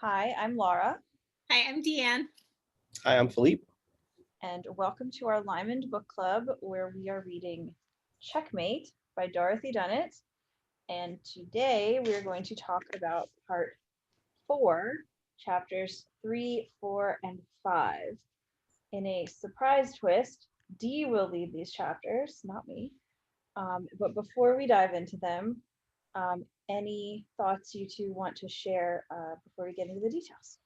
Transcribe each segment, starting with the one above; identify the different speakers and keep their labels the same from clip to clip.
Speaker 1: Hi, I'm Laura,
Speaker 2: Hi, I'm Deanne.
Speaker 3: Hi, I'm Philippe.
Speaker 1: and welcome to our Lymond Book Club, where we are reading Checkmate by Dorothy Dunnett. And today we are going to talk about part 4, chapters 3, 4, and 5. In a surprise twist, Dee will lead these chapters, not me. But before we dive into them, any thoughts you two want to share before we get into the details?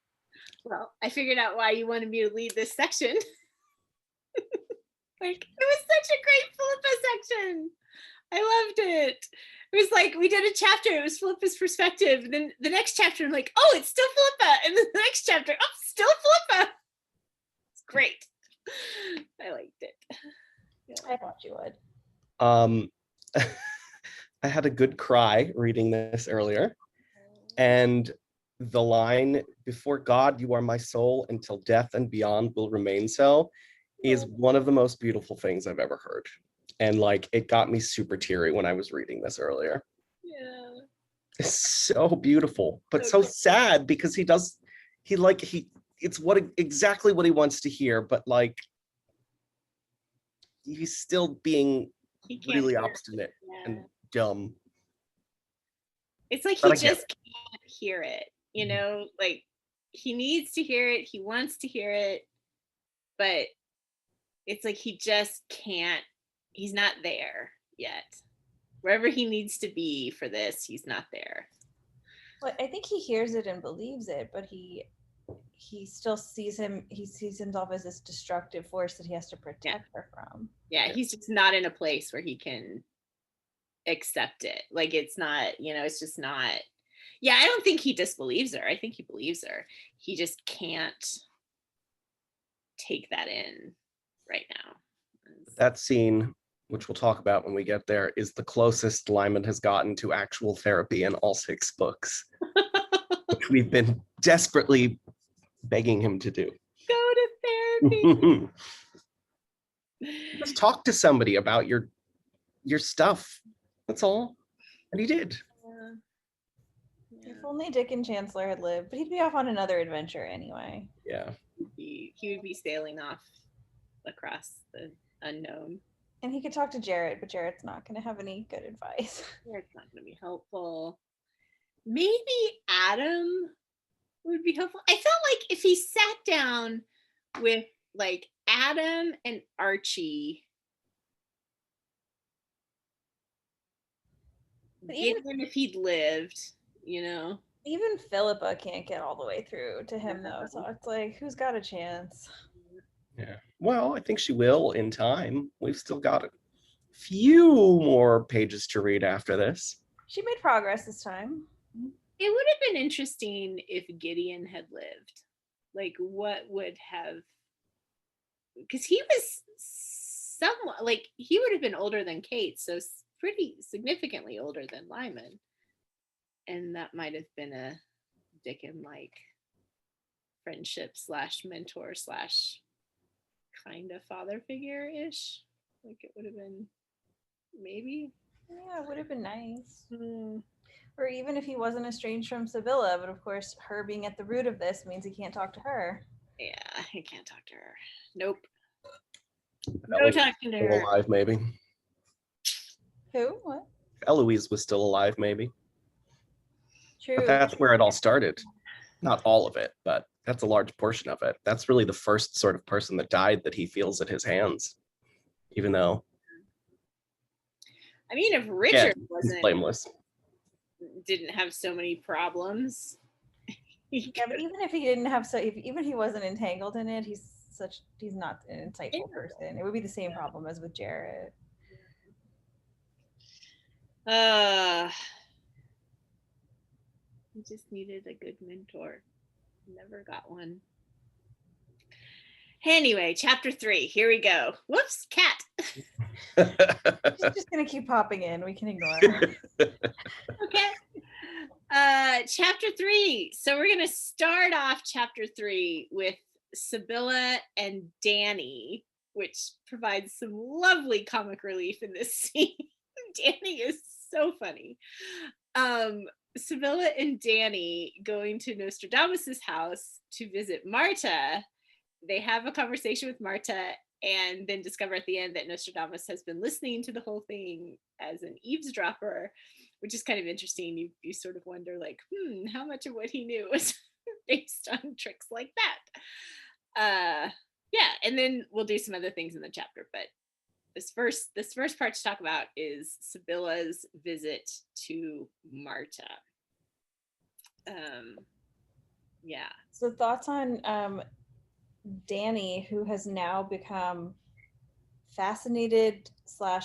Speaker 2: Well, I figured out why you wanted me to lead this section. Like, it was such a great Philippa section. I loved it. It was like we did a chapter, it was Philippa's perspective. And then the next chapter, I'm like, oh, it's still Philippa. And then the next chapter, oh, still Philippa. It's great. I liked it.
Speaker 1: Yeah. I thought you would.
Speaker 3: I had a good cry reading this earlier. And the line, "Before God, you are my soul, until death and beyond will remain so," is one of the most beautiful things I've ever heard. And like, it got me super teary when I was reading this earlier.
Speaker 2: Yeah.
Speaker 3: It's so beautiful, but so sad because it's exactly what he wants to hear, but like, he's still being really obstinate and dumb.
Speaker 2: It's like he just can't hear it, you know, like he needs to hear it, he wants to hear it, but it's like he just can't, he's not there yet. Wherever he needs to be for this, he's not there.
Speaker 1: Well, I think he hears it and believes it, but he still sees himself as this destructive force that he has to protect her from.
Speaker 2: Yeah, he's just not in a place where he can accept it. Like, it's not, you know, it's just not. Yeah, I don't think he disbelieves her. I think he believes her. He just can't take that in right now.
Speaker 3: That scene, which we'll talk about when we get there, is the closest Lymond has gotten to actual therapy in all 6 books, which we've been desperately begging him to do.
Speaker 2: Go to therapy.
Speaker 3: Just talk to somebody about your stuff. That's all. And he did.
Speaker 1: Yeah. If only Dick and Chancellor had lived, but he'd be off on another adventure anyway.
Speaker 3: Yeah.
Speaker 2: He would be sailing off across the unknown.
Speaker 1: And he could talk to Jarrett, but Jarrett's not going to have any good advice.
Speaker 2: Jarrett's not going to be helpful. Maybe Adam would be helpful. I felt like if he sat down with like Adam and Archie, but even if he'd lived, you know.
Speaker 1: Even Philippa can't get all the way through to him though, so it's like, who's got a chance?
Speaker 3: Yeah. Well, I think she will in time. We've still got a few more pages to read after this.
Speaker 1: She made progress this time.
Speaker 2: It would have been interesting if Gideon had lived. Like, what would have, because he was somewhat, like, he would have been older than Kate, so pretty significantly older than Lymond. And that might have been a Dickon-like friendship / mentor / kind of father figure-ish. Like, it would have been, maybe.
Speaker 1: Yeah, it would have been nice. Or even if he wasn't estranged from Sibylla, but of course, her being at the root of this means he can't talk to her.
Speaker 2: Yeah, he can't talk to her. Nope.
Speaker 3: No talking to her. Alive, maybe.
Speaker 1: Who? What?
Speaker 3: Eloise was still alive, maybe.
Speaker 1: True.
Speaker 3: But that's where it all started. Not all of it, but that's a large portion of it. That's really the first sort of person that died that he feels at his hands, even though.
Speaker 2: I mean, if Richard wasn't
Speaker 3: blameless,
Speaker 2: didn't have so many problems.
Speaker 1: Yeah, but even if he didn't have even if he wasn't entangled in it, he's not an insightful person. It would be the same problem as with Jarrett.
Speaker 2: He just needed a good mentor. Never got one. Anyway, chapter 3. Here we go. Whoops, cat.
Speaker 1: She's just gonna keep popping in. We can ignore her.
Speaker 2: Okay. Chapter 3. So we're gonna start off chapter 3 with Sibylla and Danny, which provides some lovely comic relief in this scene. Danny is so funny. Sibylla and Danny going to Nostradamus's house to visit Marta. They have a conversation with Marta and then discover at the end that Nostradamus has been listening to the whole thing as an eavesdropper, which is kind of interesting. You sort of wonder, like, how much of what he knew was based on tricks like that. Yeah, and then we'll do some other things in the chapter, but this first part to talk about is Sibylla's visit to Marta. Yeah.
Speaker 1: So thoughts on Danny, who has now become fascinated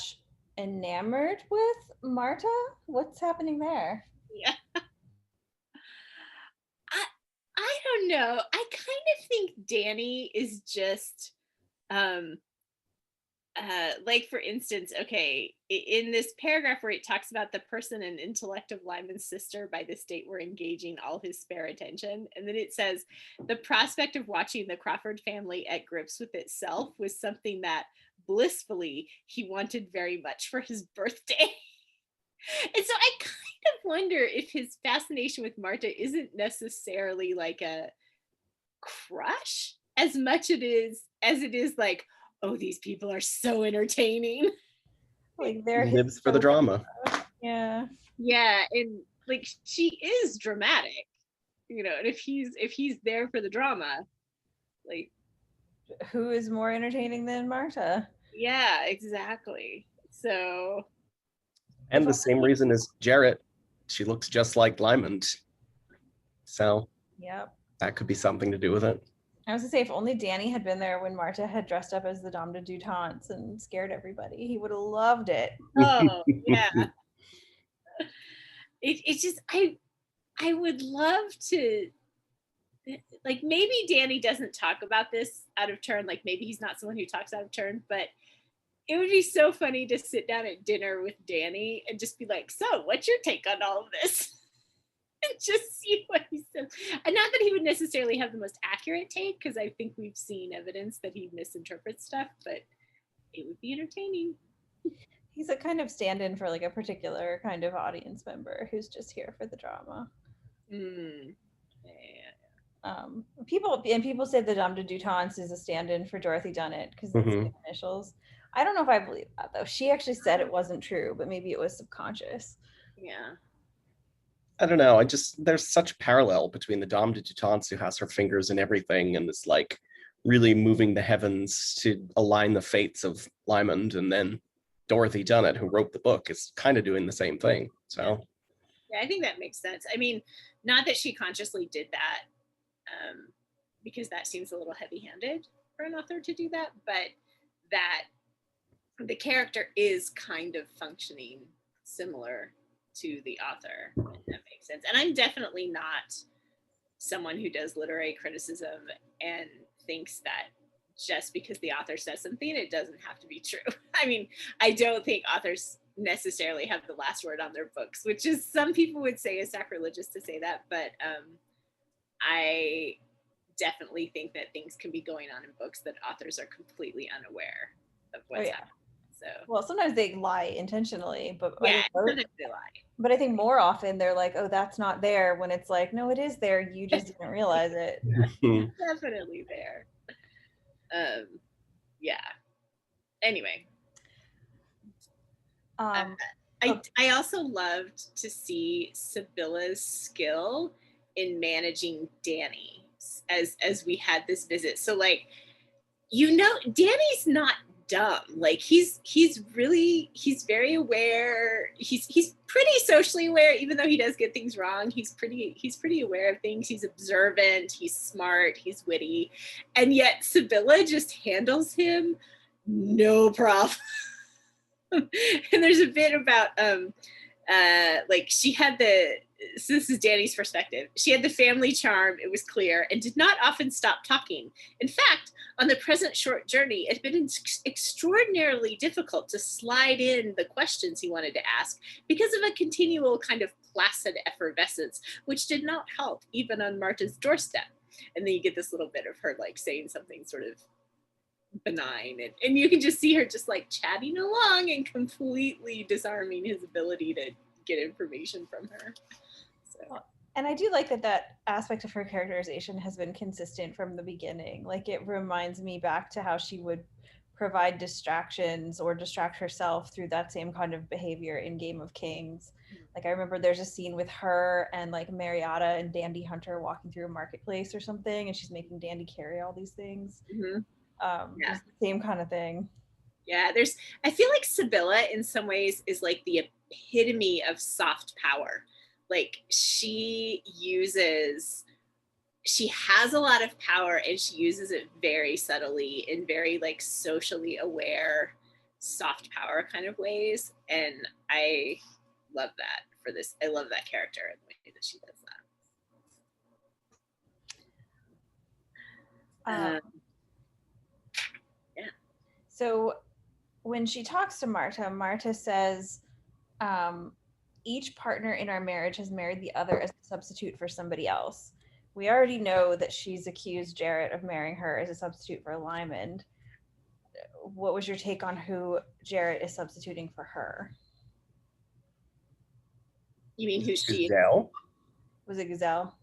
Speaker 1: / enamored with Marta? What's happening there?
Speaker 2: Yeah. I don't know. I kind of think Danny is just like, for instance, okay, in this paragraph where it talks about the person and intellect of Lymond's sister by this date were engaging all his spare attention, and then it says the prospect of watching the Crawford family at grips with itself was something that blissfully he wanted very much for his birthday. And so I kind of wonder if his fascination with Marta isn't necessarily like a crush as much as it is like, oh, these people are so entertaining.
Speaker 1: Like they're
Speaker 3: He lives for the drama.
Speaker 1: Yeah.
Speaker 2: Yeah, and like she is dramatic, and if he's there for the drama, like,
Speaker 1: Who is more entertaining than Marta?
Speaker 2: yeah, exactly. So,
Speaker 3: And the same reason as Jarrett, she looks just like Lymond. So
Speaker 1: Yep.
Speaker 3: that could be something to do with it.
Speaker 1: I was gonna say, if only Danny had been there when Marta had dressed up as the Dame de Dutantes and scared everybody, he would have loved it.
Speaker 2: oh yeah. It's just I would love to, like, maybe Danny doesn't talk about this out of turn, like maybe he's not someone who talks out of turn, but it would be so funny to sit down at dinner with Danny and just be like, so what's your take on all of this? And just see what he says. And not that he would necessarily have the most accurate take, because I think we've seen evidence that he misinterprets stuff, but it would be entertaining.
Speaker 1: He's a kind of stand-in for like a particular kind of audience member who's just here for the drama.
Speaker 2: Yeah.
Speaker 1: People say the Dame de Dutantes is a stand-in for Dorothy Dunnett because it's the initials. I don't know if I believe that though. She actually said it wasn't true, but maybe it was subconscious.
Speaker 2: Yeah.
Speaker 3: I don't know. There's such parallel between the Dame de Dutantes, who has her fingers in everything and is like really moving the heavens to align the fates of Lymond, and then Dorothy Dunnett, who wrote the book, is kind of doing the same thing. So
Speaker 2: yeah, I think that makes sense. I mean, not that she consciously did that, because that seems a little heavy-handed for an author to do that, but that the character is kind of functioning similar to the author. That makes sense. And I'm definitely not someone who does literary criticism and thinks that just because the author says something, it doesn't have to be true. I mean, I don't think authors necessarily have the last word on their books, which is, some people would say is sacrilegious to say that, but I definitely think that things can be going on in books that authors are completely unaware of what's happening. So,
Speaker 1: well, sometimes they lie intentionally, but
Speaker 2: yeah, sometimes they lie.
Speaker 1: But I think more often they're like, oh, that's not there, when it's like, no, it is there. You just didn't realize it.
Speaker 2: Definitely there. Yeah. Anyway. I also loved to see Sibylla's skill in managing Danny as we had this visit. So, like, Danny's not dumb. Like, he's very aware. He's pretty socially aware, even though he does get things wrong. He's pretty aware of things. He's observant, he's smart, he's witty. And yet Sibylla just handles him no problem. And there's a bit about like, she had so this is Danny's perspective. She had the family charm, it was clear, and did not often stop talking. In fact, on the present short journey, it had been extraordinarily difficult to slide in the questions he wanted to ask because of a continual kind of placid effervescence, which did not help even on Marta's doorstep. And then you get this little bit of her like saying something sort of benign, and you can just see her just like chatting along and completely disarming his ability to get information from her.
Speaker 1: And I do like that aspect of her characterization has been consistent from the beginning. Like, it reminds me back to how she would provide distractions or distract herself through that same kind of behavior in Game of Kings. Like, I remember there's a scene with her and like Marietta and Dandy Hunter walking through a marketplace or something, and she's making Dandy carry all these things.
Speaker 2: Yeah.
Speaker 1: It's the same kind of thing.
Speaker 2: Yeah, I feel like Sibylla in some ways is like the epitome of soft power. Like she has a lot of power and she uses it very subtly in very like socially aware, soft power kind of ways. And I love that for this. I love that character and the way that she does that. Yeah.
Speaker 1: So when she talks to Marta, Marta says, each partner in our marriage has married the other as a substitute for somebody else. We already know that she's accused Jarrett of marrying her as a substitute for Lymond. What was your take on who Jarrett is substituting for her?
Speaker 2: You mean who she?
Speaker 3: Gazelle?
Speaker 1: Was it Gazelle?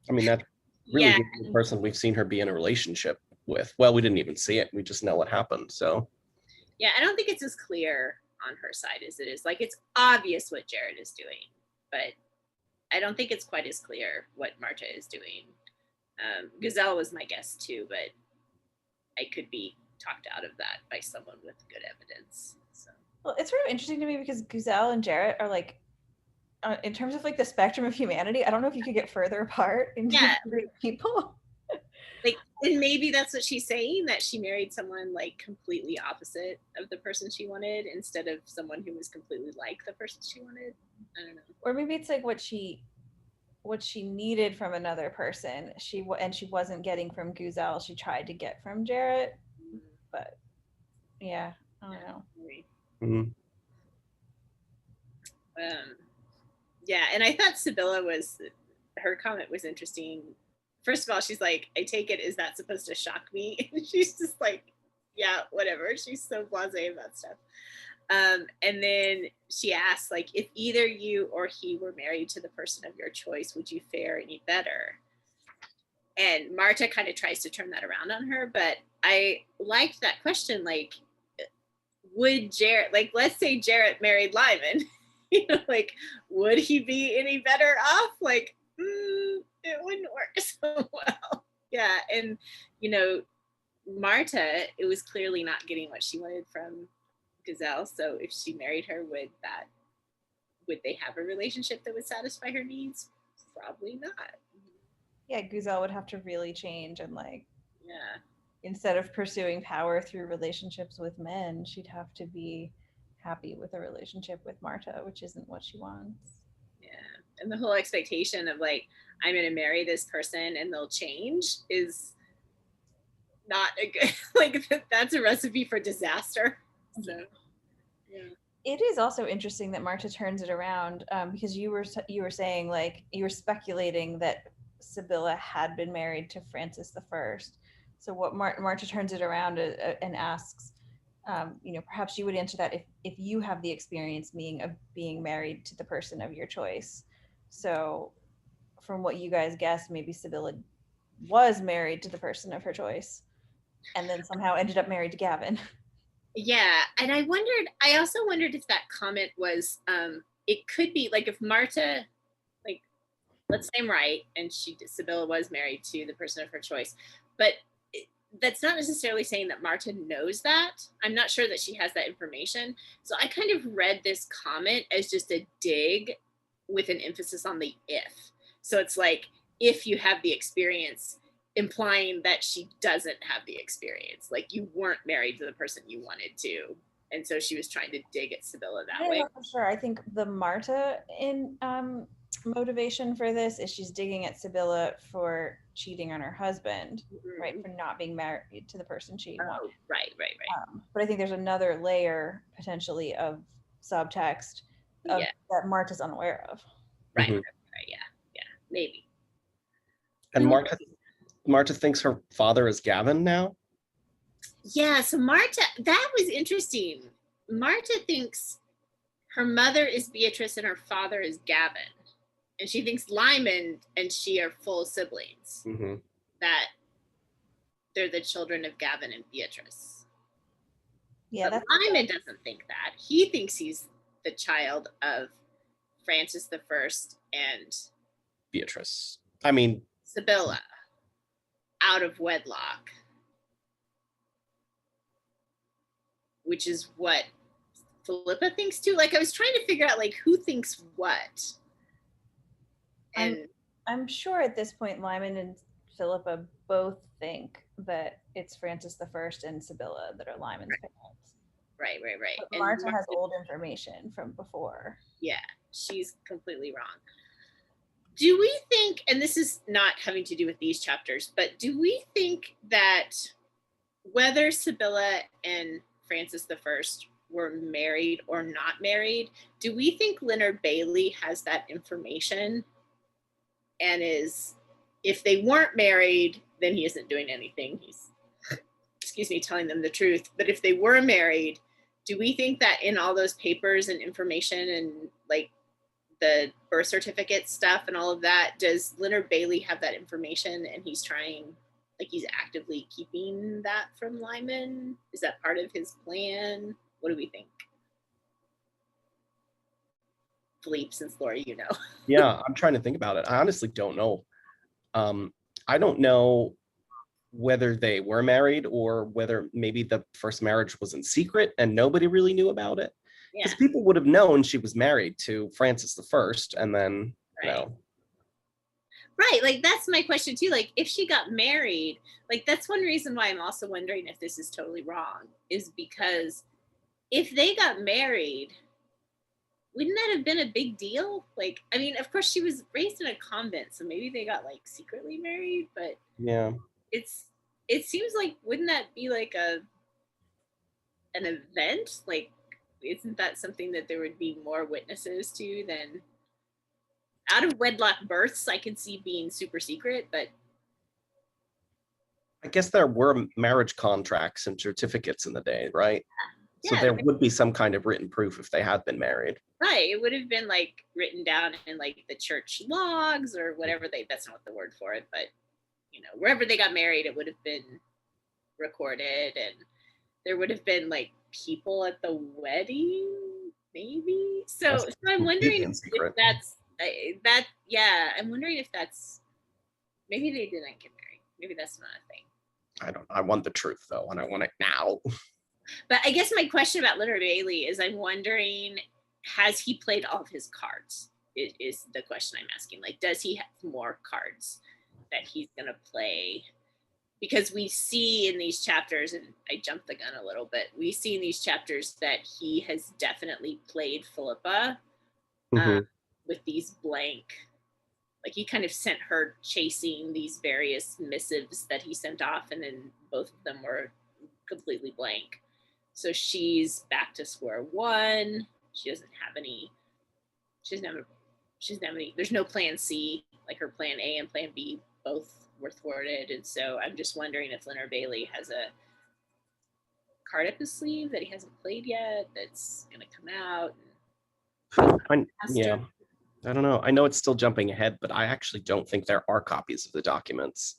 Speaker 3: I mean, that's really
Speaker 2: Yeah.
Speaker 3: the person we've seen her be in a relationship with. Well, we didn't even see it. We just know what happened. So
Speaker 2: Yeah, I don't think it's as clear on her side as it is. Like, it's obvious what Jarrett is doing, but I don't think it's quite as clear what Marta is doing. Gazelle was my guess too, but I could be talked out of that by someone with good evidence. So.
Speaker 1: Well, it's sort of interesting to me because Gazelle and Jarrett are like, in terms of like the spectrum of humanity, I don't know if you could get further apart into people.
Speaker 2: Like, and maybe that's what she's saying, that she married someone like completely opposite of the person she wanted instead of someone who was completely like the person she wanted. I don't know.
Speaker 1: Or maybe it's like what she needed from another person. She wasn't getting from Gazelle. She tried to get from Jarrett, but yeah, I don't know.
Speaker 3: mm-hmm.
Speaker 2: Yeah, and I thought her comment was interesting. First of all, she's like, I take it, is that supposed to shock me? And she's just like, yeah, whatever. She's so blasé about stuff. And then she asks, like, if either you or he were married to the person of your choice, would you fare any better? And Marta kind of tries to turn that around on her, but I liked that question. Like, would Jarrett, like, let's say Jarrett married Lymond, you know, like, would he be any better off? Like, it wouldn't work so well. Yeah, and you know, Marta, it was clearly not getting what she wanted from Gazelle. So if she married her, would they have a relationship that would satisfy her needs? Probably not.
Speaker 1: Yeah, Gazelle would have to really change and like,
Speaker 2: Yeah,
Speaker 1: instead of pursuing power through relationships with men, she'd have to be happy with a relationship with Marta, which isn't what she wants.
Speaker 2: yeah. And the whole expectation of like, I'm going to marry this person and they'll change is not a good, like, that's a recipe for disaster. So, yeah.
Speaker 1: It is also interesting that Marta turns it around, because you were saying, like, you were speculating that Sibylla had been married to Francis I. So what Marta turns it around and asks, perhaps you would answer that if you have the experience being married to the person of your choice. So from what you guys guessed, maybe Sibylla was married to the person of her choice and then somehow ended up married to Gavin.
Speaker 2: Yeah, and I also wondered if that comment was, it could be like if Marta, like, let's say I'm right, and Sibylla was married to the person of her choice, but that's not necessarily saying that Marta knows that. I'm not sure that she has that information. So I kind of read this comment as just a dig with an emphasis on the if. So it's like, if you have the experience, implying that she doesn't have the experience. Like, you weren't married to the person you wanted to. And so she was trying to dig at Sibylla that way.
Speaker 1: For sure. I think the Marta motivation for this is she's digging at Sibylla for cheating on her husband, right? For not being married to the person she wanted.
Speaker 2: Right.
Speaker 1: But I think there's another layer potentially of subtext that Marta's unaware of.
Speaker 2: Right. Mm-hmm. Right. Yeah. Maybe.
Speaker 3: And Marta thinks her father is Gavin now?
Speaker 2: Yeah, so Marta, that was interesting. Marta thinks her mother is Beatrice and her father is Gavin. And she thinks Lymond and she are full siblings, that they're the children of Gavin and Beatrice.
Speaker 1: Yeah,
Speaker 2: but Lymond doesn't think that. He thinks he's the child of Francis the First and
Speaker 3: Beatrice. I mean,
Speaker 2: Sibylla, out of wedlock, which is what Philippa thinks too. Like, I was trying to figure out like who thinks what. And
Speaker 1: I'm sure at this point Lymond and Philippa both think that it's Francis the First and Sibylla that are Lymond's parents.
Speaker 2: Right.
Speaker 1: But
Speaker 2: And
Speaker 1: Marta has old information from before.
Speaker 2: Yeah, she's completely wrong. Do we think, and this is not having to do with these chapters, but do we think that whether Sibylla and Francis the First were married or not married, do we think Leonard Bailey has that information and is, if they weren't married, then he isn't doing anything. He's, telling them the truth. But if they were married, do we think that in all those papers and information and like the birth certificate stuff and all of that, does Leonard Bailey have that information and he's trying, like he's actively keeping that from Lymond? Is that part of his plan? What do we think? Philippe, since Laura, you know.
Speaker 3: Yeah, I'm trying to think about it. I honestly don't know. I don't know whether they were married or whether maybe the first marriage was in secret and nobody really knew about it. Because people would have known she was married to Francis the First, and then, you know.
Speaker 2: Right, like that's my question too. Like if she got married, like that's one reason why I'm also wondering if this is totally wrong, is because if they got married, wouldn't that have been a big deal? Like, I mean, of course she was raised in a convent, so maybe they got like secretly married, but
Speaker 3: yeah,
Speaker 2: it seems like, wouldn't that be like an event? Like, isn't that something that there would be more witnesses to than out of wedlock births? I can see being super secret, but
Speaker 3: I guess there were marriage contracts and certificates in the day, right? So
Speaker 2: yeah,
Speaker 3: there would be some kind of written proof if they had been married.
Speaker 2: Right, it would have been like written down in like the church logs or whatever that's not the word for it, but you know, wherever they got married, it would have been recorded, and there would have been like people at the wedding, maybe. So I'm wondering if that's I'm wondering if that's, maybe they didn't get married. Maybe that's not a thing.
Speaker 3: I want the truth though, and I want it now.
Speaker 2: But I guess my question about Leonard Bailey is, I'm wondering, has he played all of his cards? Is the question I'm asking. Like, does he have more cards that he's going to play? Because we see in these chapters, and I jumped the gun a little bit, we see in these chapters that he has definitely played Philippa with these blank, like he kind of sent her chasing these various missives that he sent off, and then both of them were completely blank. So she's back to square one. She doesn't have any, there's no plan C, like her plan A and plan B both were thwarted. And so I'm just wondering if Leonard Bailey has a card up his sleeve that he hasn't played yet that's going to come out.
Speaker 3: Yeah, I don't know. I know it's still jumping ahead, but I actually don't think there are copies of the documents.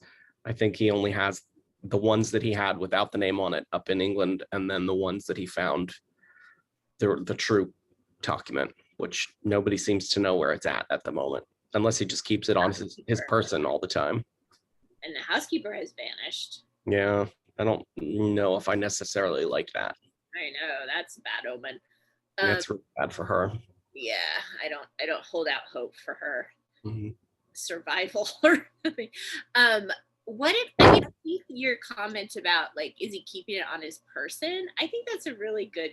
Speaker 3: I think he only has the ones that he had without the name on it up in England, and then the ones that he found, the true document, which nobody seems to know where it's at the moment, unless he just keeps it on his person all the time.
Speaker 2: And the housekeeper has vanished.
Speaker 3: Yeah, I don't know if I necessarily like that.
Speaker 2: I know, that's a bad omen.
Speaker 3: That's really bad for her.
Speaker 2: Yeah, I don't hold out hope for her survival or something. What if, I think your comment about like, is he keeping it on his person? I think that's a really good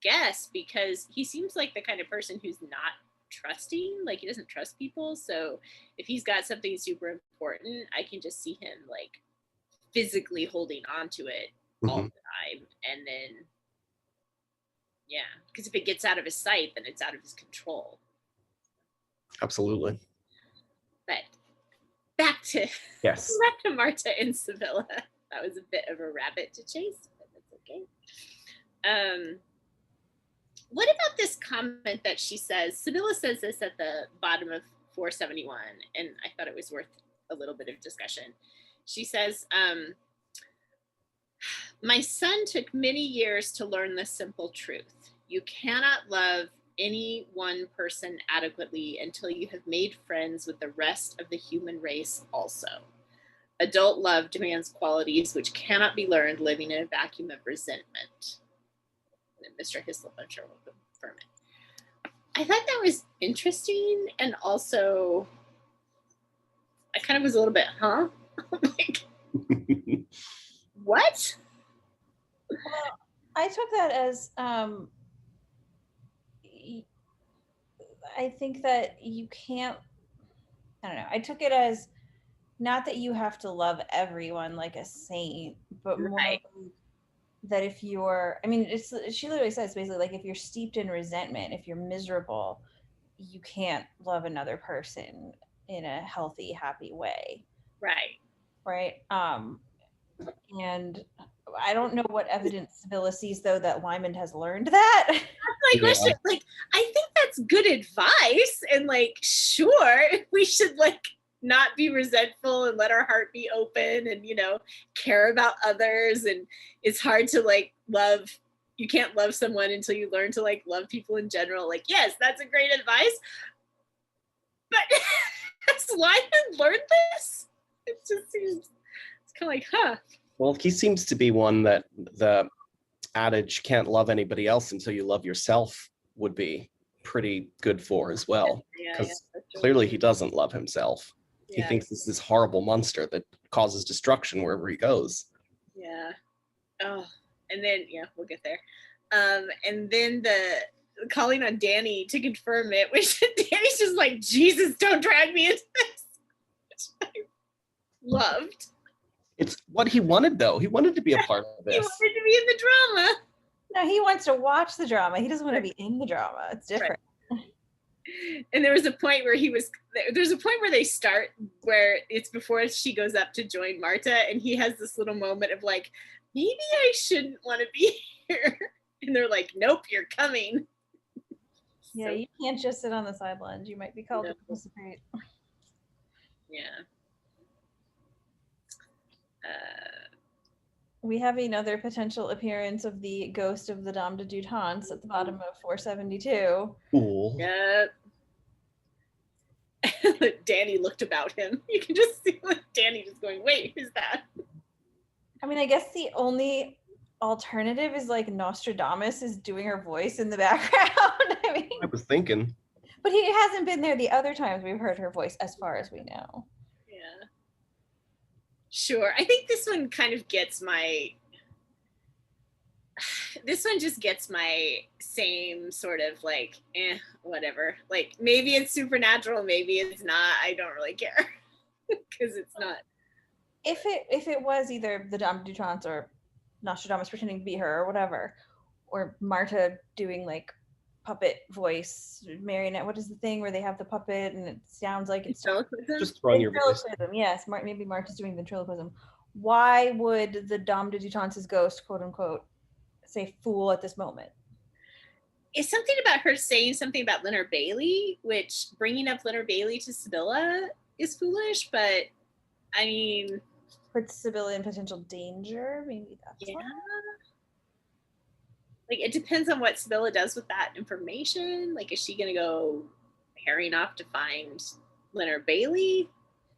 Speaker 2: guess, because he seems like the kind of person who's not trusting, like he doesn't trust people. So if he's got something super important, I can just see him like physically holding on to it all the time. And then, yeah, because if it gets out of his sight, then it's out of his control.
Speaker 3: Absolutely.
Speaker 2: But back to Marta and Sibylla. That was a bit of a rabbit to chase, but that's okay. what about this comment that she says? Sibylla says this at the bottom of 471, and I thought it was worth a little bit of discussion. She says, my son took many years to learn the simple truth. You cannot love any one person adequately until you have made friends with the rest of the human race also. Adult love demands qualities which cannot be learned living in a vacuum of resentment. And Mr. Hislop, I'm sure, will confirm it. I thought that was interesting, and also I kind of was a little bit, huh? Like, what?
Speaker 1: Well, I took that as I think that you can't, I don't know. I took it as not that you have to love everyone like a saint, but more
Speaker 2: Right.
Speaker 1: like that if you're, I mean, it's, she literally says basically like if you're steeped in resentment, if you're miserable, you can't love another person in a healthy, happy way.
Speaker 2: Right.
Speaker 1: Right. And I don't know what evidence Sibylla sees though that Lymond has learned that.
Speaker 2: That's my question. Like, I think that's good advice, and like, sure, we should like not be resentful and let our heart be open, and care about others. And it's hard to like love. You can't love someone until you learn to like love people in general. Like, yes, that's a great advice. But has Lymond learned this? It just seems, it's kind of like, huh.
Speaker 3: Well, he seems to be one that the adage can't love anybody else until you love yourself would be pretty good for as well. Because clearly he doesn't love himself. He thinks this is this horrible monster that causes destruction wherever he goes.
Speaker 2: Yeah. Oh, and then, we'll get there. And then the calling on Danny to confirm it, which Danny's just like, Jesus, don't drag me into this. Which I loved.
Speaker 3: It's what he wanted, though. He wanted to be a part of this.
Speaker 2: He wanted to be in the drama.
Speaker 1: No, he wants to watch the drama. He doesn't want to be in the drama. It's different.
Speaker 2: Right. And there was a point where there's a point where they start where it's before she goes up to join Marta, and he has this little moment of like, maybe I shouldn't want to be here. And they're like, nope, you're coming.
Speaker 1: Yeah,
Speaker 2: So,
Speaker 1: you can't just sit on the sidelines. You might be called to participate.
Speaker 2: yeah.
Speaker 1: We have another potential appearance of the ghost of the Dame de Dutance at the bottom of 472.
Speaker 3: Cool.
Speaker 2: Yeah. Danny looked about him. You can just see like Danny just going, wait, who's that?
Speaker 1: I mean, I guess the only alternative is like Nostradamus is doing her voice in the background.
Speaker 3: I was thinking.
Speaker 1: But he hasn't been there the other times we've heard her voice, as far as we know.
Speaker 2: Yeah. Sure. I think this one kind of gets my, this one just gets my same sort of like, whatever. Like, maybe it's supernatural, maybe it's not. I don't really care. Because it's not.
Speaker 1: If it was either the Dame de Dutance or Nostradamus pretending to be her or whatever, or Marta doing like puppet voice, marionette, what is the thing where they have the puppet and it sounds like it's
Speaker 3: just throwing your voice.
Speaker 1: Yes, maybe Marta's doing ventriloquism. Why would the Dame de Dutance's ghost, quote unquote, say fool at this moment?
Speaker 2: It's something about her saying something about Leonard Bailey, which bringing up Leonard Bailey to Sibylla is foolish, but I mean,
Speaker 1: puts Sibylla in potential danger. Maybe that's why.
Speaker 2: Like, it depends on what Sibylla does with that information. Like, is she gonna go herring off to find Leonard Bailey?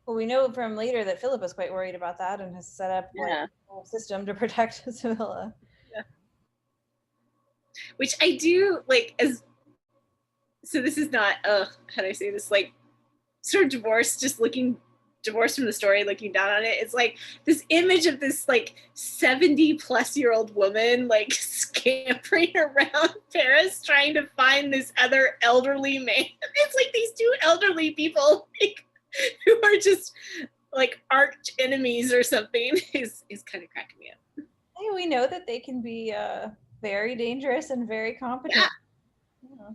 Speaker 1: Well, we know from later that Philippa is quite worried about that and has set up like a whole system to protect Sibylla.
Speaker 2: Yeah. Which I do like as. So this is not how do I say this? Like, sort of divorced from the story, looking down on it. It's like this image of this like 70-plus-year-old woman like scampering around Paris trying to find this other elderly man. It's like these two elderly people like, who are just like arch enemies or something is kind of cracking me up.
Speaker 1: Hey, we know that they can be very dangerous and very competent.
Speaker 2: Yeah.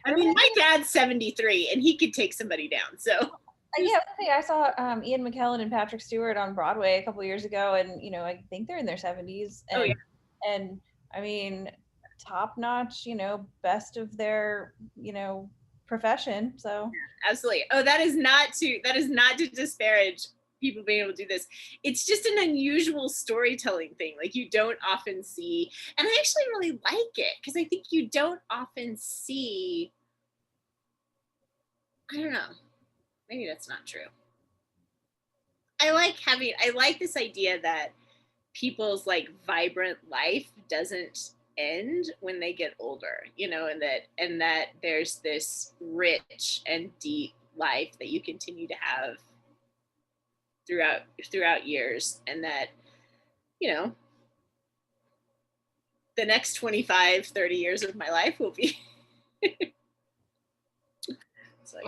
Speaker 2: I mean, my dad's 73 and he could take somebody down, so.
Speaker 1: Yeah, I saw Ian McKellen and Patrick Stewart on Broadway a couple years ago, and I think they're in their 70s. And, and I mean, top notch, best of their, profession. So
Speaker 2: Absolutely. Oh, that is not to disparage people being able to do this. It's just an unusual storytelling thing. Like you don't often see, and I actually really like it because I think you don't often see, I don't know, maybe that's not true. I like this idea that people's like vibrant life doesn't end when they get older, and that there's this rich and deep life that you continue to have throughout years, and that the next 25-30 years of my life will be so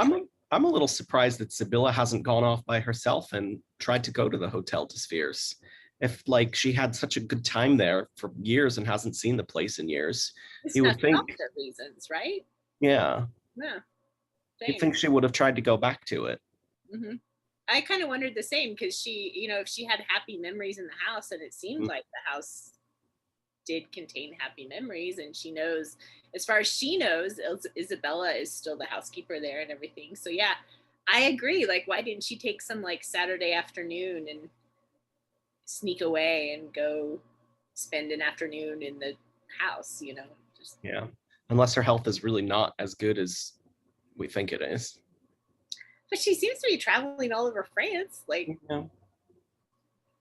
Speaker 3: I'm a little surprised that Sibylla hasn't gone off by herself and tried to go to the Hotel de Spheres. If like she had such a good time there for years and hasn't seen the place in years, you would think
Speaker 2: reasons, right?
Speaker 3: Yeah. You'd think she would have tried to go back to it.
Speaker 2: Mm-hmm. I kind of wondered the same because she, if she had happy memories in the house, and it seemed like the house did contain happy memories, and she knows, as far as she knows, Isabella is still the housekeeper there and everything. So yeah, I agree. Like, why didn't she take some like Saturday afternoon and sneak away and go spend an afternoon in the house,
Speaker 3: Yeah, unless her health is really not as good as we think it is.
Speaker 2: But she seems to be traveling all over France. Like,
Speaker 3: yeah.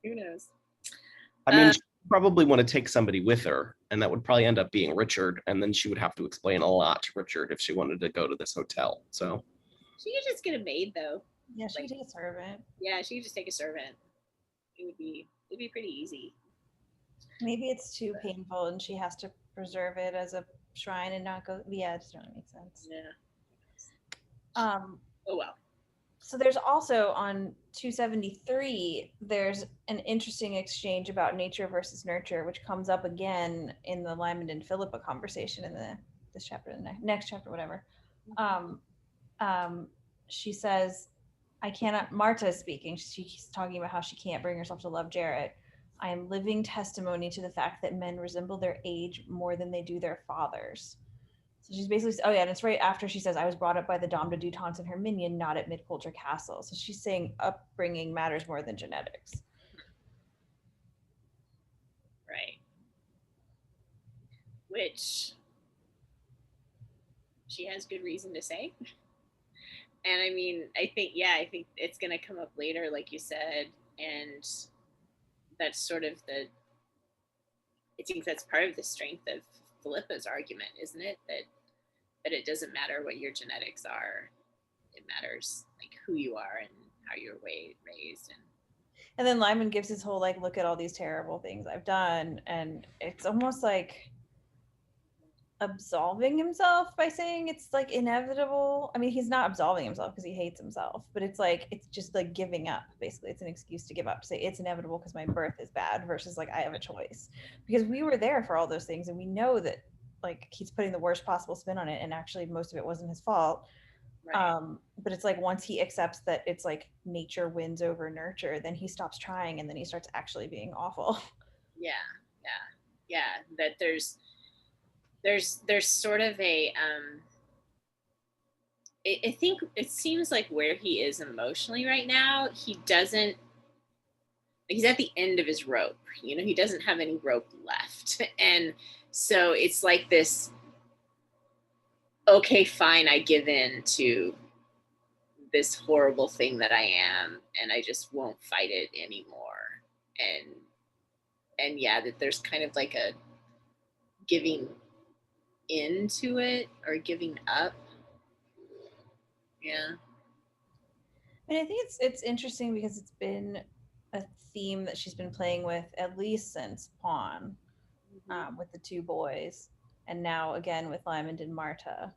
Speaker 2: Who knows?
Speaker 3: I mean, she probably want to take somebody with her, and that would probably end up being Richard, and then she would have to explain a lot to Richard if she wanted to go to this hotel. So
Speaker 2: she could just get a maid, though.
Speaker 1: Yeah, she could take a servant.
Speaker 2: Yeah, she could just take a servant. It'd be pretty easy.
Speaker 1: Maybe it's too painful, and she has to preserve it as a shrine and not go. Yeah, it doesn't really make sense.
Speaker 2: Yeah.
Speaker 1: Oh well. So there's also on 273, there's an interesting exchange about nature versus nurture, which comes up again in the Lymond and Philippa conversation in this chapter, the next chapter, whatever. She says, I cannot, Marta is speaking, she's talking about how she can't bring herself to love Jarrett. I am living testimony to the fact that men resemble their age more than they do their fathers. So she's basically, and it's right after she says, I was brought up by the Dame de Dutance and her minion, not at Midcoulter Castle. So she's saying upbringing matters more than genetics.
Speaker 2: Right. Which she has good reason to say. And I mean, I think it's going to come up later, like you said. And that's sort of I think that's part of the strength of Philippa's argument, isn't it? That it doesn't matter what your genetics are. It matters like who you are and how you're raised.
Speaker 1: And then Lymond gives his whole like, look at all these terrible things I've done. And it's almost like absolving himself by saying it's like inevitable. I mean, he's not absolving himself because he hates himself, but it's just like giving up. Basically, it's an excuse to give up, to say it's inevitable because my birth is bad versus like I have a choice. Because we were there for all those things, and we know that like he's putting the worst possible spin on it, and actually most of it wasn't his fault. Right. But it's like once he accepts that it's like nature wins over nurture, then he stops trying, and then he starts actually being awful.
Speaker 2: Yeah. That there's sort of a I think it seems like where he is emotionally right now, he's at the end of his rope. He doesn't have any rope left. And so it's like this, okay, fine, I give in to this horrible thing that I am, and I just won't fight it anymore. And yeah, that there's kind of like a giving into it or giving up. Yeah.
Speaker 1: And I think it's interesting because it's been a theme that she's been playing with at least since Pawn, with the two boys, and now again with Lymond and Marta.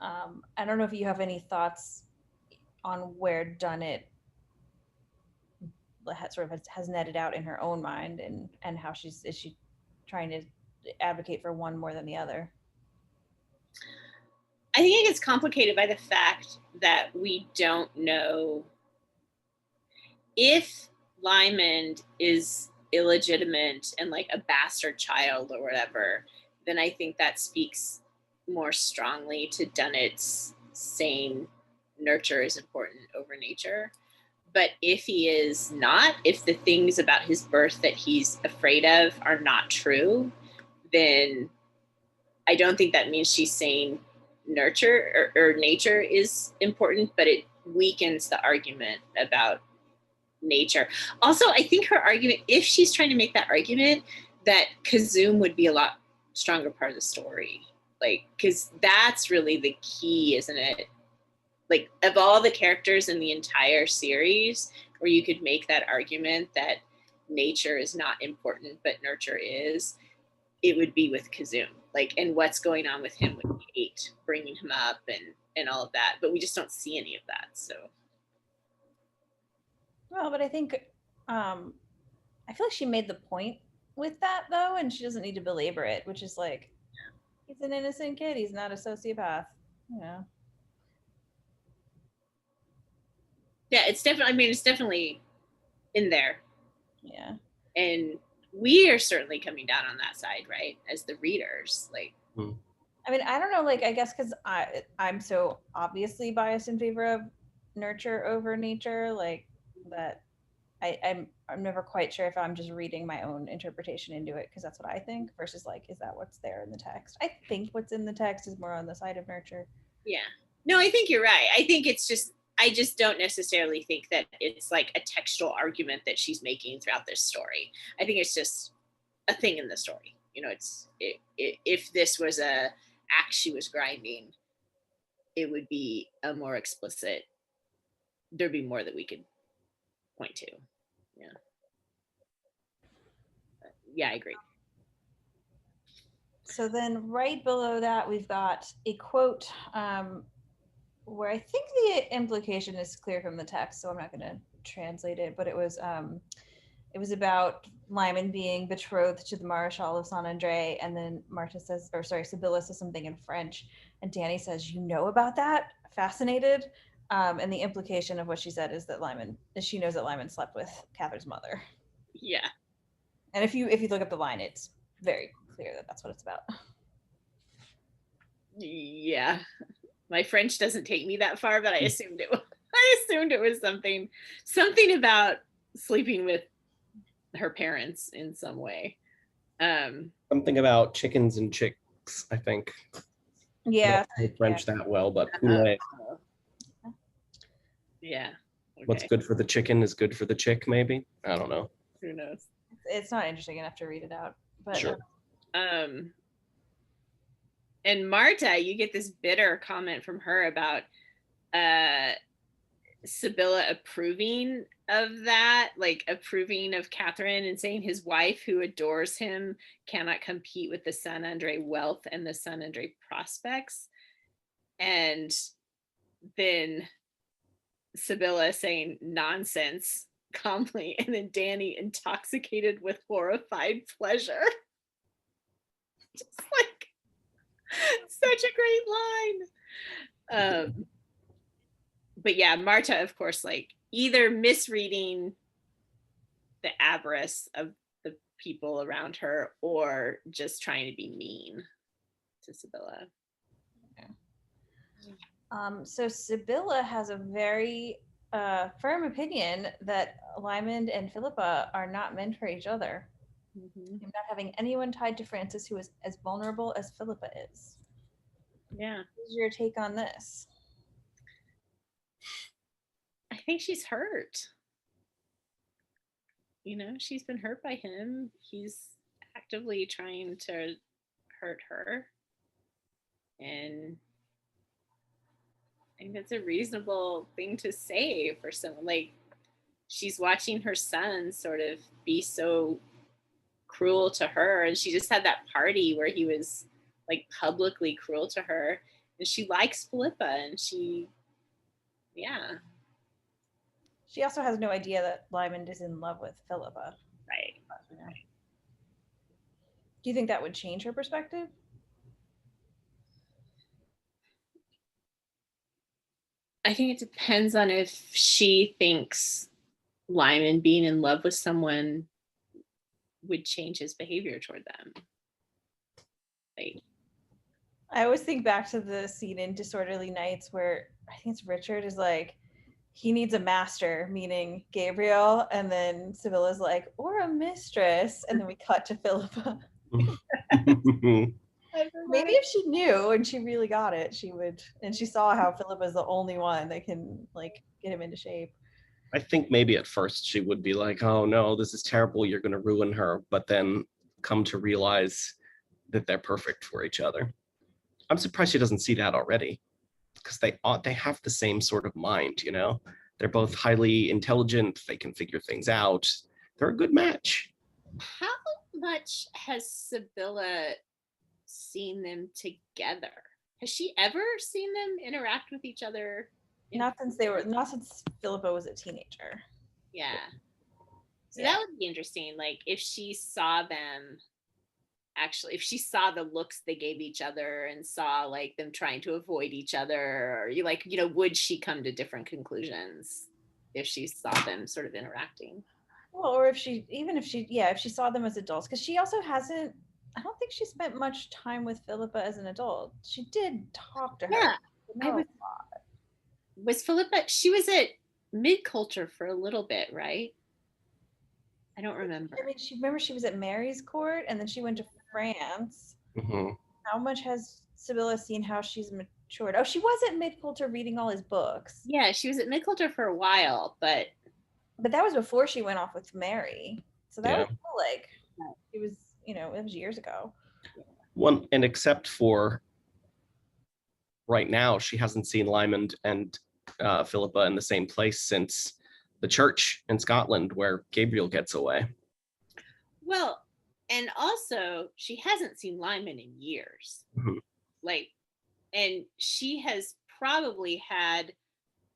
Speaker 1: I don't know if you have any thoughts on where Dunnett sort of has netted out in her own mind, and how is she trying to advocate for one more than the other?
Speaker 2: I think it gets complicated by the fact that we don't know if Lymond is illegitimate and like a bastard child or whatever, then I think that speaks more strongly to Dunnett's saying nurture is important over nature. But if he is not, if the things about his birth that he's afraid of are not true, then I don't think that means she's saying nurture or nature is important, but it weakens the argument about nature. Also, I think her argument, if she's trying to make that argument, that Kazum would be a lot stronger part of the story. Like, because that's really the key, isn't it? Like, of all the characters in the entire series where you could make that argument that nature is not important but nurture is, it would be with Kazum. Like, and what's going on with him with Kate bringing him up and all of that, but we just don't see any of that. So
Speaker 1: Well, but I think I feel like she made the point with that though, and she doesn't need to belabor it, which is like, he's an innocent kid, he's not a sociopath, you know.
Speaker 2: yeah, it's definitely, I mean, it's definitely in there.
Speaker 1: Yeah.
Speaker 2: And we are certainly coming down on that side, right? As the readers, like.
Speaker 1: I mean, I don't know, like, I guess because I'm so obviously biased in favor of nurture over nature, like that I'm never quite sure if I'm just reading my own interpretation into it because that's what I think versus like, is that what's there in the text? I think what's in the text is more on the side of nurture.
Speaker 2: Yeah. No, I think you're right. I think it's just, I just don't necessarily think that it's like a textual argument that she's making throughout this story. I think it's just a thing in the story. You know, if this was a axe she was grinding, it would be a more explicit, there'd be more that we could point to. Yeah. Yeah, I agree.
Speaker 1: So then right below that, we've got a quote where I think the implication is clear from the text, so I'm not going to translate it, but it was about Lymond being betrothed to the Marechal of Saint Andre, and then Sibylla says something in French, and Danny says, "You know about that?" Fascinated. And the implication of what she said is that she knows that Lymond slept with Catherine's mother.
Speaker 2: Yeah.
Speaker 1: And if you look up the line, it's very clear that that's what it's about.
Speaker 2: Yeah. My French doesn't take me that far, but I assumed it was something about sleeping with her parents in some way.
Speaker 3: Something about chickens and chicks, I think.
Speaker 1: Yeah.
Speaker 3: I don't know French that well, but poulet.
Speaker 2: Yeah. Okay.
Speaker 3: What's good for the chicken is good for the chick, maybe? I don't know.
Speaker 2: Who knows?
Speaker 1: It's not interesting enough to read it out. But
Speaker 3: Sure.
Speaker 2: And Marta, you get this bitter comment from her about Sibylla approving of that, like approving of Katherine and saying his wife who adores him cannot compete with the Saint Andre wealth and the Saint Andre prospects. And then Sibylla saying nonsense calmly, and then Danny intoxicated with horrified pleasure. Just like such a great line. But yeah, Marta, of course, like either misreading the avarice of the people around her or just trying to be mean to Sibylla.
Speaker 1: So Sibylla has a very firm opinion that Lymond and Philippa are not meant for each other.
Speaker 2: Mm-hmm.
Speaker 1: I'm not having anyone tied to Francis who is as vulnerable as Philippa is.
Speaker 2: Yeah.
Speaker 1: What's your take on this?
Speaker 2: I think she's hurt. You know, she's been hurt by him. He's actively trying to hurt her. And I think that's a reasonable thing to say for someone. Like, she's watching her son sort of be so cruel to her, and she just had that party where he was like publicly cruel to her, and she likes Philippa, and she
Speaker 1: also has no idea that Lymond is in love with Philippa.
Speaker 2: Right.
Speaker 1: Do you think that would change her perspective?
Speaker 2: I think it depends on if she thinks Lymond being in love with someone would change his behavior toward them. Like,
Speaker 1: I always think back to the scene in Disorderly Nights where I think it's Richard is like, he needs a master, meaning Gabriel, and then Sibylla's like, or a mistress, and then we cut to Philippa. Maybe if she knew and she really got it, she would, and she saw how Philippa's the only one that can like get him into shape.
Speaker 3: I think maybe at first she would be like, oh no, this is terrible, you're going to ruin her, but then come to realize that they're perfect for each other. I'm surprised she doesn't see that already, because they have the same sort of mind, you know? They're both highly intelligent, they can figure things out. They're a good match.
Speaker 2: how much has Sibylla seen them together? Has she ever seen them interact with each other?
Speaker 1: Not since Philippa was a teenager.
Speaker 2: Yeah. So
Speaker 1: Yeah.
Speaker 2: that would be interesting. Like if she saw them actually, if she saw the looks they gave each other and saw like them trying to avoid each other, or you like, you know, would she come to different conclusions if she saw them sort of interacting?
Speaker 1: Well, or if she saw them as adults, because she also hasn't. I don't think she spent much time with Philippa as an adult. She did talk to her.
Speaker 2: Yeah,
Speaker 1: but no.
Speaker 2: was Philippa, she was at Mid Culture for a little bit, right? I don't remember.
Speaker 1: I mean, she was at Mary's court, and then she went to France.
Speaker 3: Mhm.
Speaker 1: How much has Sibylla seen how she's matured? Oh, she was at Mid Culture reading all his books.
Speaker 2: Yeah, she was at Mid Culture for a while, but
Speaker 1: that was before she went off with Mary. So that
Speaker 3: Yeah.
Speaker 1: was still, like, it was, you know, it was years ago.
Speaker 3: One, and except for right now, she hasn't seen Lymond and Philippa in the same place since the church in Scotland where Gabriel gets away.
Speaker 2: well, and also she hasn't seen Lyman in years.
Speaker 3: Mhm.
Speaker 2: Like, and she has probably had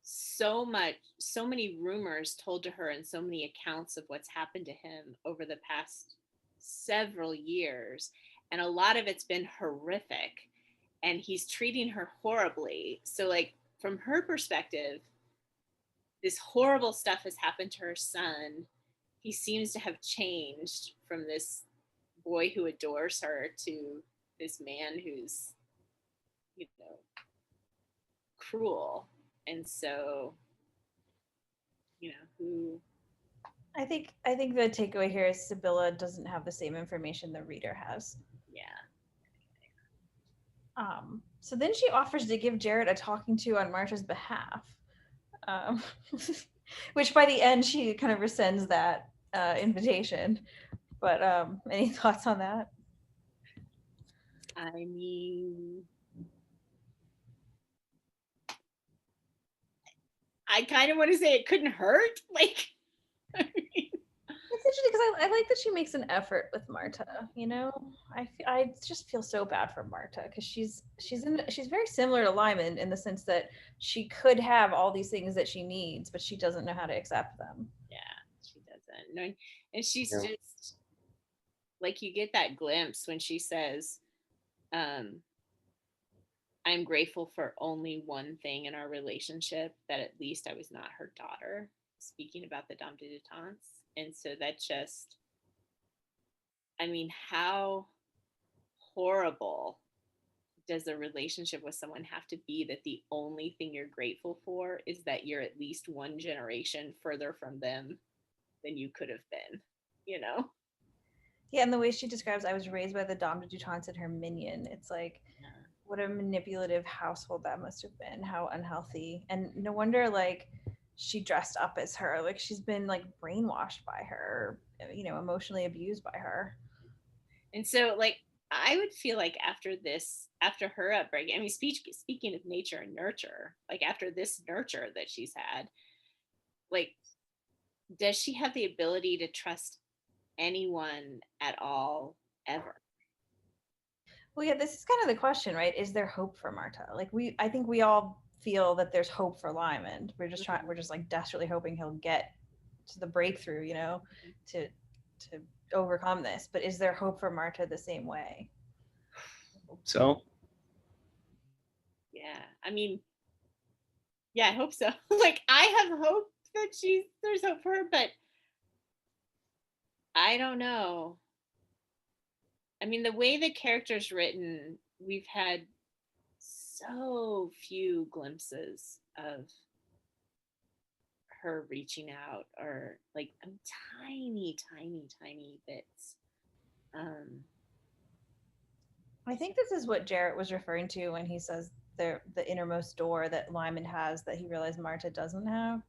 Speaker 2: so many rumors told to her and so many accounts of what's happened to him over the past several years, and a lot of it's been horrific, and he's treating her horribly. So like from her perspective, this horrible stuff has happened to her son. He seems to have changed from this boy who adores her to this man who's, you know, cruel. And so, you know, who
Speaker 1: I think the takeaway here is Sibylla doesn't have the same information the reader has.
Speaker 2: yeah.
Speaker 1: So then she offers to give Jared a talking to on Marta's behalf, which by the end she kind of rescinds that invitation. But any thoughts on that?
Speaker 2: I mean, I kind of want to say it couldn't hurt. Like, I mean,
Speaker 1: It's interesting because I like that she makes an effort with Marta. You know, I just feel so bad for Marta because she's very similar to Lyman in the sense that she could have all these things that she needs, but she doesn't know how to accept them.
Speaker 2: yeah, she doesn't. No, and she's
Speaker 3: Yeah.
Speaker 2: just like, you get that glimpse when she says, I'm grateful for only one thing in our relationship, that at least I was not her daughter, speaking about the Dame de Détente. And so that just, I mean, how horrible does a relationship with someone have to be that the only thing you're grateful for is that you're at least one generation further from them than you could have been, you know?
Speaker 1: Yeah, and the way she describes, I was raised by the Dame de Détente and her minion. It's like, what a manipulative household that must have been. How unhealthy, and no wonder like she dressed up as her. Like she's been like brainwashed by her, you know, emotionally abused by her.
Speaker 2: And so, like, I would feel like after her upbringing, I mean, speaking of nature and nurture, like after this nurture that she's had, like, does she have the ability to trust anyone at all ever?
Speaker 1: Well, yeah, this is kind of the question, right? Is there hope for Marta? Like I think we all feel that there's hope for Lyman. We're just like desperately hoping he'll get to the breakthrough, you know, to overcome this. But is there hope for Marta the same way?
Speaker 3: So,
Speaker 2: Yeah, I mean, yeah, I hope so. Like, I have hope that there's hope for her, but I don't know. I mean, the way the character's written, we've had so few glimpses of her reaching out, or like tiny, tiny, tiny bits.
Speaker 1: I think this is what Jarrett was referring to when he says the innermost door that Lymond has that he realized Marta doesn't have.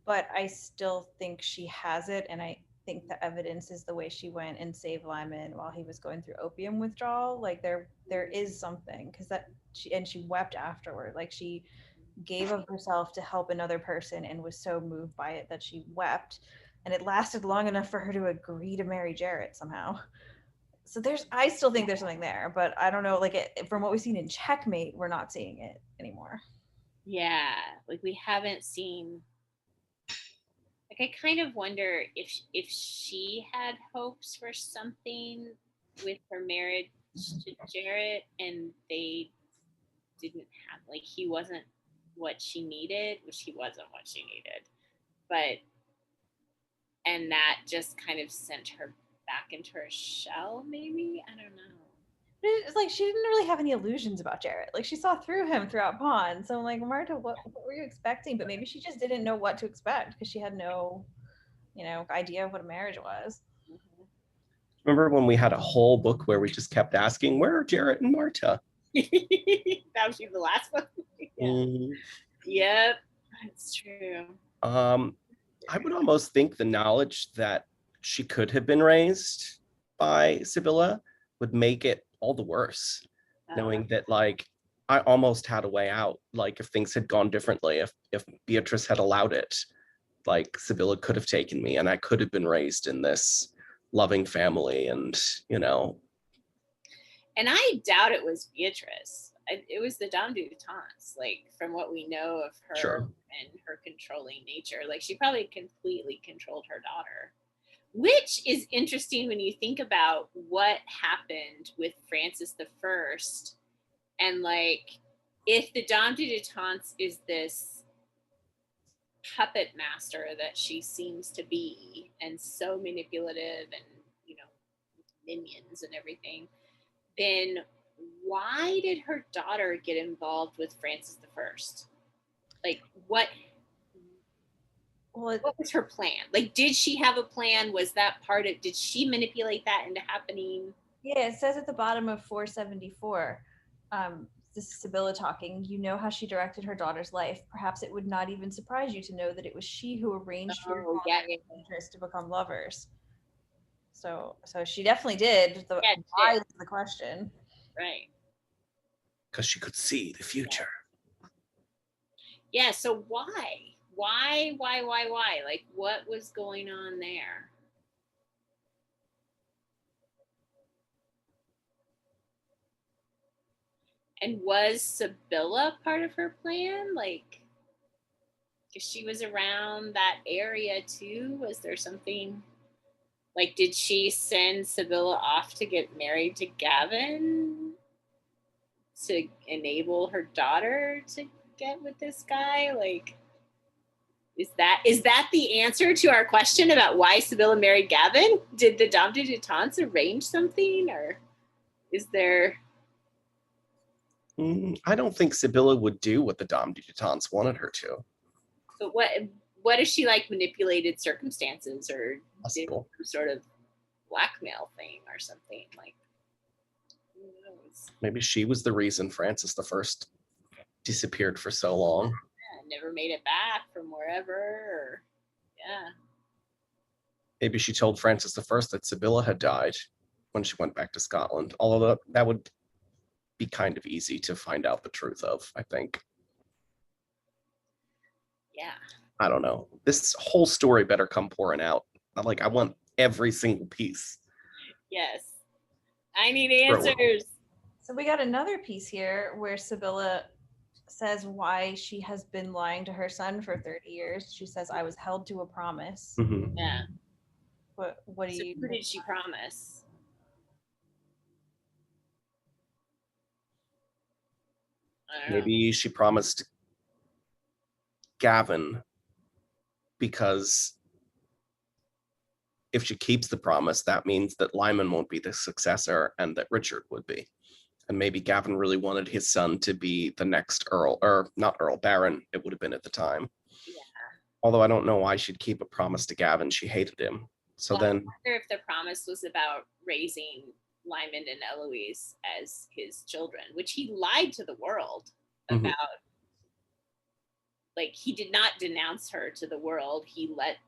Speaker 1: But I still think she has it, and I think the evidence is the way she went and saved Lymond while he was going through opium withdrawal. Like there is something, because she wept afterward. Like she gave of herself to help another person and was so moved by it that she wept, and it lasted long enough for her to agree to marry Jarrett somehow. So I still think there's something there, but I don't know, like from what we've seen in Checkmate, we're not seeing it anymore.
Speaker 2: Yeah, like we haven't seen. Like I kind of wonder if she had hopes for something with her marriage to Jarrett, and they didn't have, like, he wasn't what she needed, which he wasn't what she needed, but and that just kind of sent her back into her shell, maybe. I don't know.
Speaker 1: It's like she didn't really have any illusions about Jarrett. Like she saw through him throughout Pawn. So I'm like, Marta, what were you expecting? But maybe she just didn't know what to expect because she had no, idea of what a marriage was.
Speaker 3: Remember when we had a whole book where we just kept asking, where are Jarrett and Marta?
Speaker 2: That was the last one. Yeah.
Speaker 3: Mm-hmm.
Speaker 2: Yep, that's true.
Speaker 3: I would almost think the knowledge that she could have been raised by Sibylla would make it all the worse, knowing that, like, I almost had a way out. Like, if things had gone differently, if Beatrice had allowed it, like, Sibylla could have taken me and I could have been raised in this loving family, and
Speaker 2: And I doubt it was Beatrice. It was the Dame du Temps, like, from what we know of her.
Speaker 3: Sure.
Speaker 2: And her controlling nature. Like, she probably completely controlled her daughter, which is interesting when you think about what happened with Francis I. And, like, if the Dame du Temps is this puppet master that she seems to be, and so manipulative, and minions and everything, then why did her daughter get involved with Francis I? Like, what was her plan? Like, did she have a plan? Was that part of, did she manipulate that into happening?
Speaker 1: Yeah, it says at the bottom of 474, this is Sibylla talking, you know how she directed her daughter's life. Perhaps it would not even surprise you to know that it was she who arranged for your interest to become lovers. So she definitely did. Why is the question.
Speaker 2: Right.
Speaker 3: Because she could see the future.
Speaker 2: Yeah, so why? Why? Like, what was going on there? And was Sibylla part of her plan? Like, if she was around that area too, was there something, like, did she send Sibylla off to get married to Gavin to enable her daughter to get with this guy? Like, is that the answer to our question about why Sibylla married Gavin? Did the Dame du Temps arrange something, or is there?
Speaker 3: I don't think Sibylla would do what the Dame du Temps wanted her to.
Speaker 2: But what if she, like, manipulated circumstances, or did some sort of blackmail thing or something? Like, who knows?
Speaker 3: Maybe she was the reason Francis I disappeared for so long.
Speaker 2: Yeah, never made it back from wherever. Or, yeah.
Speaker 3: Maybe she told Francis I that Sibylla had died when she went back to Scotland. Although that would be kind of easy to find out the truth of, I think.
Speaker 2: Yeah.
Speaker 3: I don't know. This whole story better come pouring out. Like, I want every single piece.
Speaker 2: Yes. I need answers.
Speaker 1: So we got another piece here where Sibylla says why she has been lying to her son for 30 years. She says, I was held to a promise.
Speaker 3: Mm-hmm.
Speaker 2: Yeah.
Speaker 1: What do you...
Speaker 2: Who did she promise?
Speaker 3: Maybe she promised Gavin because if she keeps the promise, that means that Lymond won't be the successor and that Richard would be. And maybe Gavin really wanted his son to be the next Earl, or not Earl, Baron, it would have been at the time.
Speaker 2: Yeah.
Speaker 3: Although I don't know why she'd keep a promise to Gavin. She hated him. So
Speaker 2: Well, I
Speaker 3: then,
Speaker 2: wonder if the promise was about raising Lymond and Eloise as his children, which he lied to the world
Speaker 3: Mhm.
Speaker 2: about. Like, he did not denounce her to the world. He let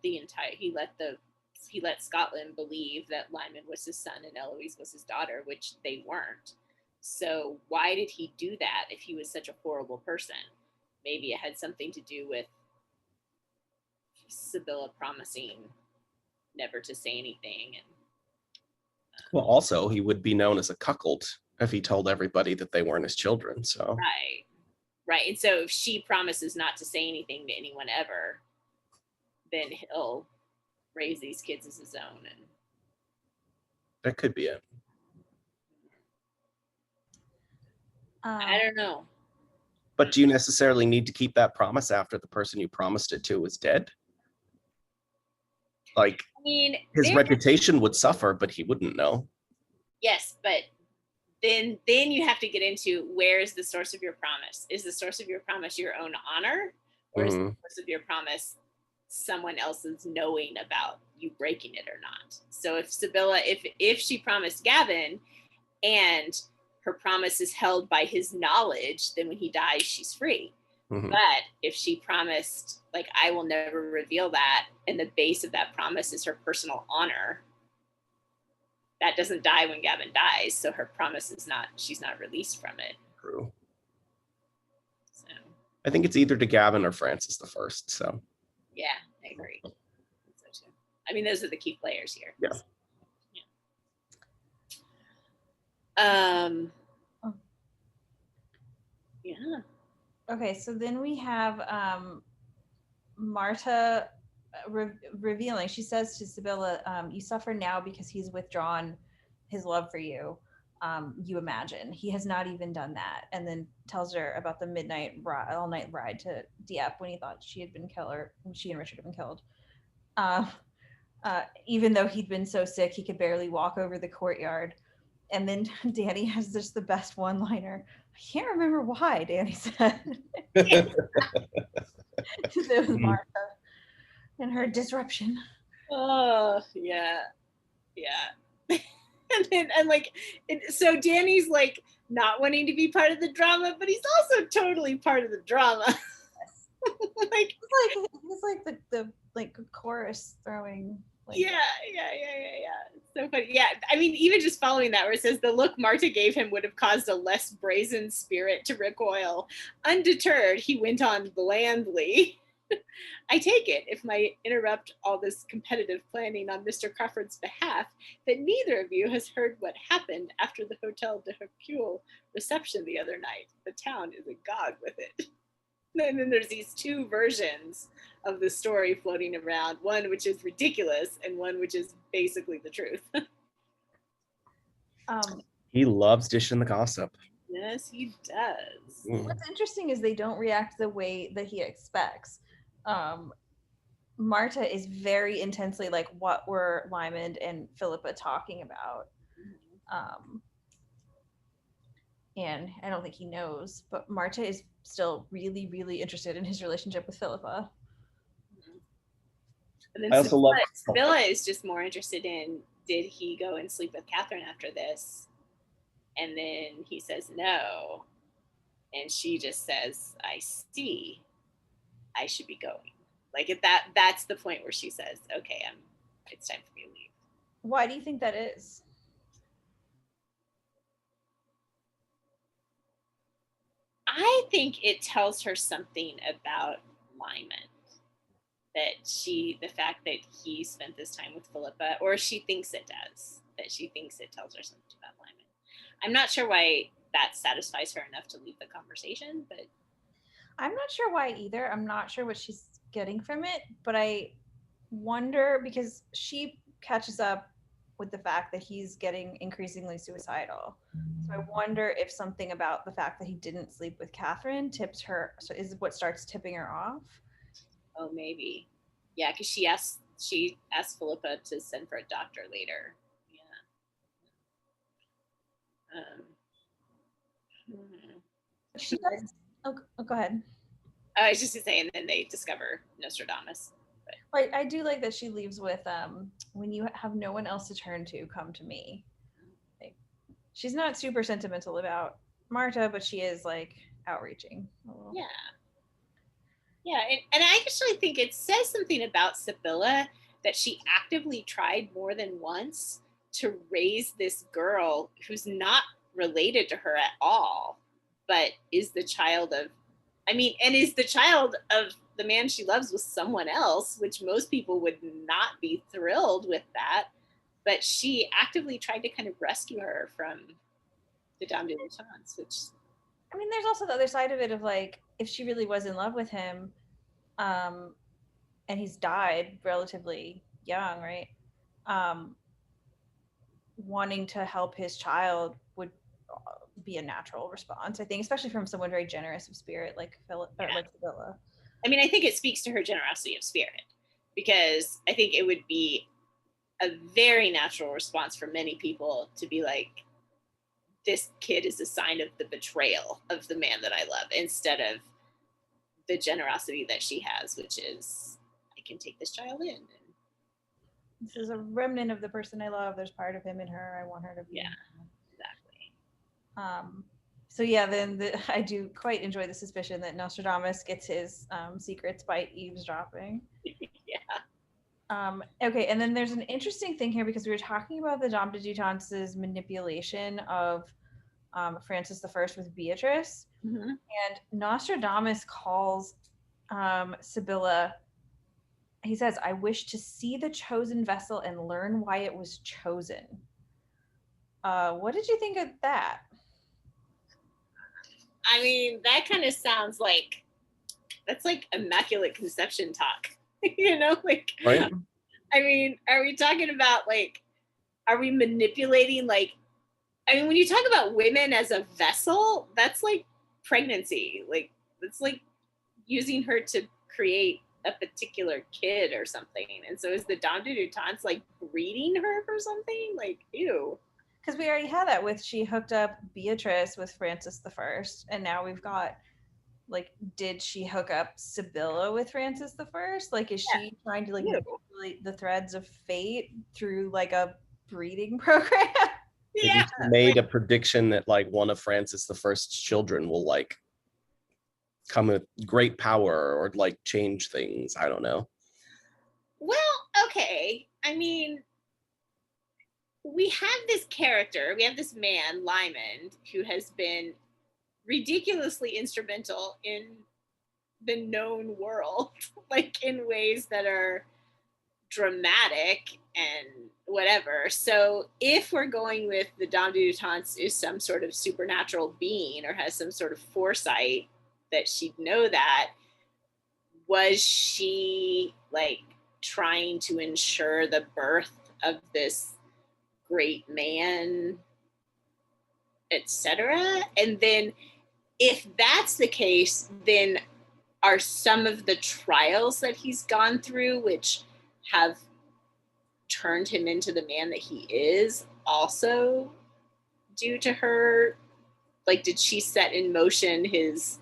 Speaker 2: Scotland believe that Lymond was his son and Eloise was his daughter, which they weren't. So why did he do that if he was such a horrible person? Maybe it had something to do with Sibylla promising never to say anything. And
Speaker 3: well, also he would be known as a cuckold if he told everybody that they weren't his children. So
Speaker 2: right. And so if she promises not to say anything to anyone ever, then he'll raise these kids as his own. And
Speaker 3: that could be it.
Speaker 2: I don't know.
Speaker 3: But do you necessarily need to keep that promise after the person you promised it to is dead? Like,
Speaker 2: I mean,
Speaker 3: his reputation would suffer, but he wouldn't know.
Speaker 2: Yes, but then you have to get into, where is the source of your promise? Is the source of your promise your own honor, or is the source of your promise someone else's knowing about you breaking it or not? So if Sibylla, if she promised Gavin and her promise is held by his knowledge, then when he dies, she's free. But if she promised, like, I will never reveal that, and the base of that promise is her personal honor, that doesn't die when Gavin dies. So her promise is not, she's not released from it.
Speaker 3: True.
Speaker 2: So
Speaker 3: I think it's either to Gavin or Francis the First. So
Speaker 2: yeah, I agree. So too. I mean, those are the key players here.
Speaker 3: Yeah.
Speaker 2: Yeah.
Speaker 1: Okay, so then we have Marta revealing. She says to Sibylla, you suffer now because he's withdrawn his love for you. You imagine. He has not even done that. And then tells her about the all night ride to Dieppe when he thought she had been killed, or she and Richard had been killed. Even though he'd been so sick, he could barely walk over the courtyard. And then Danny has just the best one-liner. I can't remember why, Danny said. It was Martha and her disruption.
Speaker 2: Oh, yeah. So Danny's like not wanting to be part of the drama, but he's also totally part of the drama.
Speaker 1: It's like the chorus throwing.
Speaker 2: Yeah. It's so funny. Yeah, I mean, even just following that, where it says the look Marta gave him would have caused a less brazen spirit to recoil. Undeterred, he went on blandly. I take it, if I interrupt all this competitive planning on Mr. Crawford's behalf, that neither of you has heard what happened after the Hotel de Hercule reception the other night. The town is agog with it. And then there's these two versions of the story floating around, one which is ridiculous and one which is basically the truth.
Speaker 3: He loves dishing the gossip.
Speaker 2: Yes, he does.
Speaker 1: What's interesting is they don't react the way that he expects. Marta is very intensely like, what were Lymond and Philippa talking about? And I don't think he knows, but Marta is still really, really interested in his relationship with Philippa.
Speaker 2: And then Sibylla is just more interested in, did he go and sleep with Katherine after this? And then he says no. And she just says, I see. I should be going. Like, that's the point where she says, okay, it's time for me to leave.
Speaker 1: Why do you think that is?
Speaker 2: I think it tells her something about Lymond. The fact that he spent this time with Philippa, or she thinks it does, that she thinks it tells her something about Lymond. I'm not sure why that satisfies her enough to leave the conversation, but
Speaker 1: I'm not sure why either. I'm not sure what she's getting from it, but I wonder, because she catches up with the fact that he's getting increasingly suicidal. So I wonder if something about the fact that he didn't sleep with Katherine tips her, so is what starts tipping her off.
Speaker 2: Oh, maybe. Yeah, because she asks she asked Philippa to send for a doctor later. Yeah.
Speaker 1: She does. Oh, go ahead.
Speaker 2: I was just gonna say, and then they discover Nostradamus.
Speaker 1: Like, I do like that she leaves with when you have no one else to turn to, come to me. Like, she's not super sentimental about Marta, but she is like outreaching a little.
Speaker 2: Yeah. Yeah, and I actually think it says something about Sibylla that she actively tried more than once to raise this girl who's not related to her at all, but is the child of, is the child of the man she loves with someone else, which most people would not be thrilled with that. But she actively tried to kind of rescue her from the Dame de Latence, which...
Speaker 1: I mean, there's also the other side of it of like, if she really was in love with him, and he's died relatively young, right? Wanting to help his child would be a natural response, I think, especially from someone very generous of spirit like Philip or like Sibylla.
Speaker 2: I mean, I think it speaks to her generosity of spirit, because I think it would be a very natural response for many people to be like, this kid is a sign of the betrayal of the man that I love, instead of the generosity that she has, which is, I can take this child in.
Speaker 1: This is a remnant of the person I love. There's part of him in her. I want her to be.
Speaker 2: Yeah, exactly.
Speaker 1: So yeah, then I do quite enjoy the suspicion that Nostradamus gets his secrets by eavesdropping.
Speaker 2: Yeah.
Speaker 1: Okay, and then there's an interesting thing here, because we were talking about the Dame de Dutance's manipulation of Francis I with Beatrice,
Speaker 2: Mm-hmm.
Speaker 1: and Nostradamus calls Sibylla. He says, "I wish to see the chosen vessel and learn why it was chosen." What did you think of that?
Speaker 2: I mean, that kind of sounds like, that's like immaculate conception talk. Like,
Speaker 3: Right.
Speaker 2: I mean, are we talking about like, are we manipulating like, I mean, when you talk about women as a vessel, that's like pregnancy. Like, it's like using her to create a particular kid or something. And so is the Dame de Dutance like breeding her for something? Like, ew.
Speaker 1: Because we already had that with, she hooked up Beatrice with Francis I, and now we've got, like, did she hook up Sibylla with Francis I? Like, is she trying to like manipulate the threads of fate through like a breeding program?
Speaker 3: Maybe she made a prediction that like one of Francis I's children will like come with great power or like change things. I don't know.
Speaker 2: Well, okay. I mean, we have this character, we have this man, Lymond, who has been ridiculously instrumental in the known world, like in ways that are dramatic and whatever. So if we're going with the Dame de Dutance is some sort of supernatural being or has some sort of foresight that she'd know that, was she like trying to ensure the birth of this great man, etc.? And then if that's the case, then are some of the trials that he's gone through, which have turned him into the man that he is, also due to her? Like, did she set in motion his,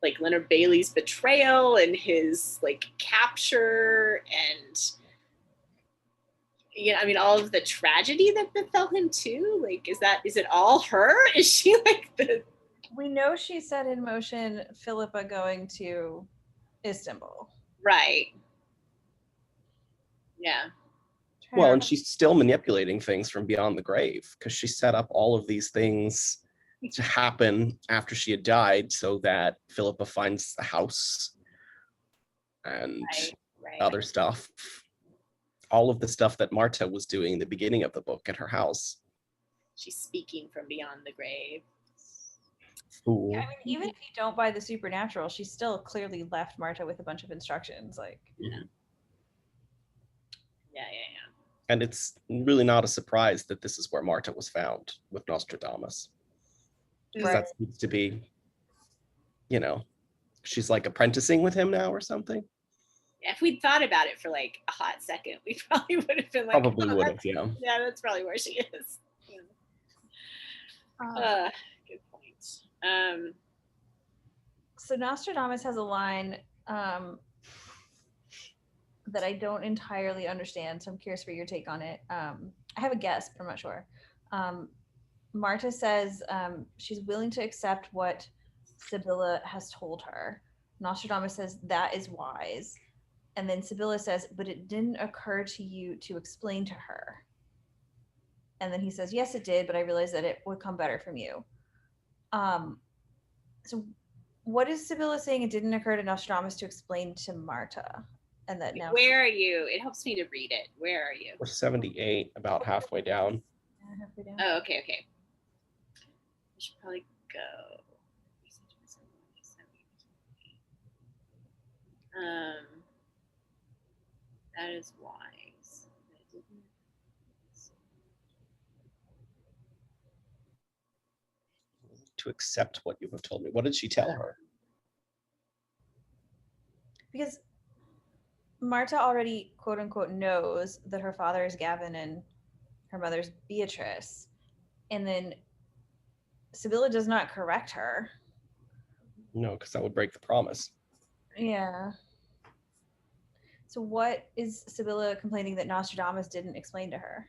Speaker 2: like, Leonard Bailey's betrayal and his, like, capture and, you know, I mean, all of the tragedy that befell him too? Like, is it all her? Is she like the...
Speaker 1: We know she set in motion Philippa going to Istanbul.
Speaker 2: Right. Yeah.
Speaker 3: Well, and she's still manipulating things from beyond the grave, because she set up all of these things to happen after she had died so that Philippa finds the house and other stuff. All of the stuff that Marta was doing in the beginning of the book at her house.
Speaker 2: She's speaking from beyond the grave.
Speaker 1: Yeah, I mean, even if you don't buy the supernatural, she still clearly left Marta with a bunch of instructions. Like,
Speaker 2: yeah.
Speaker 3: And it's really not a surprise that this is where Marta was found with Nostradamus. Because that seems to be, you know, she's like apprenticing with him now or something.
Speaker 2: If we'd thought about it for like a hot second, we probably would have been like,
Speaker 3: Probably
Speaker 2: oh,
Speaker 3: would have, yeah.
Speaker 2: yeah, that's probably where she is. Yeah. Good point.
Speaker 1: So Nostradamus has a line that I don't entirely understand, so I'm curious for your take on it. I have a guess, but I'm not sure. Marta says she's willing to accept what Sibylla has told her. Nostradamus says that is wise. And then Sibylla says, but it didn't occur to you to explain to her. And then he says, yes, it did, but I realized that it would come better from you. So what is Sibylla saying it didn't occur to Nostradamus to explain to Marta? And that now
Speaker 2: Where are you? It helps me to read it. Where are you?
Speaker 3: We're 78, about halfway down.
Speaker 1: halfway down.
Speaker 2: Oh, okay, okay. I should probably go. That is wise.
Speaker 3: To accept what you have told me. What did she tell her?
Speaker 1: Because Marta already, quote unquote, knows that her father is Gavin and her mother's Beatrice. And then Sibylla does not correct her.
Speaker 3: No, because that would break the promise.
Speaker 1: Yeah. So what is Sibylla complaining that Nostradamus didn't explain to her?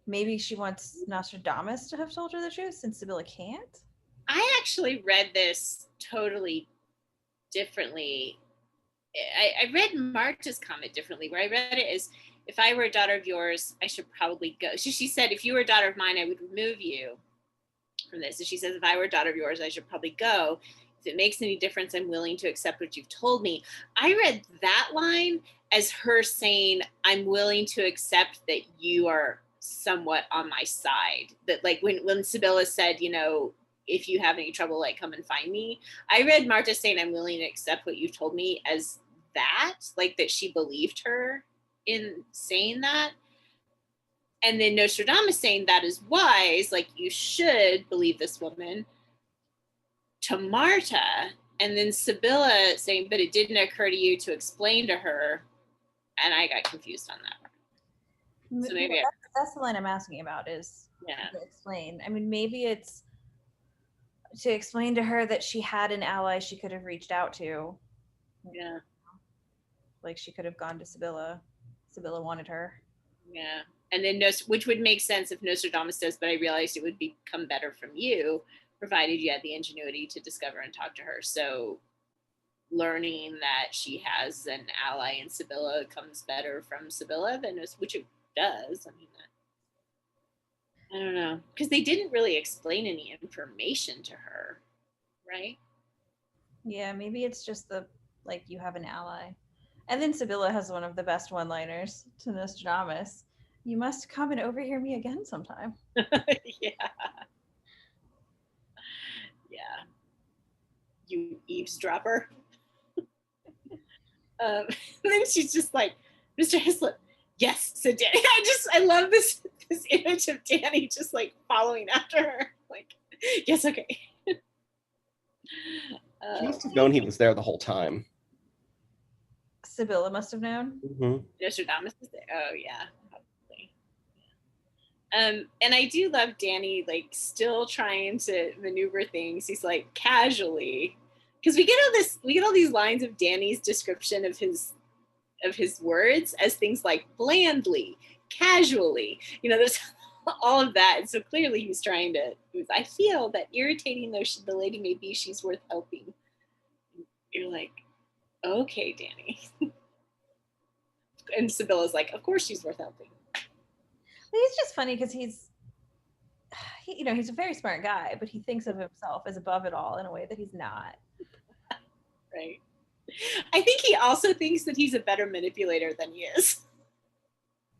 Speaker 1: Maybe she wants Nostradamus to have told her the truth since Sibylla can't?
Speaker 2: I actually read this totally differently. I read Marta's comment differently, where I read it as, if I were a daughter of yours, I should probably go. She said, if you were a daughter of mine, I would remove you from this. And she says, if I were a daughter of yours, I should probably go. If it makes any difference, I'm willing to accept what you've told me. I read that line as her saying, I'm willing to accept that you are somewhat on my side. That like when Sibylla said, you know, if you have any trouble, like come and find me. I read Marta saying, I'm willing to accept what you've told me as that, like that she believed her in saying that. And then Nostradamus saying that is wise, like you should believe this woman, to Marta. And then Sibylla saying, but it didn't occur to you to explain to her. And I got confused on that. So maybe
Speaker 1: that's the line I'm asking about is to explain. I mean, maybe it's to explain to her that she had an ally she could have reached out to.
Speaker 2: Yeah.
Speaker 1: Like she could have gone to Sibylla. Sibylla wanted her.
Speaker 2: Yeah. And then, which would make sense if Nostradamus says, but I realized it would become better from you, provided you had the ingenuity to discover and talk to her. So learning that she has an ally in Sibylla comes better from Sibylla than which it does. I mean, I don't know, because they didn't really explain any information to her, right?
Speaker 1: Yeah, maybe it's just the, like, you have an ally. And then Sibylla has one of the best one-liners to Nostradamus. You must come and overhear me again sometime.
Speaker 2: Yeah. You eavesdropper. And then she's just like, Mr. Hislop, yes, said Danny. I love this image of Danny just like following after her. Like, yes, okay.
Speaker 3: She must have known he was there the whole time.
Speaker 1: Sibylla must have known.
Speaker 3: Mm-hmm.
Speaker 2: Nostradamus was there. Oh yeah, probably. Yeah. And I do love Danny, like still trying to maneuver things. He's like casually, because we get all these lines of Danny's description of his words as things like blandly, casually. You know, there's all of that. And so clearly he's trying to. I feel that irritating though the lady may be, she's worth helping. You're like, okay, Danny. And Sibylla's like, of course she's worth helping.
Speaker 1: He's just funny because he's a very smart guy, but he thinks of himself as above it all in a way that he's not.
Speaker 2: Right. I think he also thinks that he's a better manipulator than he is.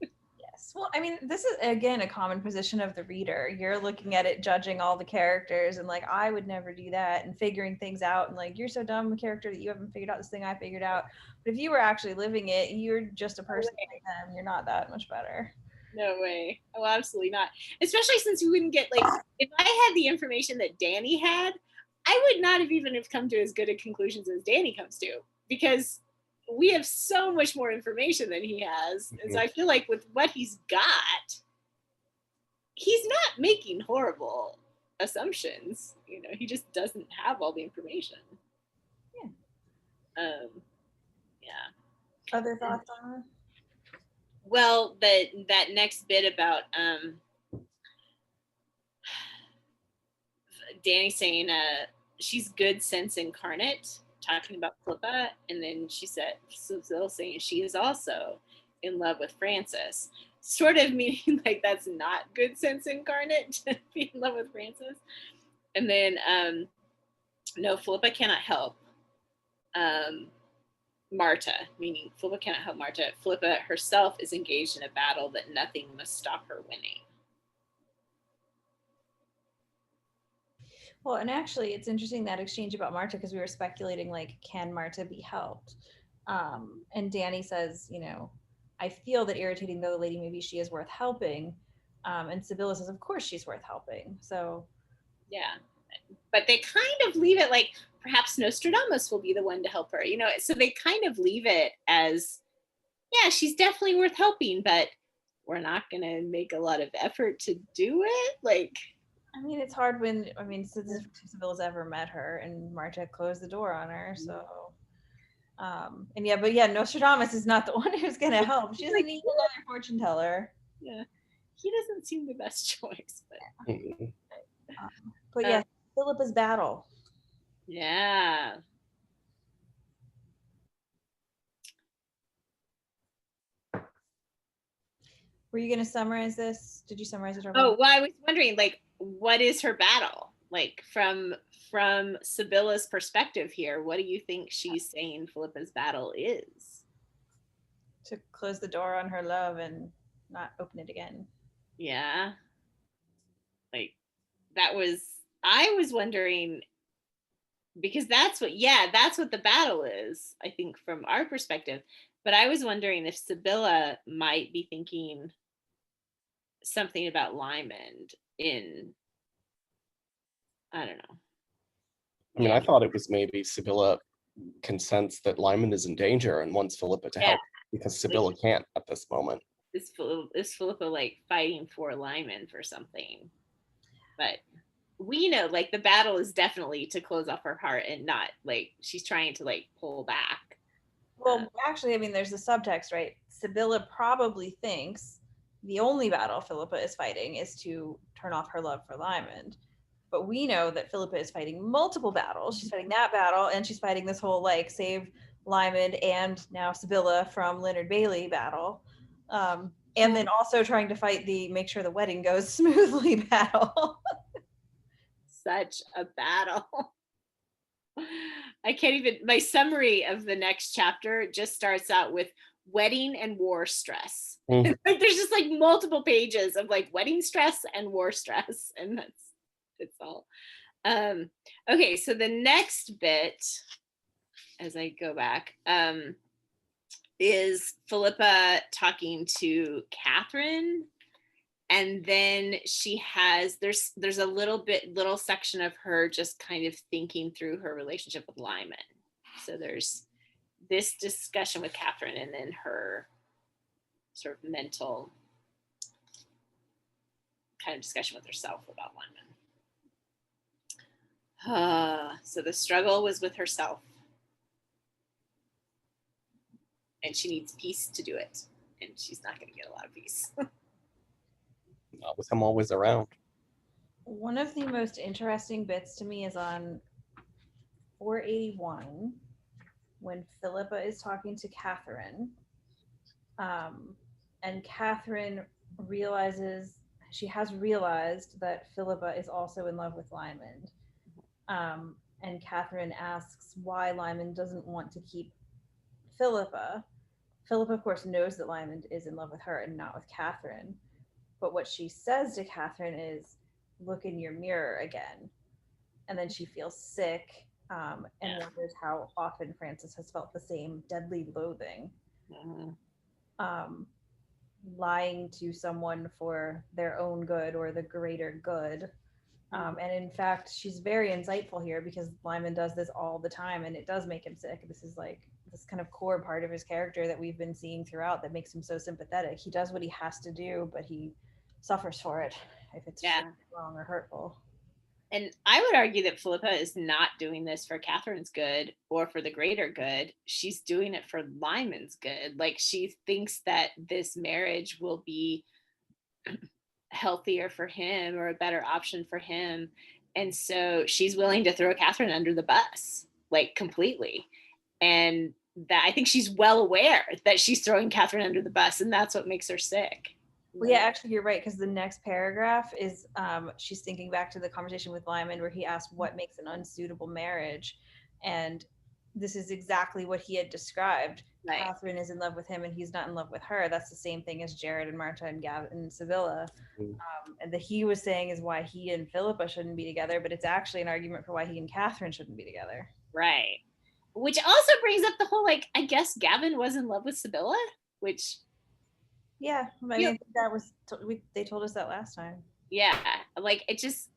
Speaker 1: Yes. Well, I mean, this is, again, a common position of the reader. You're looking at it, judging all the characters, and like, I would never do that, and figuring things out, and like, you're so dumb, a character, that you haven't figured out this thing I figured out. But if you were actually living it, you're just a person like them. You're not that much better.
Speaker 2: No way. Oh, absolutely not. Especially since we wouldn't get, like, if I had the information that Danny had, I would not have even have come to as good a conclusions as Danny comes to. Because, we have so much more information than he has. And so I feel like with what he's got, he's not making horrible assumptions. You know, he just doesn't have all the information.
Speaker 1: Yeah.
Speaker 2: Yeah.
Speaker 1: Other thoughts on it?
Speaker 2: Well, that next bit about Danny saying she's good sense incarnate, talking about Philippa, and then she said, Suzelle saying she is also in love with Francis, sort of meaning like that's not good sense incarnate to be in love with Francis. And then no, Philippa cannot help Marta, meaning Philippa cannot help Marta. Philippa herself is engaged in a battle that nothing must stop her winning.
Speaker 1: Well, and actually, it's interesting that exchange about Marta, because we were speculating, like, can Marta be helped? And Danny says, you know, I feel that irritating though the lady maybe she is worth helping. And Sibylla says, of course she's worth helping. So
Speaker 2: yeah, but they kind of leave it like perhaps Nostradamus will be the one to help her, you know. So they kind of leave it as, yeah, she's definitely worth helping, but we're not gonna make a lot of effort to do it. Like,
Speaker 1: I mean, it's hard when, I mean, since Sibylla's ever met her and Marta closed the door on her. So, and yeah, but yeah, Nostradamus is not the one who's going to help. She doesn't need another fortune teller.
Speaker 2: yeah, he doesn't seem the best choice,
Speaker 1: But yeah, Philippa's battle.
Speaker 2: yeah.
Speaker 1: Were you going to summarize this? Did you summarize it?
Speaker 2: Oh, well, I was wondering, like, what is her battle? Like, from Sibylla's perspective here, what do you think she's saying Philippa's battle is?
Speaker 1: To close the door on her love and not open it again.
Speaker 2: Yeah. Like, I was wondering, because that's what the battle is, I think, from our perspective. But I was wondering if Sibylla might be thinking something about Lymond in, I don't know.
Speaker 3: I mean, I thought it was maybe Sibylla can sense that Lymond is in danger and wants Philippa to help because Sibylla can't at this moment.
Speaker 2: Is Philippa like fighting for Lymond for something? But we know, like, the battle is definitely to close off her heart and not like she's trying to like pull back.
Speaker 1: Well, actually, I mean, there's the subtext, right? Sibylla probably thinks the only battle Philippa is fighting is to turn off her love for Lymond. But we know that Philippa is fighting multiple battles. She's fighting that battle, and she's fighting this whole, like, save Lymond and now Sibylla from Leonard Bailey battle. And then also trying to fight the make sure the wedding goes smoothly battle.
Speaker 2: Such a battle. I can't even, my summary of the next chapter just starts out with wedding and war stress. Like, there's just like multiple pages of like wedding stress and war stress, and it's all. Okay, so the next bit, as I go back, is Philippa talking to Katherine, and then she has there's a little section of her just kind of thinking through her relationship with Lymond. So there's this discussion with Katherine, and then her sort of mental kind of discussion with herself about Lymond. So the struggle was with herself, and she needs peace to do it, and she's not going to get a lot of peace.
Speaker 3: Not with him always around.
Speaker 1: One of the most interesting bits to me is on 481 when Philippa is talking to Katherine, and Katherine she has realized that Philippa is also in love with Lymond. And Katherine asks why Lymond doesn't want to keep Philippa. Philippa, of course, knows that Lymond is in love with her and not with Katherine. But what she says to Katherine is, look in your mirror again. And then she feels sick and wonders how often Francis has felt the same deadly loathing. Lying to someone for their own good or the greater good. And in fact, she's very insightful here because Lymond does this all the time and it does make him sick. This is like this kind of core part of his character that we've been seeing throughout that makes him so sympathetic. He does what he has to do, but he suffers for it if it's wrong or hurtful.
Speaker 2: And I would argue that Philippa is not doing this for Katherine's good or for the greater good. She's doing it for Lymond's good. Like, she thinks that this marriage will be healthier for him or a better option for him. And so she's willing to throw Katherine under the bus, like, completely. And that, I think she's well aware that she's throwing Katherine under the bus, and that's what makes her sick.
Speaker 1: Well, yeah, actually, you're right, because the next paragraph is she's thinking back to the conversation with Lymond where he asked what makes an unsuitable marriage. And this is exactly what he had described. Right. Katherine is in love with him and he's not in love with her. That's the same thing as Jared and Marta and Gavin and Sibylla. And that he was saying is why he and Philippa shouldn't be together, but it's actually an argument for why he and Katherine shouldn't be together.
Speaker 2: Right. Which also brings up the whole, like, I guess Gavin was in love with Sibylla, which...
Speaker 1: Yeah, I mean, I think that was, they told us that last time.
Speaker 2: Yeah, like,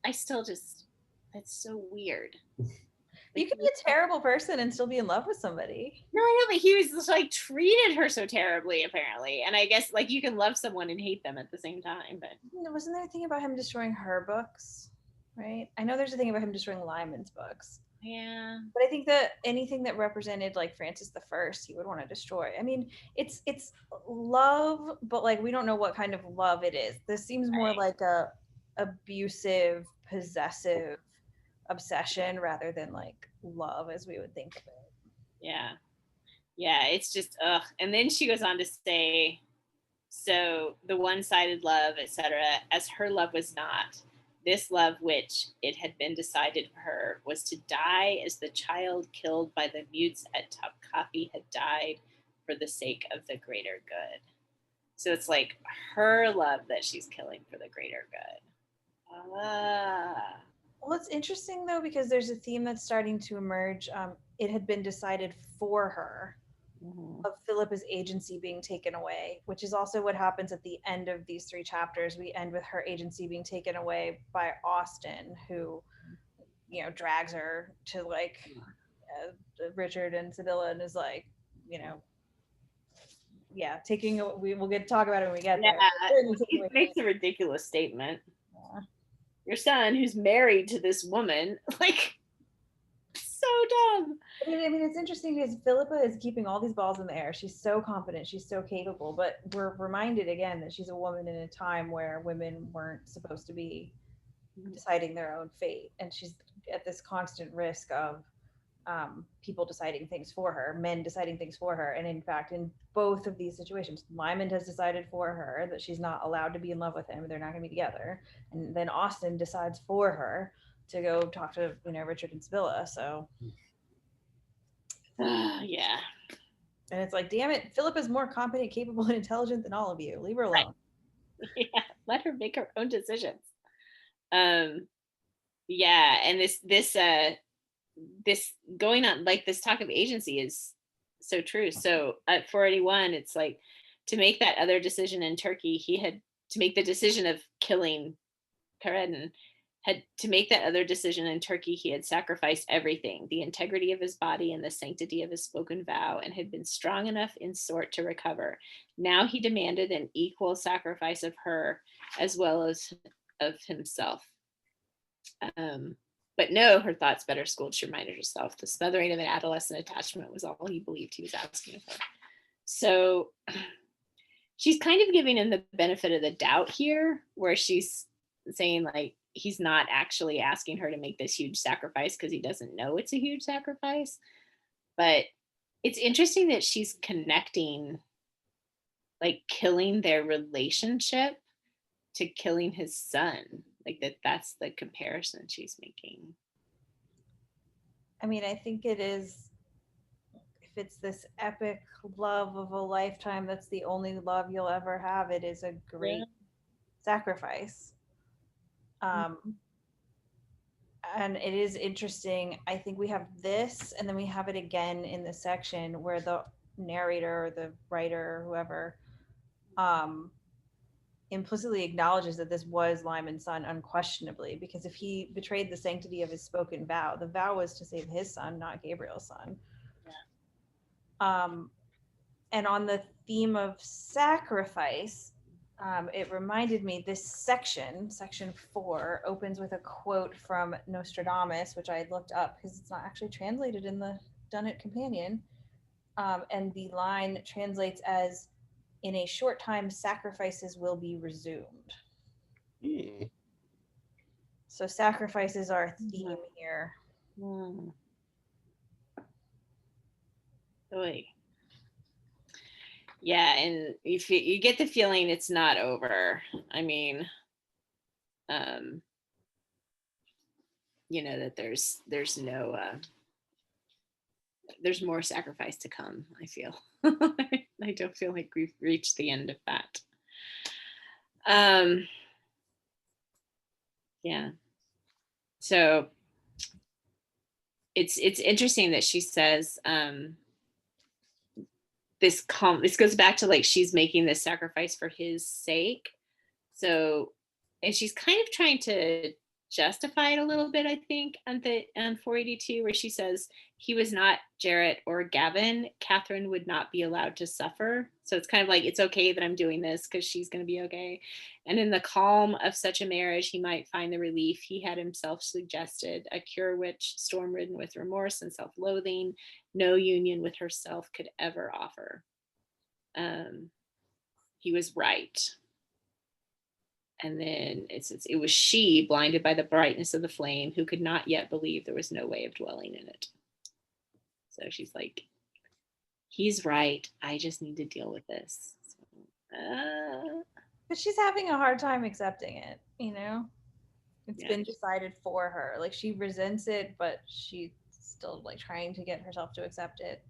Speaker 2: I still just, that's so weird.
Speaker 1: You can be a terrible person and still be in love with somebody.
Speaker 2: No, I know, but he was just, like, treated her so terribly, apparently. And I guess, like, you can love someone and hate them at the same time, but.
Speaker 1: Wasn't there a thing about him destroying her books, right? I know there's a thing about him destroying Lymond's books.
Speaker 2: Yeah.
Speaker 1: But I think that anything that represented, like, Francis I, he would want to destroy. I mean, it's love, but, like, we don't know what kind of love it is. This seems more like a abusive, possessive obsession rather than, like, love as we would think of it.
Speaker 2: Yeah. Yeah, it's just, ugh. And then she goes on to say, so the one-sided love, etc., as her love was not. This love, which it had been decided for her, was to die as the child killed by the mutes at Topkapi had died for the sake of the greater good. So it's like her love that she's killing for the greater good.
Speaker 1: Well, it's interesting, though, because there's a theme that's starting to emerge. It had been decided for her. Of Philippa's agency being taken away, which is also what happens at the end of these 3 chapters. We end with her agency being taken away by Austin, who, drags her to, like, Richard and Sibylla and is like, we'll get to talk about it when we get there.
Speaker 2: He makes a ridiculous statement. Yeah. Your son, who's married to this woman, like, so dumb.
Speaker 1: I mean, it's interesting because Philippa is keeping all these balls in the air. She's so confident. She's so capable. But we're reminded again that she's a woman in a time where women weren't supposed to be deciding their own fate. And she's at this constant risk of people deciding things for her, men deciding things for her. And in fact, in both of these situations, Lymond has decided for her that she's not allowed to be in love with him. They're not going to be together. And then Austin decides for her to go talk to, Richard and Sibylla. So.
Speaker 2: Yeah.
Speaker 1: And it's like, damn it, Philippa is more competent, capable, and intelligent than all of you. Leave her alone.
Speaker 2: Right. Yeah, let her make her own decisions. Yeah, and this going on, like, this talk of agency is so true. So at 481, it's like, to make that other decision in Turkey, he had to make the decision of killing Karedin. To make that other decision in Turkey, he had sacrificed everything, the integrity of his body and the sanctity of his spoken vow, and had been strong enough in sort to recover. Now he demanded an equal sacrifice of her as well as of himself. But no, her thoughts better schooled, she reminded herself. The smothering of an adolescent attachment was all he believed he was asking of her. So she's kind of giving him the benefit of the doubt here, where she's saying, like, he's not actually asking her to make this huge sacrifice because he doesn't know it's a huge sacrifice. But it's interesting that she's connecting, like, killing their relationship to killing his son. Like, that's the comparison she's making.
Speaker 1: I mean, I think it is, if it's this epic love of a lifetime, that's the only love you'll ever have. It is a great sacrifice. And it is interesting. I think we have this, and then we have it again in the section where the narrator or the writer or whoever implicitly acknowledges that this was Lymond's son unquestionably, because if he betrayed the sanctity of his spoken vow, the vow was to save his son, not Gabriel's son. And on the theme of sacrifice, it reminded me this section 4, opens with a quote from Nostradamus, which I had looked up because it's not actually translated in the Dunnett Companion. And the line translates as, "In a short time, sacrifices will be resumed."
Speaker 3: Hmm.
Speaker 1: So sacrifices are theme here.
Speaker 2: Hmm. Oy. Yeah, and you get the feeling it's not over. I mean, that there's no there's more sacrifice to come, I feel. I don't feel like we've reached the end of that. Yeah. So it's interesting that she says this goes back to like she's making this sacrifice for his sake. So, and she's kind of trying to justify it a little bit, I think, on 482, where she says he was not Jarrett or Gavin, Katherine would not be allowed to suffer. So it's kind of like, it's okay that I'm doing this because she's going to be okay. And in the calm of such a marriage, he might find the relief he had himself suggested, a cure which, storm-ridden with remorse and self-loathing, no union with herself could ever offer. He was right. And then it was she, blinded by the brightness of the flame, who could not yet believe there was no way of dwelling in it. So she's like, he's right. I just need to deal with this.
Speaker 1: But she's having a hard time accepting it, It's
Speaker 2: Yeah.
Speaker 1: been decided for her. Like, she resents it, but she's still like trying to get herself to accept it.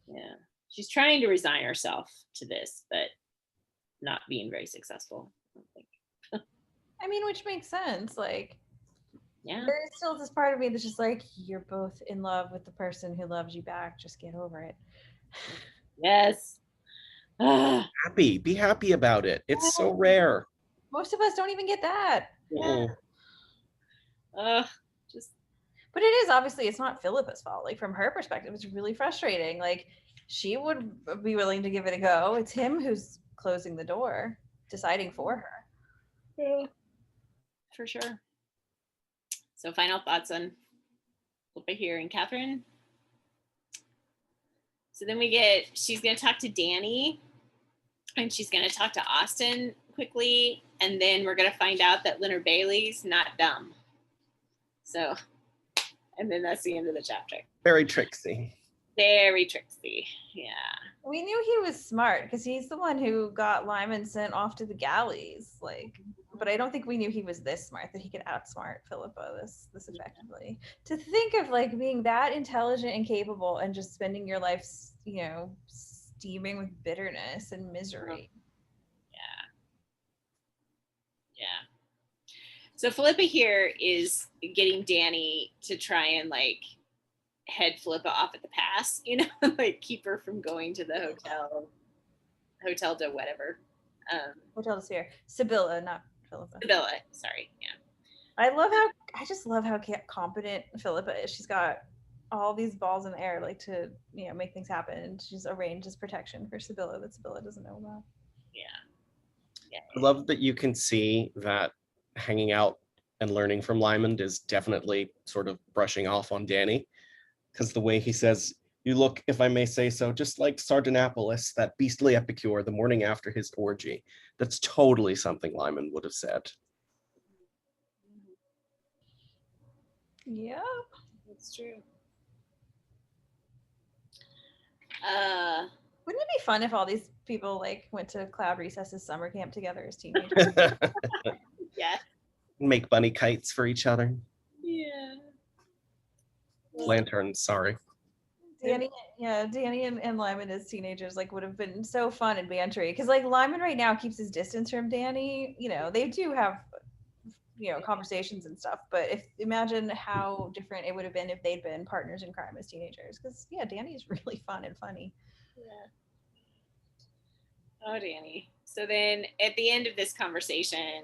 Speaker 2: Yeah. She's trying to resign herself to this, but not being very successful, I don't think.
Speaker 1: I mean, which makes sense. Like,
Speaker 2: Yeah.
Speaker 1: there is still this part of me that's just like, you're both in love with the person who loves you back. Just get over it.
Speaker 2: Yes.
Speaker 3: Be happy about it. It's so rare.
Speaker 1: Most of us don't even get that.
Speaker 2: Yeah. Just.
Speaker 1: But it is, obviously, it's not Philippa's fault. Like, from her perspective, it's really frustrating. Like, she would be willing to give it a go. It's him who's closing the door, deciding for her.
Speaker 2: Yeah. For sure. So final thoughts on Philippa here and Katherine. So then she's going to talk to Danny and she's going to talk to Austin quickly. And then we're going to find out that Leonard Bailey's not dumb. So, and then that's the end of the chapter.
Speaker 3: Very tricksy.
Speaker 2: Very tricksy. Yeah.
Speaker 1: We knew he was smart because he's the one who got Lymond sent off to the galleys. Like, but I don't think we knew he was this smart, that he could outsmart Philippa this effectively. To think of like being that intelligent and capable and just spending your life, steaming with bitterness and misery.
Speaker 2: Yeah. So Philippa here is getting Danny to try and like head Philippa off at the pass, like keep her from going to the hotel to whatever.
Speaker 1: Hotel to Sphere. Sibylla, not Philippa.
Speaker 2: Sibylla, sorry. Yeah.
Speaker 1: I just love how competent Philippa is. She's got all these balls in the air, like to make things happen, and she's arranged this protection for Sibylla that Sibylla doesn't know about.
Speaker 2: Yeah.
Speaker 3: I love that you can see that hanging out and learning from Lymond is definitely sort of brushing off on Danny, because the way he says, you look, if I may say so, just like Sardanapalus, that beastly epicure, the morning after his orgy. That's totally something Lymond would have said.
Speaker 1: Yeah,
Speaker 2: That's true.
Speaker 1: Wouldn't it be fun if all these people like went to Cloud Recess's summer camp together as teenagers?
Speaker 2: Yeah.
Speaker 3: Make bunny kites for each other.
Speaker 2: Yeah.
Speaker 3: Lanterns, sorry.
Speaker 1: Danny and Lymond as teenagers like would have been so fun and bantery, because like Lymond right now keeps his distance from Danny. They do have conversations and stuff, but imagine how different it would have been if they'd been partners in crime as teenagers, because Danny's really fun and funny.
Speaker 2: Yeah. Oh, Danny. So then at the end of this conversation,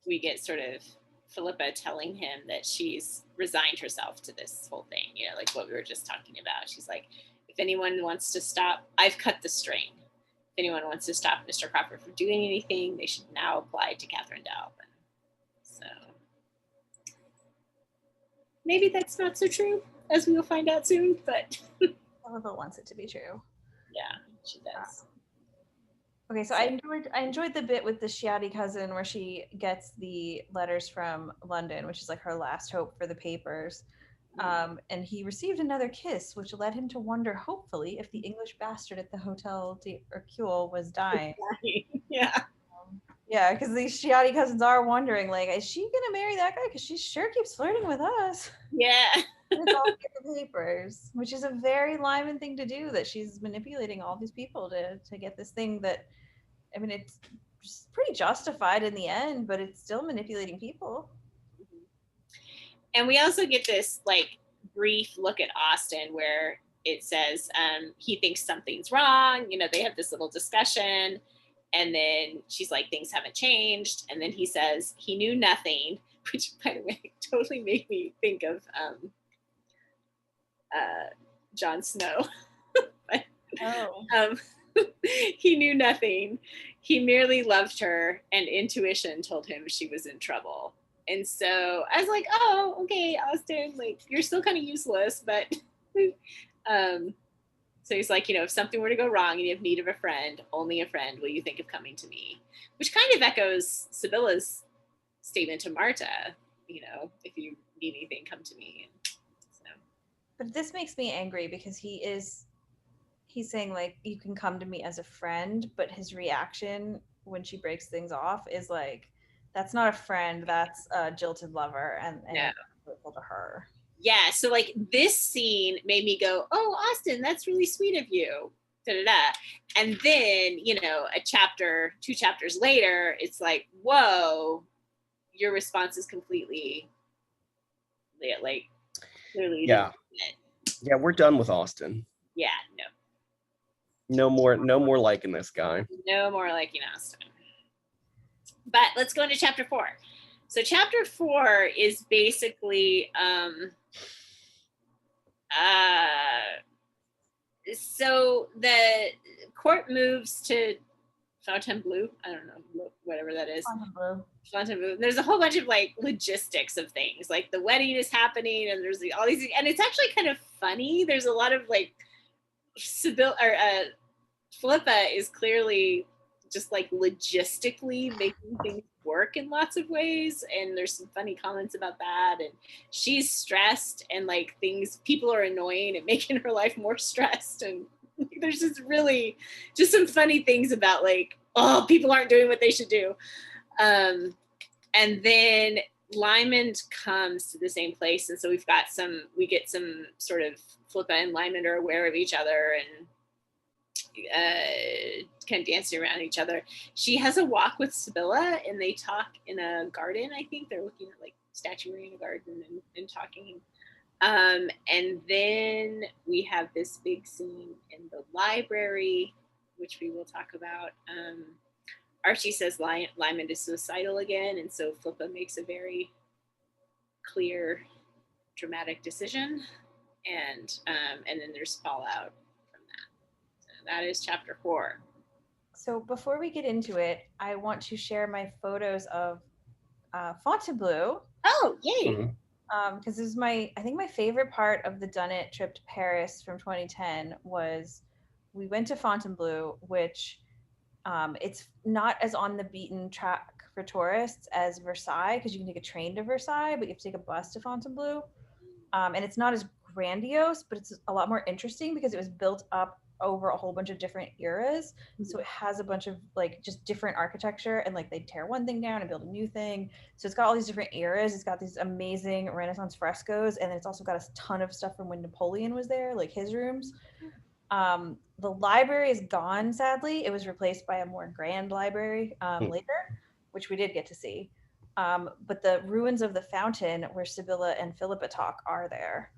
Speaker 2: we get sort of Philippa telling him that she's resigned herself to this whole thing, like what we were just talking about. She's like, if anyone wants to stop, I've cut the string. If anyone wants to stop Mr. Crawford from doing anything, they should now apply to Katherine Dalvin. So maybe that's not so true, as we will find out soon, but
Speaker 1: Philippa wants it to be true.
Speaker 2: yeah, she does.
Speaker 1: Okay, so I enjoyed the bit with the Shiati cousin where she gets the letters from London, which is like her last hope for the papers. And he received another kiss, which led him to wonder, hopefully, if the English bastard at the Hotel d'Hercule was dying.
Speaker 2: Yeah.
Speaker 1: Yeah, because these Shiati cousins are wondering, like, is she gonna marry that guy? Because she sure keeps flirting with us.
Speaker 2: Yeah.
Speaker 1: And it's all in the papers, which is a very Lyman thing to do. That she's manipulating all these people to get this thing that, I mean, it's pretty justified in the end, but it's still manipulating people.
Speaker 2: And we also get this like brief look at Austen where it says he thinks something's wrong. You know, they have this little discussion, and then she's like, things haven't changed. And then he says he knew nothing, which, by the way, totally made me think of Jon Snow. But, he knew nothing. He merely loved her, and intuition told him she was in trouble. And so I was like, oh, okay, Austen, like, you're still kind of useless, but so he's like, you know, if something were to go wrong and you have need of a friend, only a friend will you think of coming to me, which kind of echoes Sibylla's statement to Marta, you know, if you need anything, come to me. And so.
Speaker 1: But this makes me angry because he's saying, like, you can come to me as a friend, but his reaction when she breaks things off is like, that's not a friend, that's a jilted lover, and
Speaker 2: Yeah.
Speaker 1: grateful to her.
Speaker 2: Yeah, so like this scene made me go, oh, Austen, that's really sweet of you. Da-da-da. And then, you know, two chapters later, it's like, whoa, your response is completely like clearly.
Speaker 3: Yeah. Yeah, we're done with Austen.
Speaker 2: Yeah,
Speaker 3: No more liking this guy.
Speaker 2: no more liking Austen. But let's go into chapter 4. So chapter 4 is basically so the court moves to Fontainebleau. I don't know, whatever that is. Fontainebleau. There's a whole bunch of like logistics of things. Like the wedding is happening, and there's all these, and it's actually kind of funny. There's a lot of like Philippa is clearly just like logistically making things work in lots of ways, and there's some funny comments about that, and she's stressed, and like people are annoying and making her life more stressed, and there's just some funny things about like, oh, people aren't doing what they should do. And then Lymond comes to the same place, and so we get some sort of Philippa and Lymond are aware of each other and kind of dancing around each other. She has a walk with Sibylla, and they talk in a garden. I think they're looking at like statuary in a garden and talking. And then we have this big scene in the library, which we will talk about. Archie says Lymond is suicidal again, and so Philippa makes a very clear, dramatic decision, and then there's fallout from that. So that is chapter 4.
Speaker 1: So before we get into it, I want to share my photos of Fontainebleau.
Speaker 2: Oh, yay!
Speaker 1: Because this is I think my favorite part of the Dunnett trip to Paris from 2010 was we went to Fontainebleau, which it's not as on the beaten track for tourists as Versailles, because you can take a train to Versailles, but you have to take a bus to Fontainebleau. And it's not as grandiose, but it's a lot more interesting because it was built up over a whole bunch of different eras. So it has a bunch of like just different architecture, and like they tear one thing down and build a new thing. So it's got all these different eras. It's got these amazing Renaissance frescoes, and then it's also got a ton of stuff from when Napoleon was there, like his rooms. The library is gone, sadly. It was replaced by a more grand library later, which we did get to see. But the ruins of the fountain where Sibylla and Philippa talk are there.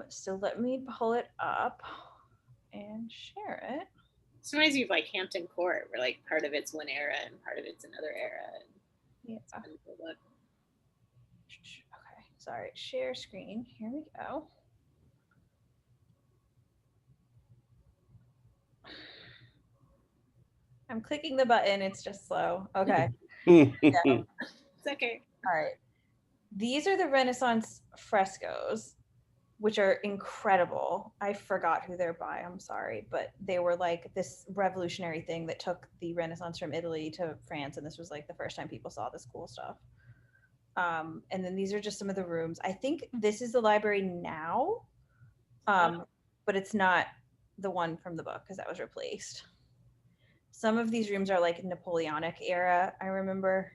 Speaker 1: So let me pull it up and share it.
Speaker 2: This reminds me of like Hampton Court, where like part of it's one era and part of it's another era.
Speaker 1: Yeah. Okay, sorry, share screen. Here we go. I'm clicking the button. It's just slow. Okay.
Speaker 2: It's okay.
Speaker 1: All right. These are the Renaissance frescoes, which are incredible. I forgot who they're by. I'm sorry, but they were like this revolutionary thing that took the Renaissance from Italy to France, and this was like the first time people saw this cool stuff. And then these are just some of the rooms. I think this is the library now, but it's not the one from the book because that was replaced. Some of these rooms are like Napoleonic era, I remember.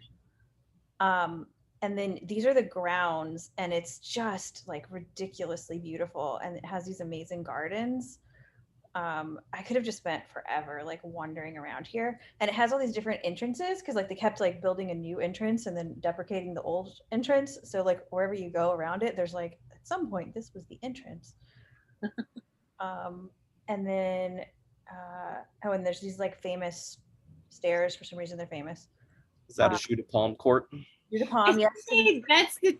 Speaker 1: And then these are the grounds, and it's just like ridiculously beautiful, and it has these amazing gardens. I could have just spent forever like wandering around here, and it has all these different entrances because like they kept like building a new entrance and then deprecating the old entrance. So like wherever you go around it, there's like at some point this was the entrance. And then oh, and there's these like famous stairs. For some reason, they're famous.
Speaker 3: Is that a Jeu de Paume court?
Speaker 1: Jeu de Paume, yes.
Speaker 2: That's the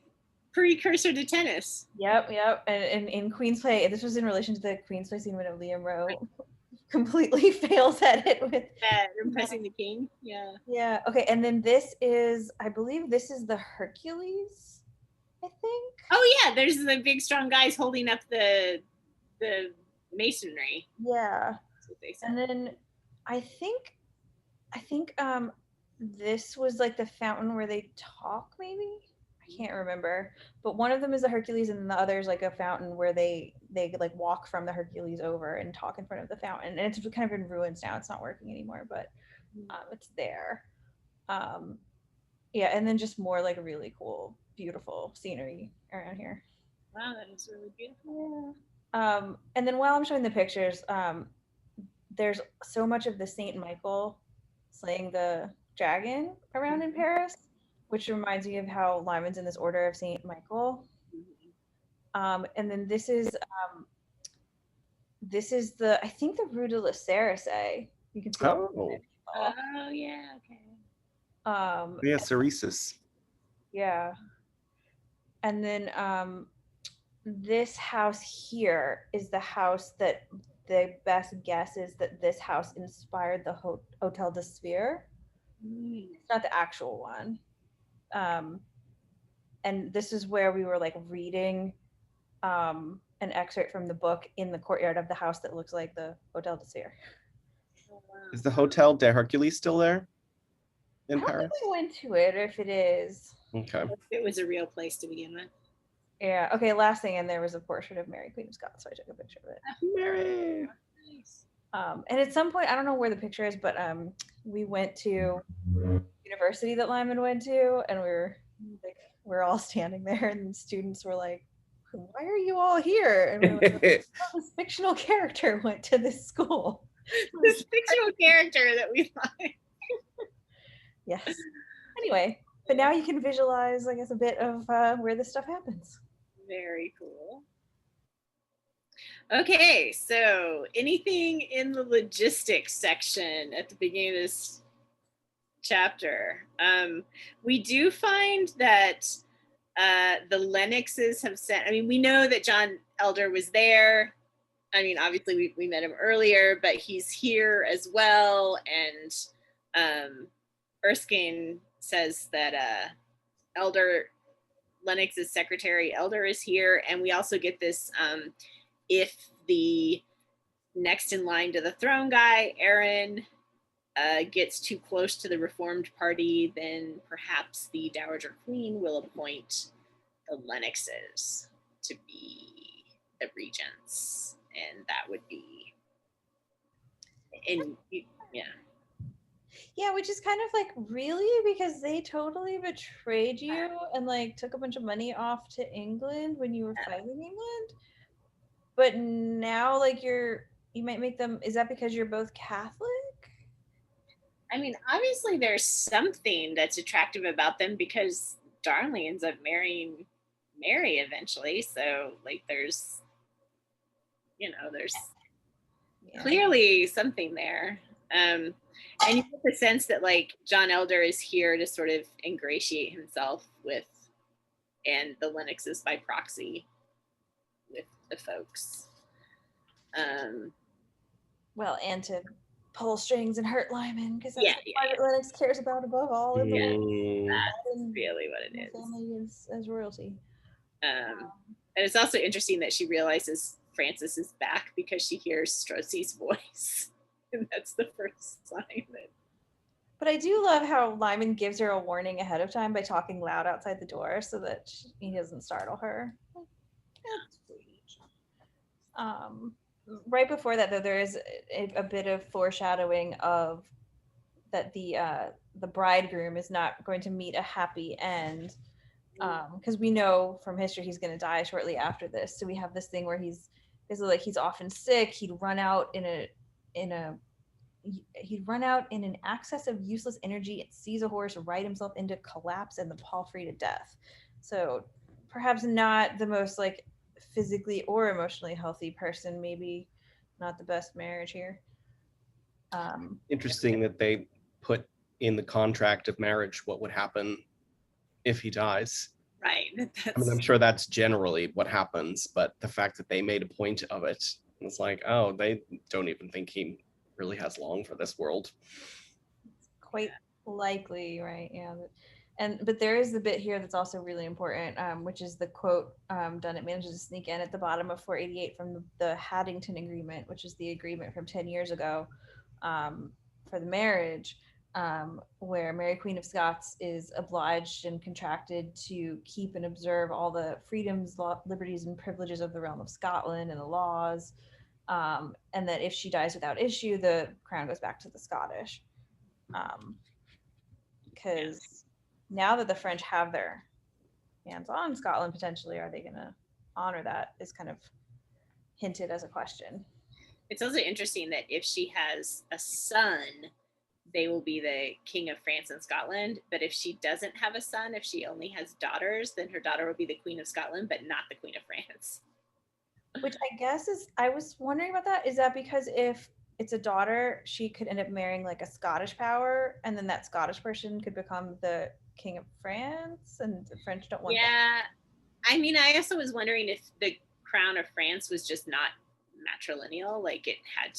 Speaker 2: precursor to tennis.
Speaker 1: Yep. And in Queen's Play, this was in relation to the Queen's Play scene when Liam wrote completely fails at it with
Speaker 2: impressing the king. Yeah.
Speaker 1: Yeah. Okay. And then this is, I believe this is the Hercules, I think.
Speaker 2: Oh yeah, there's the big strong guys holding up the masonry.
Speaker 1: Yeah.
Speaker 2: That's what they said.
Speaker 1: And then I think this was like the fountain where they talk, maybe. I can't remember, but one of them is the Hercules, and the other is like a fountain where they like walk from the Hercules over and talk in front of the fountain, and it's kind of in ruins now. It's not working anymore, but it's there. Yeah, and then just more like really cool, beautiful scenery around here.
Speaker 2: Wow, that is really beautiful.
Speaker 1: Yeah. And then while I'm showing the pictures, there's so much of the Saint Michael slaying the dragon around in Paris, which reminds me of how Lymond's in this order of Saint Michael. And then this is the, I think, the Rue de la Cerisaie. You can see.
Speaker 3: Oh
Speaker 2: Yeah, okay.
Speaker 3: yeah, Ceresis.
Speaker 1: Yeah. And then this house here is the house that the best guess is that this house inspired the Hotel de Sphere. It's not the actual one. And this is where we were like reading an excerpt from the book in the courtyard of the house that looks like the Hotel de Sphere.
Speaker 2: Oh, wow.
Speaker 3: Is the Hotel de Hercules still there in
Speaker 1: I don't
Speaker 3: Paris?
Speaker 1: think we went to it, or if it is.
Speaker 3: Okay.
Speaker 2: It was a real place to begin with.
Speaker 1: Yeah. Okay. Last thing, and there was a portrait of Mary, Queen of Scots, so I took a picture of it.
Speaker 3: Mary.
Speaker 2: Nice.
Speaker 1: And at some point, I don't know where the picture is, but we went to university that Lymond went to, and we're all standing there, and the students were like, "Why are you all here?" And we were like, "Oh, this fictional character went to this school."
Speaker 2: This fictional character that we like.
Speaker 1: Yes. Anyway, but now you can visualize, I guess, a bit of where this stuff happens.
Speaker 2: Very cool. Okay, so anything in the logistics section at the beginning of this chapter? We do find that the Lennoxes have sent, I mean, we know that John Elder was there. I mean, obviously we met him earlier, but he's here as well. And Erskine says that Lennox's secretary Elder is here. And we also get this, if the next in line to the throne guy, Aaron, gets too close to the Reformed Party, then perhaps the Dowager Queen will appoint the Lennoxes to be the regents, and that would be,
Speaker 1: Yeah, which is kind of like, really, because they totally betrayed you and like took a bunch of money off to England when you were fighting England. But now, like, you might make them, is that because you're both Catholic?
Speaker 2: I mean, obviously there's something that's attractive about them because Darnley ends up marrying Mary eventually. So like there's clearly something there. And you get the sense that like John Elder is here to sort of ingratiate himself with, and the Lennoxes by proxy, with the folks.
Speaker 1: Well, and to pull strings and hurt Lyman because that's
Speaker 2: Yeah,
Speaker 1: what
Speaker 2: yeah,
Speaker 1: Margaret Lennox cares about above all in the world.
Speaker 2: That's
Speaker 1: And
Speaker 2: really what it
Speaker 1: her
Speaker 2: is.
Speaker 1: family as royalty.
Speaker 2: And it's also interesting that she realizes Francis is back because she hears Strozzi's voice. And that's the first sign that.
Speaker 1: But I do love how Lyman gives her a warning ahead of time by talking loud outside the door so that he doesn't startle her. That's sweet. Right before that, though, there is a bit of foreshadowing of that the bridegroom is not going to meet a happy end, because we know from history he's going to die shortly after this. So we have this thing where he's basically like he's often sick. He'd run out in an access of useless energy and seize a horse, ride himself into collapse, and then fall free to death. So perhaps not the most like physically or emotionally healthy person. Maybe not the best marriage here.
Speaker 3: Interesting that they put in the contract of marriage what would happen if he dies.
Speaker 2: Right.
Speaker 3: I mean, I'm sure that's generally what happens, but the fact that they made a point of it, it's like, oh, they don't even think he really has long for this world.
Speaker 1: Quite likely, right? Yeah. But there is the bit here that's also really important, which is the quote Dunnett manages to sneak in at the bottom of 488 from the Haddington Agreement, which is the agreement from 10 years ago for the marriage, where Mary Queen of Scots is obliged and contracted to keep and observe all the freedoms, liberties, and privileges of the realm of Scotland and the laws, and that if she dies without issue, the crown goes back to the Scottish. Because now that the French have their hands on Scotland, potentially, are they going to honor that? Is kind of hinted as a question.
Speaker 2: It's also interesting that if she has a son, they will be the King of France and Scotland. But if she doesn't have a son, if she only has daughters, then her daughter will be the Queen of Scotland, but not the Queen of France.
Speaker 1: Which I guess is, I was wondering about that. Is that because if it's a daughter, she could end up marrying like a Scottish power, and then that Scottish person could become the King of France, and the French don't want that?
Speaker 2: Yeah. I mean, I also was wondering if the crown of France was just not matrilineal, like it had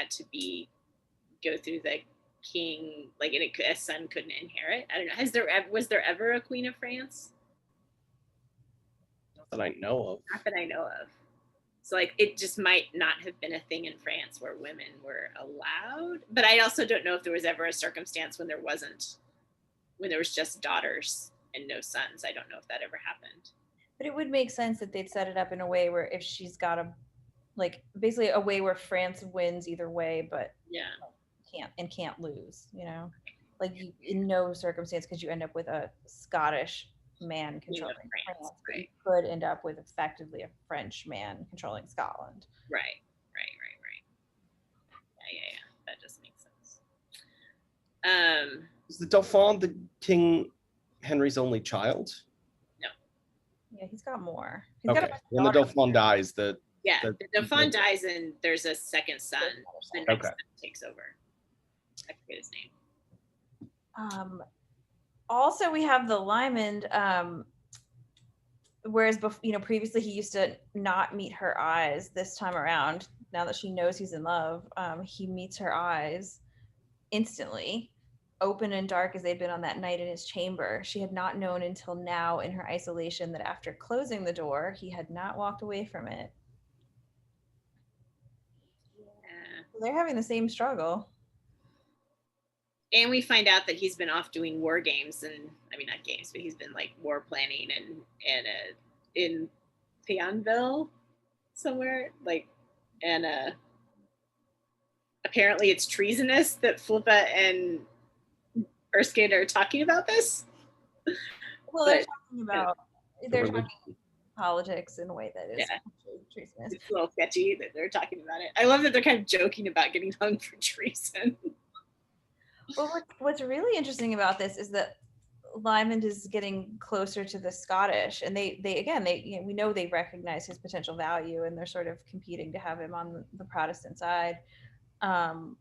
Speaker 2: to be go through the king, like a son couldn't inherit. I don't know. Was there ever a Queen of France?
Speaker 3: Not that I know of.
Speaker 2: Not that I know of. So like it just might not have been a thing in France where women were allowed. But I also don't know if there was ever a circumstance when there was just daughters and no sons. I don't know if that ever happened.
Speaker 1: But it would make sense that they'd set it up in a way where if she's got basically a way where France wins either way, but
Speaker 2: Yeah.
Speaker 1: can't lose, like in no circumstance could you end up with a Scottish man controlling France, but you could end up with effectively a French man controlling Scotland.
Speaker 2: Right. Yeah. That just makes sense.
Speaker 3: Is the Dauphin the King Henry's only child?
Speaker 2: No.
Speaker 1: Yeah, he's got more.
Speaker 3: Okay. When the Dauphin dies, the
Speaker 2: Dauphin dies and there's a second son. The next son takes over. I forget his name.
Speaker 1: Also, we have the Lymond. Whereas previously he used to not meet her eyes. This time around, now that she knows he's in love, he meets her eyes instantly, open and dark as they'd been on that night in his chamber. She had not known until now in her isolation that after closing the door, he had not walked away from it.
Speaker 2: Yeah.
Speaker 1: They're having the same struggle.
Speaker 2: And we find out that he's been off doing war games, and I mean not games, but he's been like war planning and in Thionville somewhere, and apparently it's treasonous that Philippa and Erskine are talking about this.
Speaker 1: Well, they're talking politics in a way that is treasonous.
Speaker 2: It's a little sketchy that they're talking about it. I love that they're kind of joking about getting hung for treason.
Speaker 1: Well, what's really interesting about this is that Lymond is getting closer to the Scottish, and they we know they recognize his potential value, and they're sort of competing to have him on the Protestant side, and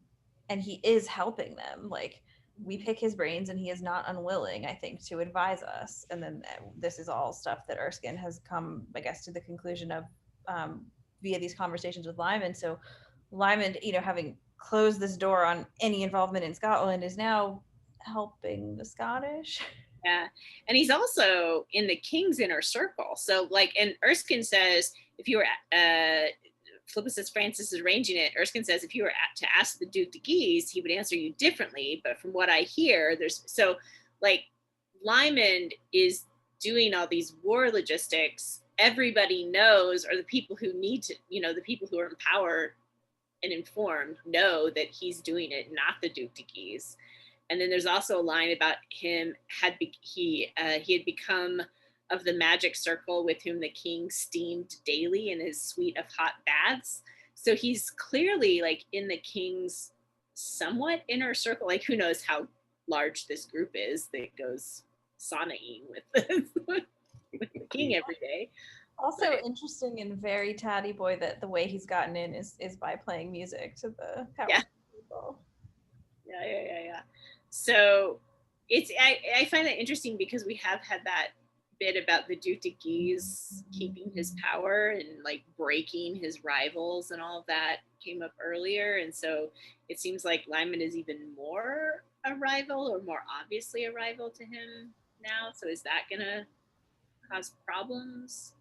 Speaker 1: he is helping them. Like, we pick his brains, and he is not unwilling, I think, to advise us. And then this is all stuff that Erskine has come, I guess, to the conclusion of via these conversations with Lymond. So Lymond, having closed this door on any involvement in Scotland, is now helping the Scottish.
Speaker 2: Yeah. And he's also in the king's inner circle. So like, and Erskine says, if you were, Philippa says Francis is arranging it. Erskine says, if you were to ask the Duke de Guise, he would answer you differently. But from what I hear, so like Lymond is doing all these war logistics. Everybody knows, or the people who need to, the people who are in power and informed know that he's doing it, not the Duke de Guise. And then there's also a line about him he had become of the magic circle with whom the king steamed daily in his suite of hot baths. So he's clearly like in the king's somewhat inner circle. Like who knows how large this group is that goes saunaing with the king every day.
Speaker 1: Also interesting and very tatty boy that the way he's gotten in is by playing music to the power people.
Speaker 2: Yeah. So I find that interesting because we have had that bit about the Duke de Guise keeping his power and like breaking his rivals and all of that came up earlier. And so it seems like Lymond is even more a rival, or more obviously a rival to him now. So is that gonna cause problems?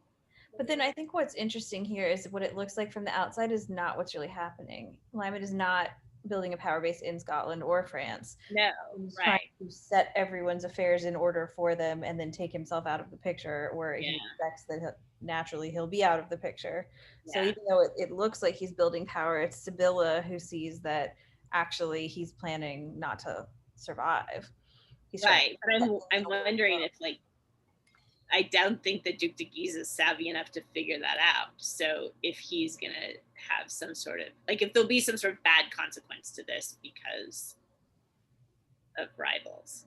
Speaker 1: But then I think what's interesting here is what it looks like from the outside is not what's really happening. Lymond is not building a power base in Scotland or France.
Speaker 2: No,
Speaker 1: He's
Speaker 2: right.
Speaker 1: trying to set everyone's affairs in order for them and then take himself out of the picture, where he expects that naturally he'll be out of the picture. So even though it looks like he's building power, it's Sibylla who sees that actually he's planning not to survive. He's
Speaker 2: right. But I'm wondering if like, I don't think the Duke de Guise is savvy enough to figure that out. So if he's going to have some sort of, like if there'll be some sort of bad consequence to this because of rivals.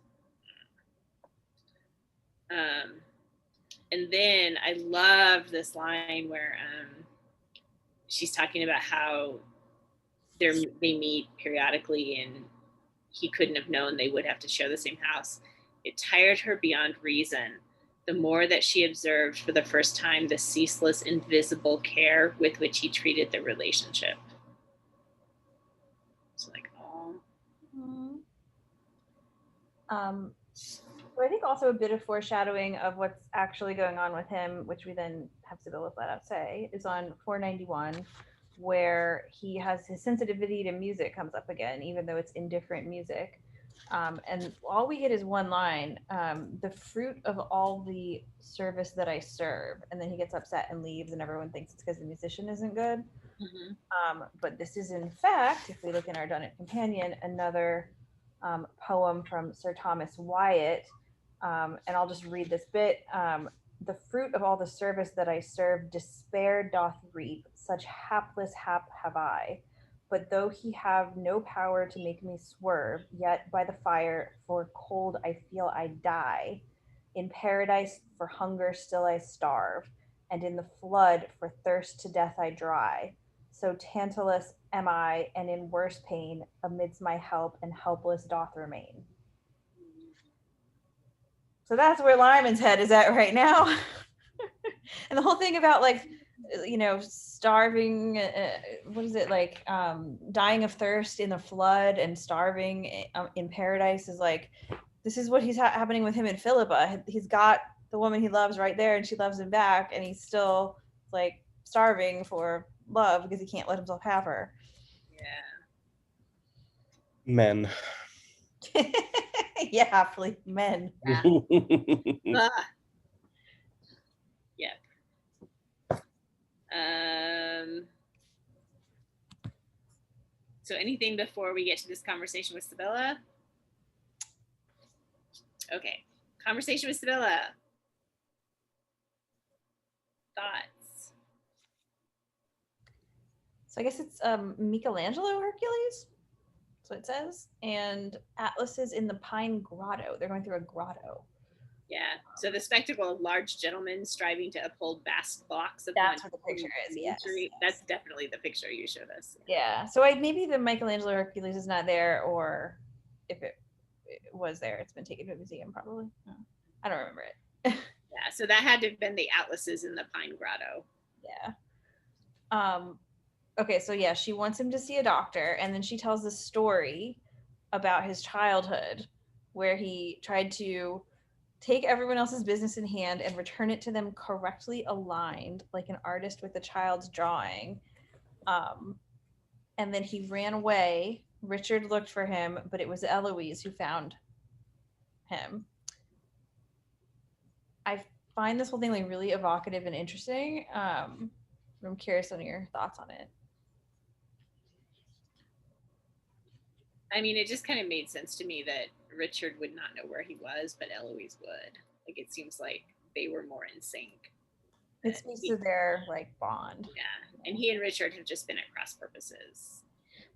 Speaker 2: And then I love this line where she's talking about how they meet periodically and he couldn't have known they would have to share the same house. It tired her beyond reason. The more that she observed for the first time the ceaseless, invisible care with which he treated the relationship. It's like, oh.
Speaker 1: So I think also a bit of foreshadowing of what's actually going on with him, which we then have Sibylla flat out say, is on 491, where he has his sensitivity to music comes up again, even though it's indifferent music. And all we get is one line, the fruit of all the service that I serve. And then he gets upset and leaves, and everyone thinks it's because the musician isn't good. But this is, in fact, if we look in our Dunnett Companion, another poem from Sir Thomas Wyatt. And I'll just read this bit. The fruit of all the service that I serve, despair doth reap. Such hapless hap have I. But though he have no power to make me swerve, yet by the fire for cold I feel I die. In paradise for hunger still I starve, and in the flood for thirst to death I dry. So Tantalus am I, and in worse pain, amidst my help and helpless doth remain. So that's where Lymond's head is at right now. And the whole thing about like, starving, what is it, like dying of thirst in the flood and starving in paradise is like, this is what he's happening with him and Philippa. He's got the woman he loves right there and she loves him back, and he's still like starving for love because he can't let himself have her.
Speaker 3: Men.
Speaker 1: Yeah, Philippe, men.
Speaker 2: Yeah. So anything before we get to this conversation with Sibylla? Okay. Conversation with Sibylla. Thoughts?
Speaker 1: So I guess it's Michelangelo Hercules. That's what it says. And Atlas is in the Pine Grotto. They're going through a grotto.
Speaker 2: Yeah. So the spectacle of large gentlemen striving to uphold vast blocks of
Speaker 1: that's what the picture is. Yes.
Speaker 2: That's definitely the picture you showed us.
Speaker 1: Yeah. So maybe the Michelangelo Hercules is not there, or if it was there, it's been taken to a museum probably. I don't remember it.
Speaker 2: Yeah. So that had to have been the Atlases in the Pine Grotto.
Speaker 1: Yeah. okay, so yeah, she wants him to see a doctor, and then she tells this story about his childhood where he tried to take everyone else's business in hand and return it to them correctly aligned, like an artist with a child's drawing. And then he ran away. Richard looked for him, but it was Eloise who found him. I find this whole thing like really evocative and interesting. I'm curious on your thoughts on it.
Speaker 2: I mean, it just kind of made sense to me that Richard would not know where he was, but Eloise would. Like, it seems like they were more in sync.
Speaker 1: It speaks to their like bond.
Speaker 2: Yeah, and he and Richard have just been at cross purposes.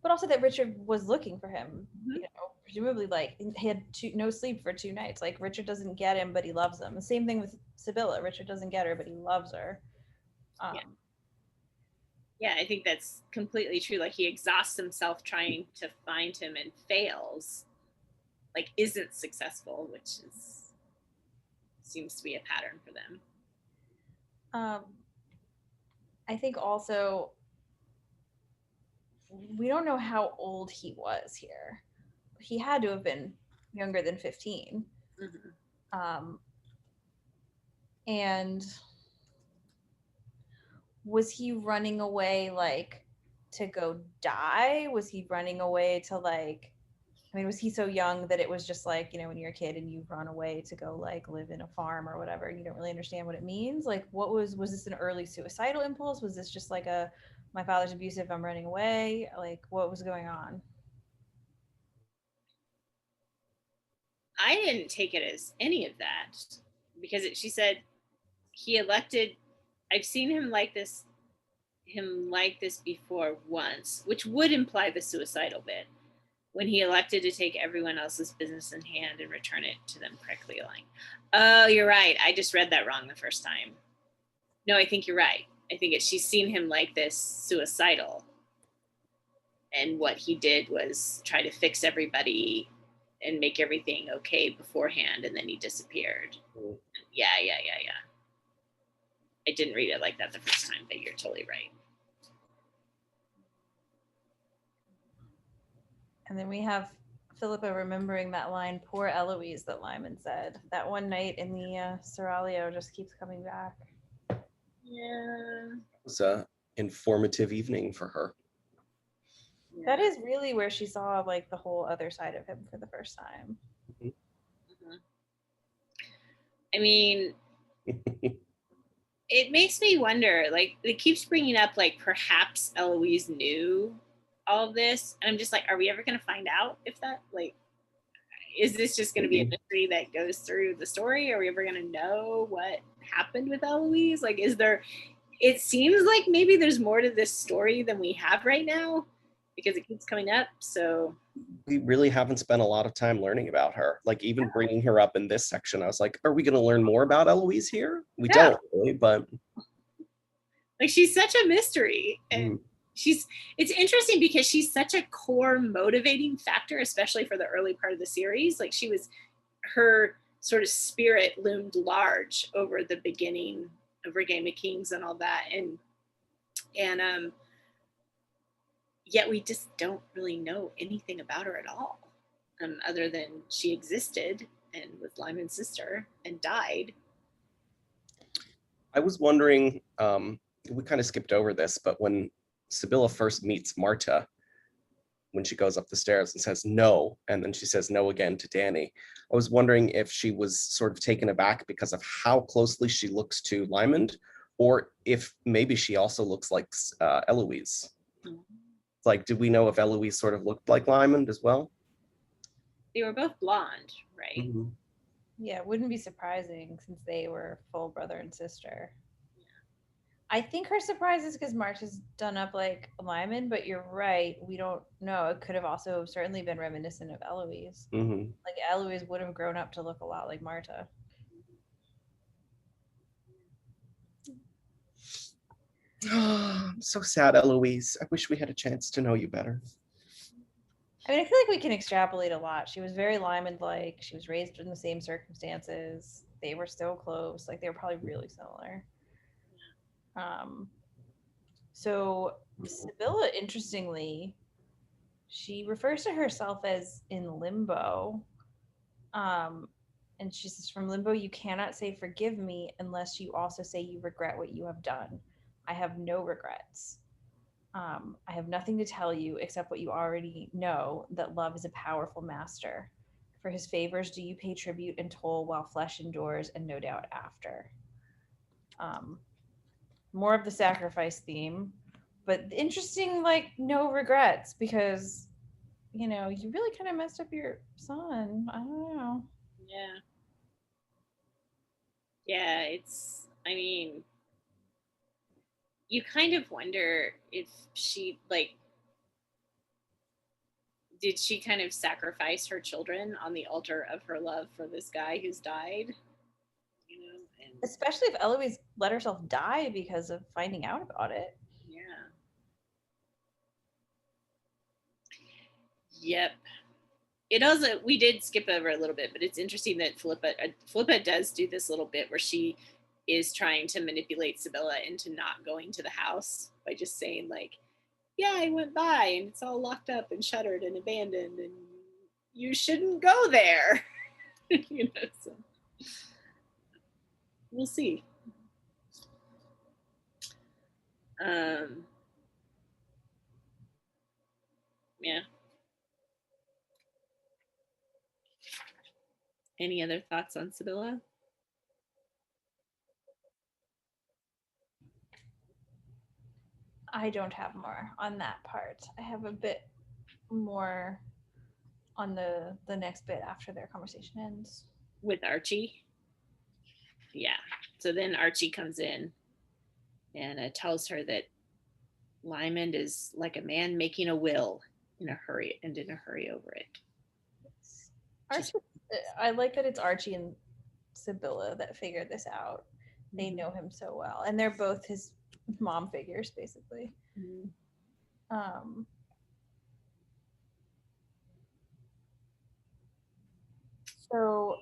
Speaker 1: But also that Richard was looking for him.
Speaker 2: Mhm.
Speaker 1: You know, presumably like he had no sleep for 2 nights. Like Richard doesn't get him, but he loves him. The same thing with Sibylla. Richard doesn't get her, but he loves her.
Speaker 2: Yeah, I think that's completely true. Like, he exhausts himself trying to find him and fails, like isn't successful, which is seems to be a pattern for them.
Speaker 1: I think also we don't know how old he was here. He had to have been younger than 15.
Speaker 2: Mm-hmm.
Speaker 1: And was he running away like to go die? Was he running away to like, I mean, was he so young that it was just like, you know, when you're a kid and you run away to go like live in a farm or whatever, and you don't really understand what it means? Like, what was this an early suicidal impulse? Was this just like a, my father's abusive, I'm running away? Like, what was going on?
Speaker 2: I didn't take it as any of that because she said he elected. I've seen him like this before once, which would imply the suicidal bit, when he elected to take everyone else's business in hand and return it to them correctly aligned. Oh, you're right. I just read that wrong the first time. No, I think you're right. I think she's seen him like this suicidal. And what he did was try to fix everybody and make everything okay beforehand, and then he disappeared.
Speaker 3: Mm.
Speaker 2: Yeah. I didn't read it like that the first time, but you're totally right.
Speaker 1: And then we have Philippa remembering that line, poor Eloise, that Lymond said. That one night in the Seraglio just keeps coming back.
Speaker 2: Yeah.
Speaker 3: It was an informative evening for her.
Speaker 1: That is really where she saw like the whole other side of him for the first time.
Speaker 2: Mm-hmm. I mean, it makes me wonder, like, it keeps bringing up, like, perhaps Eloise knew all of this. And I'm just like, are we ever going to find out if that, like, is this just going to be a mystery that goes through the story? Are we ever going to know what happened with Eloise? Like, it seems like maybe there's more to this story than we have right now because it keeps coming up. So
Speaker 3: we really haven't spent a lot of time learning about her. Like, even bringing her up in this section, I was like, are we going to learn more about Eloise here? We don't really, but
Speaker 2: like, she's such a mystery. And it's interesting because she's such a core motivating factor, especially for the early part of the series. Like, her sort of spirit loomed large over the beginning of her Game of Kings and all that. And yet we just don't really know anything about her at all, other than she existed and was Lymond's sister and died.
Speaker 3: I was wondering, we kind of skipped over this, but when Sibylla first meets Marta, when she goes up the stairs and says no, and then she says no again to Danny, I was wondering if she was sort of taken aback because of how closely she looks to Lymond, or if maybe she also looks like Eloise. Mm-hmm. Like, did we know if Eloise sort of looked like Lymond as well?
Speaker 2: They were both blonde, right?
Speaker 1: Mm-hmm. Yeah, it wouldn't be surprising since they were full brother and sister. Yeah. I think her surprise is because Marta's done up like Lymond, but you're right. We don't know. It could have also certainly been reminiscent of Eloise. Mm-hmm. Like, Eloise would have grown up to look a lot like Marta.
Speaker 3: I'm so sad, Eloise. I wish we had a chance to know you better.
Speaker 1: I mean, I feel like we can extrapolate a lot. She was very Lymond-like. She was raised in the same circumstances. They were so close. Like, they were probably really similar. So Sibylla, interestingly, she refers to herself as in limbo. And she says, from limbo, you cannot say forgive me unless you also say you regret what you have done. I have no regrets. I have nothing to tell you except what you already know, that love is a powerful master. For his favors do you pay tribute and toll while flesh endures and no doubt after. More of the sacrifice theme, but interesting, like, no regrets, because, you know, you really kind of messed up your son. I don't know.
Speaker 2: Yeah. Yeah, it's, I mean, you kind of wonder if she, like, did she kind of sacrifice her children on the altar of her love for this guy who's died? You know, and
Speaker 1: Especially if Eloise let herself die because of finding out about it.
Speaker 2: yeah. Yep. It also, we did skip over a little bit, but it's interesting that Philippa does do this little bit where she is trying to manipulate Sibylla into not going to the house by just saying, like, yeah, I went by and it's all locked up and shuttered and abandoned and you shouldn't go there. You know, so we'll see. Yeah. Any other thoughts on Sibylla?
Speaker 1: I don't have more on that part. I have a bit more on the next bit after their conversation ends.
Speaker 2: With Archie? Yeah. So then Archie comes in and tells her that Lymond is like a man making a will in a hurry over it.
Speaker 1: Archie, I like that it's Archie and Sibylla that figured this out. They know him so well, and they're both his mom figures, basically.
Speaker 2: Mm-hmm.
Speaker 1: So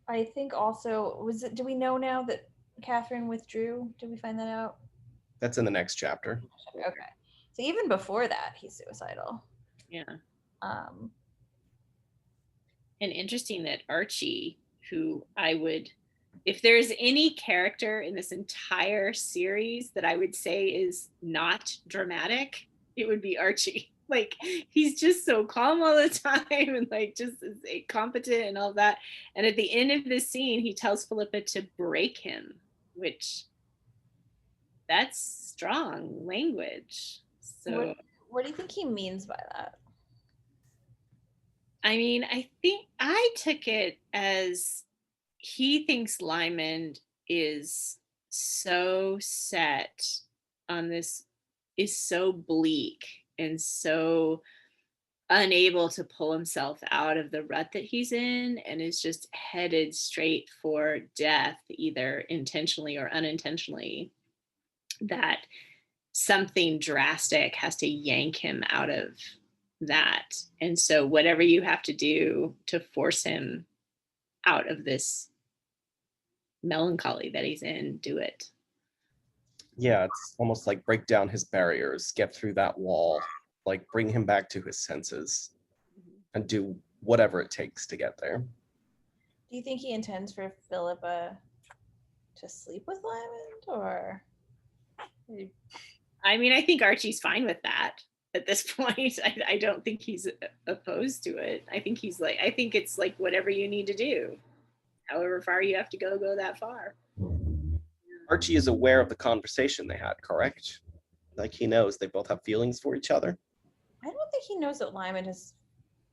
Speaker 1: I think also, do we know now that Katherine withdrew? Did we find that out?
Speaker 3: That's in the next chapter.
Speaker 1: Okay. So even before that, he's suicidal.
Speaker 2: Yeah.
Speaker 1: Um,
Speaker 2: And interesting that Archie, who I would, if there's any character in this entire series that I would say is not dramatic, it would be Archie. Like, he's just so calm all the time and like just is competent and all that. And at the end of this scene, he tells Philippa to break him, which that's strong language. So
Speaker 1: what do you think he means by that?
Speaker 2: I mean, I think I took it as he thinks Lymond is so set on this, is so bleak and so unable to pull himself out of the rut that he's in, and is just headed straight for death, either intentionally or unintentionally, that something drastic has to yank him out of that. And so whatever you have to do to force him out of this melancholy that he's in, do it.
Speaker 3: Yeah, it's almost like break down his barriers, get through that wall, like bring him back to his senses, and do whatever it takes to get there.
Speaker 1: Do you think he intends for Philippa to sleep with Lymond, or?
Speaker 2: I mean, I think Archie's fine with that at this point. I don't think he's opposed to it. I think he's like, I think it's like whatever you need to do. However far you have to go that far.
Speaker 3: Archie is aware of the conversation they had, correct? Like, he knows they both have feelings for each other.
Speaker 1: I don't think he knows that Lymond is.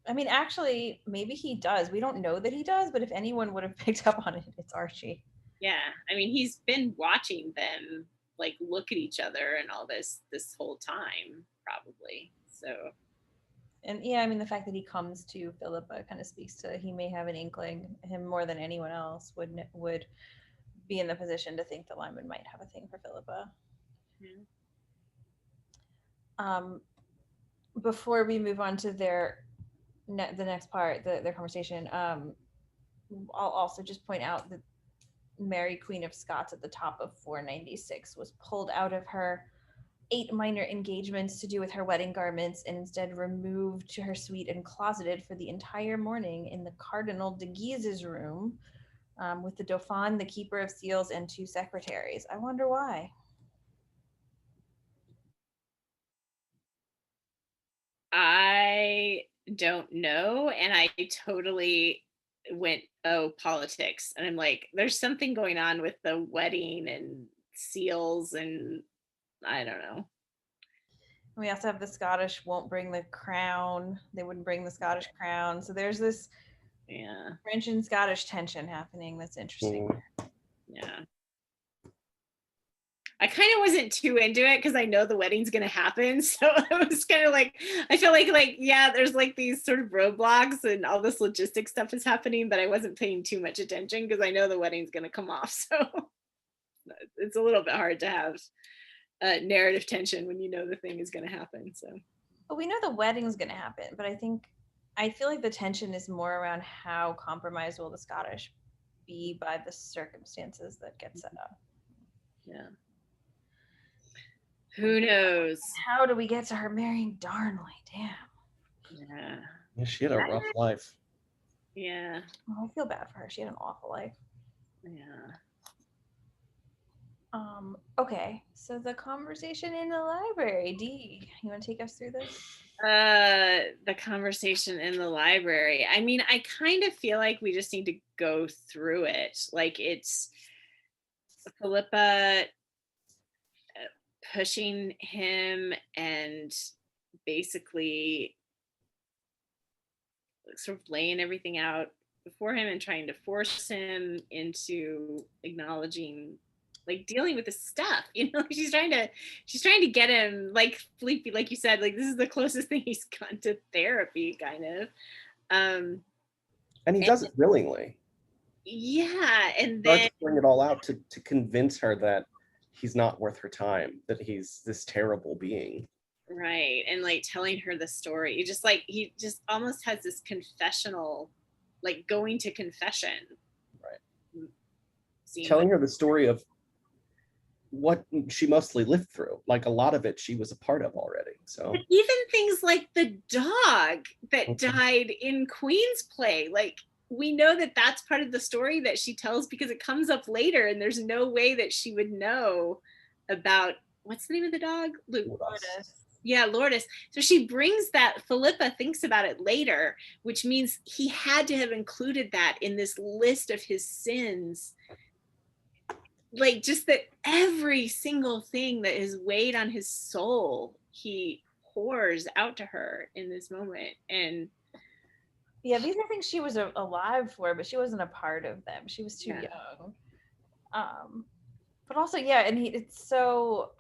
Speaker 1: I mean, actually, maybe he does. We don't know that he does, but if anyone would have picked up on it, it's Archie.
Speaker 2: Yeah, I mean, he's been watching them like look at each other and all this whole time, probably. So,
Speaker 1: and yeah, I mean, the fact that he comes to Philippa kind of speaks to, he may have an inkling. Him more than anyone else would be in the position to think that Lymond might have a thing for Philippa.
Speaker 2: yeah.
Speaker 1: Before we move on to the next part, their conversation, I'll also just point out that Mary, Queen of Scots, at the top of 496 was pulled out of her 8 minor engagements to do with her wedding garments and instead removed to her suite and closeted for the entire morning in the Cardinal de Guise's room with the Dauphin, the Keeper of Seals, and 2 secretaries. I wonder why.
Speaker 2: I don't know. And I totally went, oh, politics. And I'm like, there's something going on with the wedding and seals, and I don't know.
Speaker 1: We also have the Scottish won't bring the crown. They wouldn't bring the Scottish crown. So there's this French and Scottish tension happening. That's interesting.
Speaker 2: Yeah. I kind of wasn't too into it because I know the wedding's going to happen. So I was kind of like, I feel like, yeah, there's like these sort of roadblocks and all this logistic stuff is happening, but I wasn't paying too much attention because I know the wedding's going to come off. So it's a little bit hard to have narrative tension when you know the thing is going to happen. So,
Speaker 1: but we know the wedding's going to happen, but I feel like the tension is more around how compromised will the Scottish be by the circumstances that get set up.
Speaker 2: Yeah. Who knows?
Speaker 1: How do we get to her marrying Darnley? Damn.
Speaker 2: Yeah.
Speaker 3: She had a rough life.
Speaker 2: Yeah.
Speaker 1: Oh, I feel bad for her. She had an awful life.
Speaker 2: Yeah.
Speaker 1: Okay, so the conversation in the library. Dee, you want to take us through this?
Speaker 2: The conversation in the library. I mean, I kind of feel like we just need to go through it. Like it's Philippa pushing him and basically sort of laying everything out before him and trying to force him into acknowledging, like dealing with the stuff, she's trying to get him, like Philippe, like you said, like this is the closest thing he's gone to therapy, kind of.
Speaker 3: And he does it willingly.
Speaker 2: Yeah, and
Speaker 3: then
Speaker 2: then
Speaker 3: bring it all out to convince her that he's not worth her time, that he's this terrible being.
Speaker 2: Right, and like telling her the story. He just almost has this confessional, like going to confession.
Speaker 3: Right. Telling her the story of what she mostly lived through. Like a lot of it she was a part of already. So
Speaker 2: even things like the dog that died in Queen's Play, like we know that that's part of the story that she tells because it comes up later, and there's no way that she would know about, what's the name of the dog?
Speaker 1: Lourdes.
Speaker 2: Yeah, Lourdes. So she brings that, Philippa thinks about it later, which means he had to have included that in this list of his sins. Like just that every single thing that is weighed on his soul, he pours out to her in this moment. And
Speaker 1: yeah, these are things she was alive for, but she wasn't a part of them. She was too young. But also, yeah, and it's so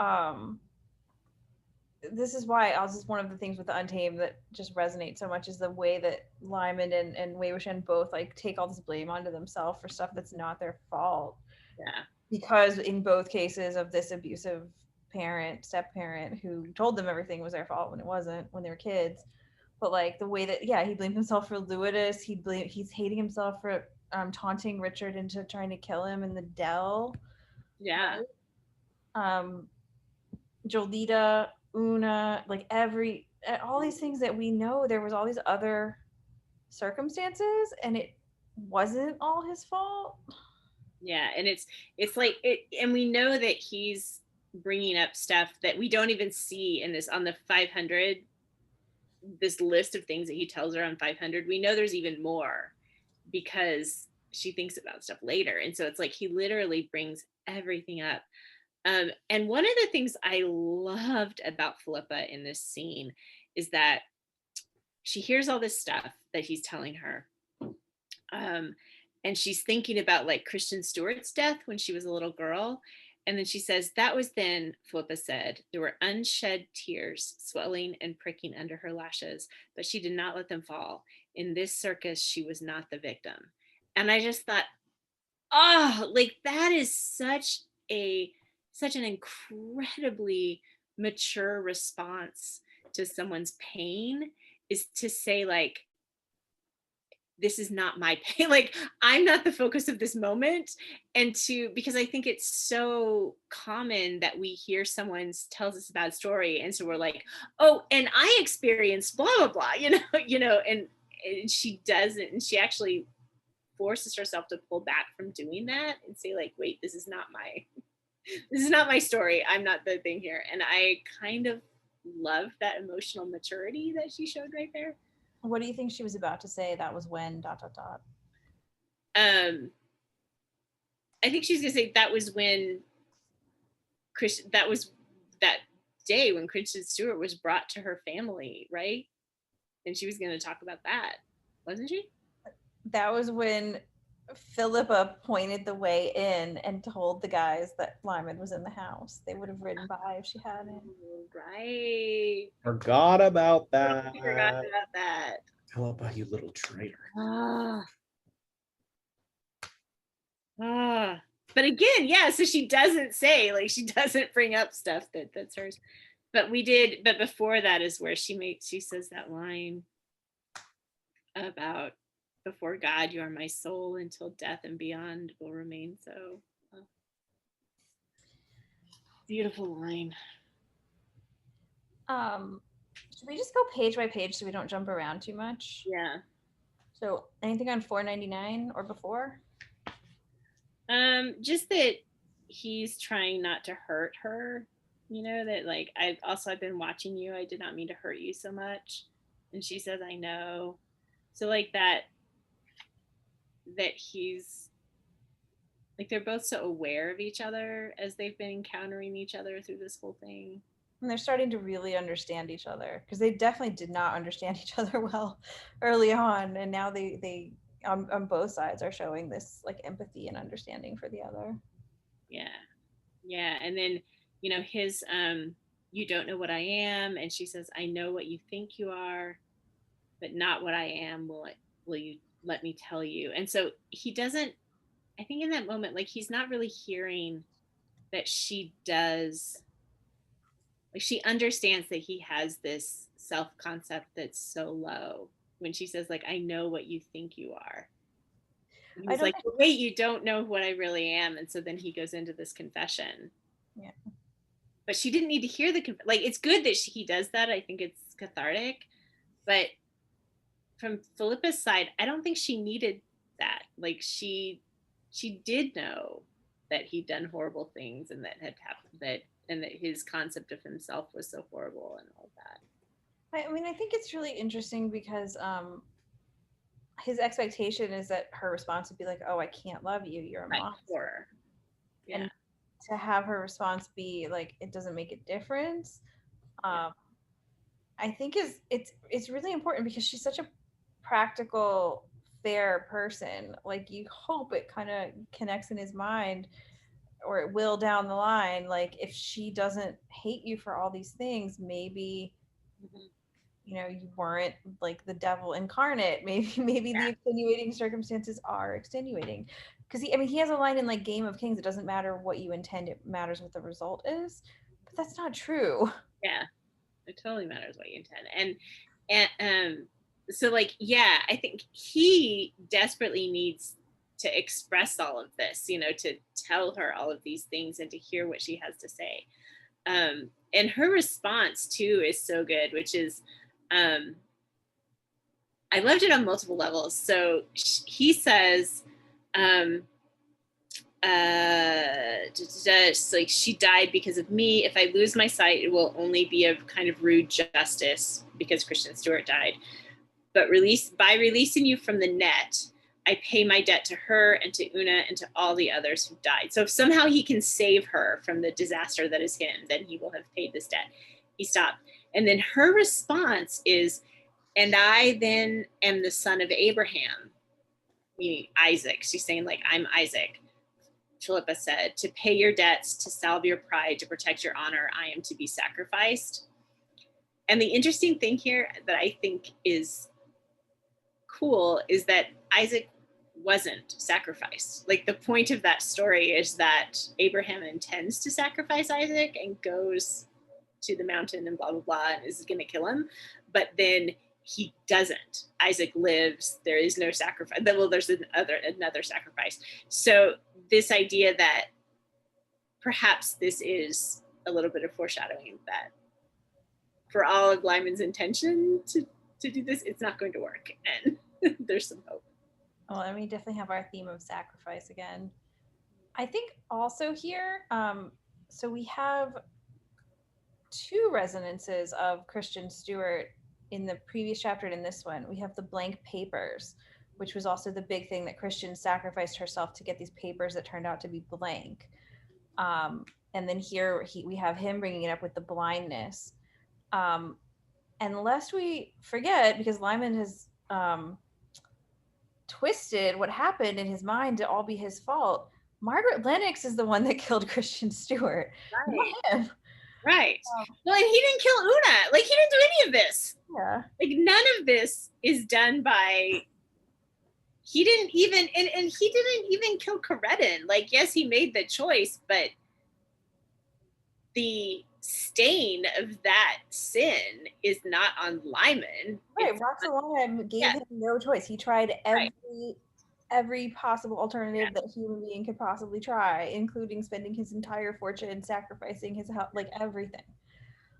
Speaker 1: this is why this is one of the things with the Untamed that just resonates so much, is the way that Lymond and Wei Wuxian both like take all this blame onto themselves for stuff that's not their fault.
Speaker 2: Yeah.
Speaker 1: Because in both cases of this abusive step parent who told them everything was their fault when it wasn't, when they were kids. But like the way that, he blamed himself for Lourdes. He's hating himself for taunting Richard into trying to kill him in the Dell.
Speaker 2: Yeah.
Speaker 1: Right? Jolita, Una, like all these things that we know, there was all these other circumstances and it wasn't all his fault.
Speaker 2: Yeah, and it's like it, and we know that he's bringing up stuff that we don't even see in this, on the 500, this list of things that he tells her on 500. We know there's even more because she thinks about stuff later, and so it's like he literally brings everything up. And one of the things I loved about Philippa in this scene is that she hears all this stuff that he's telling her. And she's thinking about like Christian Stewart's death when she was a little girl. And then she says, that was then, Philippa said, there were unshed tears swelling and pricking under her lashes, but she did not let them fall. In this circus, she was not the victim. And I just thought, like that is such an incredibly mature response to someone's pain, is to say like, this is not my pain. Like, I'm not the focus of this moment. And because I think it's so common that we hear someone tells us a bad story. And so we're like, oh, and I experienced blah, blah, blah, and she doesn't. And she actually forces herself to pull back from doing that and say like, wait, this is not my story. I'm not the thing here. And I kind of love that emotional maturity that she showed right there.
Speaker 1: What do you think she was about to say? That was when ...
Speaker 2: I think she's gonna say that was when that was that day when Kristen Stewart was brought to her family, right? And she was gonna talk about that, wasn't she?
Speaker 1: That was when Philippa pointed the way in and told the guys that Lymond was in the house. They would have ridden by if she hadn't.
Speaker 2: Right.
Speaker 3: Forgot about that.
Speaker 2: I forgot about that.
Speaker 3: Philippa, you little traitor.
Speaker 2: But again, yeah, so she doesn't say, like, she doesn't bring up stuff that's hers. But before that is where she says that line about, before God, you are my soul until death and beyond will remain so. Beautiful line.
Speaker 1: Should we just go page by page so we don't jump around too much?
Speaker 2: Yeah.
Speaker 1: So anything on 499 or before?
Speaker 2: Just that he's trying not to hurt her, that like, I've been watching you. I did not mean to hurt you so much. And she says, I know. So like that he's like, they're both so aware of each other as they've been encountering each other through this whole thing.
Speaker 1: And they're starting to really understand each other, because they definitely did not understand each other well early on. And now they on both sides are showing this like empathy and understanding for the other.
Speaker 2: Yeah. And then, his you don't know what I am, and she says, I know what you think you are, but not what I am. Will you let me tell you? And so he doesn't, I think in that moment, like, he's not really hearing that she does, like, she understands that he has this self-concept that's so low when she says, like, I know what you think you are. And he's like, well, wait, you don't know what I really am. And so then he goes into this confession.
Speaker 1: Yeah.
Speaker 2: But she didn't need to hear like, it's good that he does that. I think it's cathartic. But from Philippa's side, I don't think she needed that. Like, she did know that he'd done horrible things and that had happened, and that his concept of himself was so horrible and all that.
Speaker 1: I mean, I think it's really interesting because his expectation is that her response would be like, oh, I can't love you, you're a monster.
Speaker 2: Yeah.
Speaker 1: And to have her response be like, it doesn't make a difference, I think it's really important, because she's such a practical, fair person. Like, you hope it kind of connects in his mind, or it will down the line. Like, if she doesn't hate you for all these things, maybe you weren't like the devil incarnate. Maybe the extenuating circumstances are extenuating. Because he has a line in like Game of Kings, it doesn't matter what you intend, it matters what the result is. But that's not true.
Speaker 2: Yeah, it totally matters what you intend. And so like, yeah, I think he desperately needs to express all of this, to tell her all of these things and to hear what she has to say. And her response too is so good, which is, I loved it on multiple levels. So he says, like, she died because of me. If I lose my sight, it will only be a kind of rude justice because Kristen Stewart died. But by releasing you from the net, I pay my debt to her and to Una and to all the others who died. So if somehow he can save her from the disaster that is him, then he will have paid this debt. He stopped. And then her response is, and I then am the son of Abraham, meaning Isaac. She's saying, like, I'm Isaac. Philippa said, to pay your debts, to salve your pride, to protect your honor, I am to be sacrificed. And the interesting thing here that I think is cool is that Isaac wasn't sacrificed. Like, the point of that story is that Abraham intends to sacrifice Isaac and goes to the mountain and blah, blah, blah, and is going to kill him. But then he doesn't. Isaac lives. There is no sacrifice. Well, there's another sacrifice. So this idea that perhaps this is a little bit of foreshadowing that for all of Lymond's intention to do this, it's not going to work, and there's some hope.
Speaker 1: Well, and we definitely have our theme of sacrifice again. I think also here, so we have two resonances of Christian Stewart in the previous chapter and in this one. We have the blank papers, which was also the big thing that Christian sacrificed herself to get these papers that turned out to be blank. And then here we have him bringing it up with the blindness. And lest we forget, because Lymond has twisted what happened in his mind to all be his fault, Margaret Lennox is the one that killed Christian Stewart, not him.
Speaker 2: Right. Well, and he didn't kill Una. Like, he didn't do any of this.
Speaker 1: Yeah.
Speaker 2: Like, none of this is done by. He didn't even, and he didn't even kill Corredon. Like, yes, he made the choice, but the stain of that sin is not on Lymond.
Speaker 1: Right. Roxalana gave him no choice. He tried every possible alternative that a human being could possibly try, including spending his entire fortune, sacrificing his health, like everything.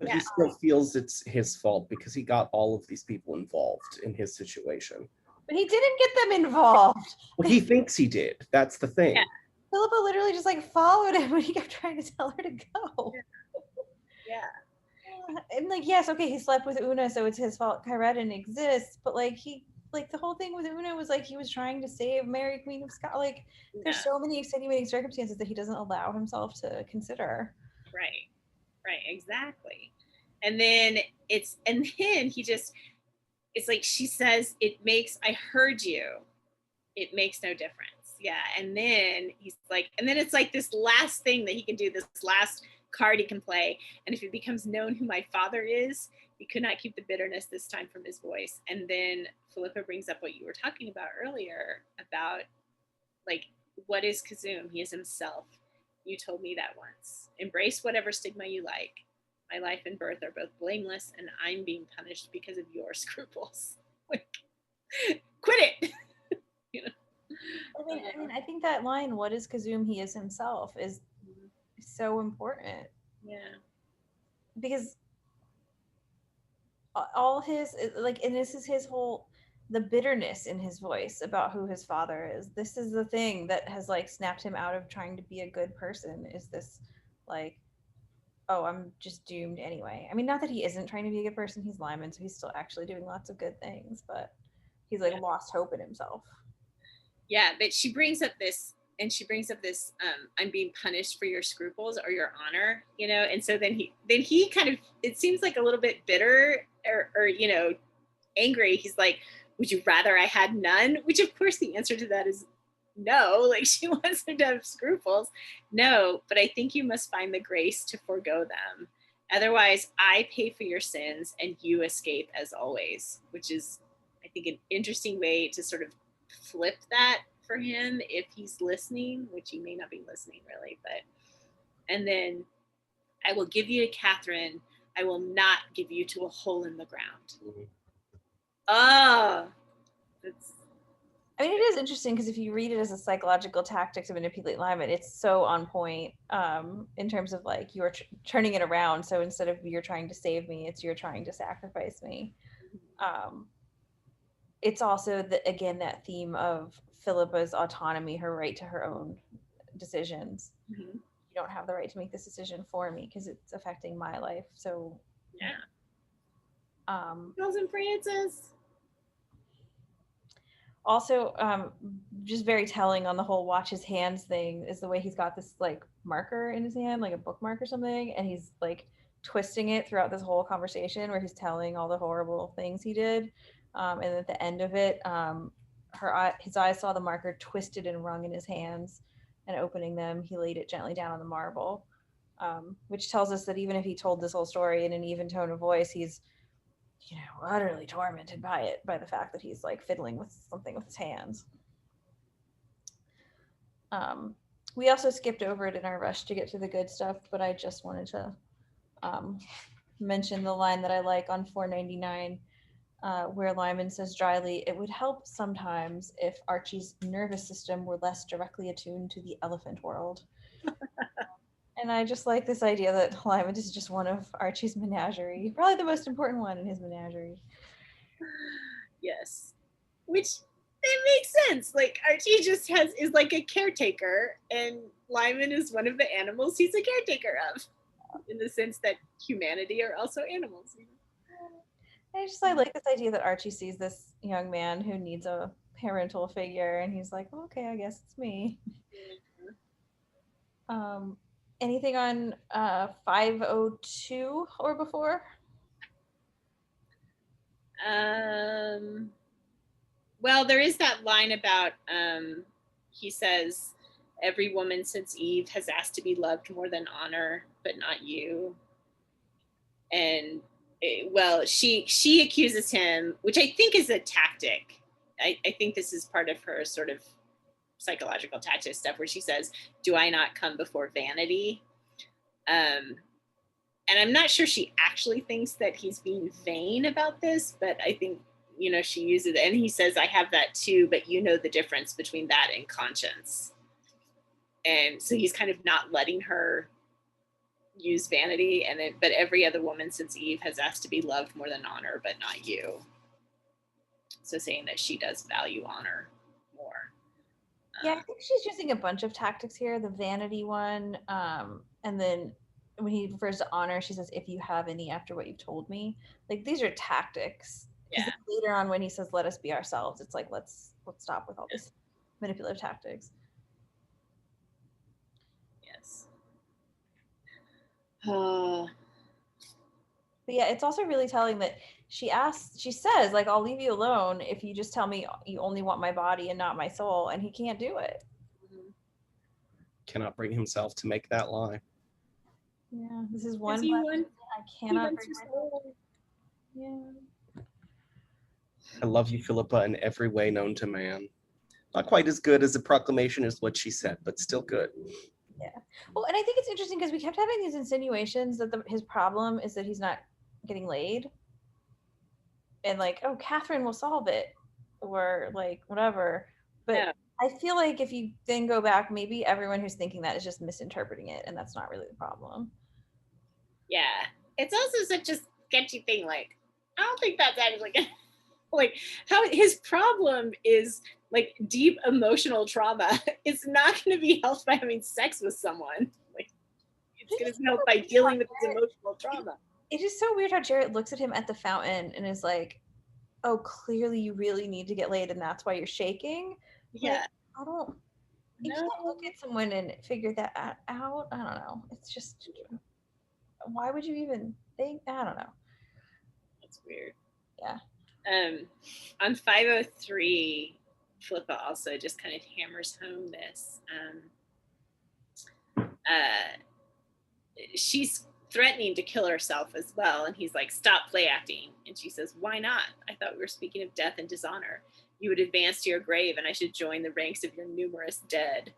Speaker 3: But he still feels it's his fault because he got all of these people involved in his situation.
Speaker 1: But he didn't get them involved.
Speaker 3: Well, he thinks he did. That's the thing.
Speaker 2: Yeah.
Speaker 1: Philippa literally just like followed him when he kept trying to tell her to go.
Speaker 2: Yeah.
Speaker 1: And like, yes, okay, he slept with Una, so it's his fault Corredon exists, but like the whole thing with Una was like he was trying to save Mary, Queen of Scots. Like, there's so many extenuating circumstances that he doesn't allow himself to consider.
Speaker 2: Right, exactly. And then he just, it's like she says, I heard you. It makes no difference. Yeah. And then he's like, and then it's like this last thing that he can do, this last card he can play. And if it becomes known who my father is, he could not keep the bitterness this time from his voice. And then Philippa brings up what you were talking about earlier about, like, what is Kazum? He is himself. You told me that once. Embrace whatever stigma you like. My life and birth are both blameless, and I'm being punished because of your scruples. Like, quit it. You know.
Speaker 1: I think that line, "What is Kazum? He is himself," is so important.
Speaker 2: Yeah.
Speaker 1: Because all his, like, and this is his whole, the bitterness in his voice about who his father is. This is the thing that has like snapped him out of trying to be a good person, is this like, oh, I'm just doomed anyway. I mean, not that he isn't trying to be a good person. He's Lymond, so he's still actually doing lots of good things, but he's like lost hope in himself.
Speaker 2: Yeah, but she brings up this, I'm being punished for your scruples or your honor, you know. And so then he kind of, it seems like a little bit bitter or you know, angry. He's like, would you rather I had none? Which of course the answer to that is no. Like, she wants him to have scruples. No, but I think you must find the grace to forego them. Otherwise, I pay for your sins and you escape as always, which is, I think, an interesting way to sort of flip that for him if he's listening, which he may not be listening really. But, and then, I will give you to Katherine. I will not give you to a hole in the ground. Oh, that's.
Speaker 1: I mean, it is interesting because if you read it as a psychological tactic to manipulate Lymond, it's so on point in terms of like you're turning it around. So instead of you're trying to save me, it's you're trying to sacrifice me. It's also again that theme of Philippa's autonomy, her right to her own decisions. You don't have the right to make this decision for me because it's affecting my life. So
Speaker 2: Girls and Francis.
Speaker 1: Also, just very telling on the whole watch his hands thing is the way he's got this like marker in his hand, like a bookmark or something, and he's like twisting it throughout this whole conversation where he's telling all the horrible things he did. And at the end of it, his eyes saw the marker twisted and wrung in his hands, and opening them, he laid it gently down on the marble, which tells us that even if he told this whole story in an even tone of voice, he's, you know, utterly tormented by it, by the fact that he's like fiddling with something with his hands. We also skipped over it in our rush to get to the good stuff, but I just wanted to mention the line that I like on 499. where Lymond says dryly, it would help sometimes if Archie's nervous system were less directly attuned to the elephant world. And I just like this idea that Lymond is just one of Archie's menagerie, probably the most important one in his menagerie.
Speaker 2: Yes. Which it makes sense. Like Archie just is like a caretaker, and Lymond is one of the animals he's a caretaker of, in the sense that humanity are also animals.
Speaker 1: I like this idea that Archie sees this young man who needs a parental figure, and he's like, well, okay, I guess it's me. Anything on 502 or before?
Speaker 2: Well, there is that line about he says, every woman since Eve has asked to be loved more than honor, but not you. And she accuses him, which I think is a tactic. I think this is part of her sort of psychological tactic stuff, where she says, do I not come before vanity? And I'm not sure she actually thinks that he's being vain about this, but I think, she uses it. And he says, I have that too, but you know the difference between that and conscience. And so he's kind of not letting her use vanity, but every other woman since Eve has asked to be loved more than honor, but not you. So saying that she does value honor more.
Speaker 1: Yeah, I think she's using a bunch of tactics here. The vanity one, and then when he refers to honor, she says, if you have any after what you've told me. Like, these are tactics.
Speaker 2: Yeah.
Speaker 1: Later on when he says, let us be ourselves, it's like, let's stop with all this manipulative tactics.
Speaker 2: Yes.
Speaker 1: But yeah, it's also really telling that she says, like, I'll leave you alone if you just tell me you only want my body and not my soul, and he can't do it.
Speaker 3: Cannot bring himself to make that lie.
Speaker 1: Yeah, this is one
Speaker 2: I
Speaker 1: cannot bring myself. Yeah.
Speaker 3: I love you, Philippa, in every way known to man. Not quite as good as the proclamation is what she said, but still good.
Speaker 1: Yeah. Well, and I think it's interesting because we kept having these insinuations that his problem is that he's not getting laid. And like, oh, Katherine will solve it, or like whatever. But
Speaker 2: Yeah.
Speaker 1: I feel like if you then go back, maybe everyone who's thinking that is just misinterpreting it, and that's not really the problem.
Speaker 2: Yeah. It's also such a sketchy thing. Like, I don't think that's actually good. Like, how his problem is like deep emotional trauma. It's not going to be helped by having sex with someone. Like, it's going to be helped by dealing with his emotional trauma.
Speaker 1: It is so weird how Jarrett looks at him at the fountain and is like, oh, clearly you really need to get laid, and that's why you're shaking.
Speaker 2: Yeah.
Speaker 1: Like, I don't. You can't look at someone and figure that out. I don't know. It's just, why would you even think? I don't know.
Speaker 2: That's weird.
Speaker 1: Yeah.
Speaker 2: On 503, Philippa also just kind of hammers home this. She's threatening to kill herself as well, and he's like, stop play acting. And she says, why not? I thought we were speaking of death and dishonor. You would advance to your grave, and I should join the ranks of your numerous dead.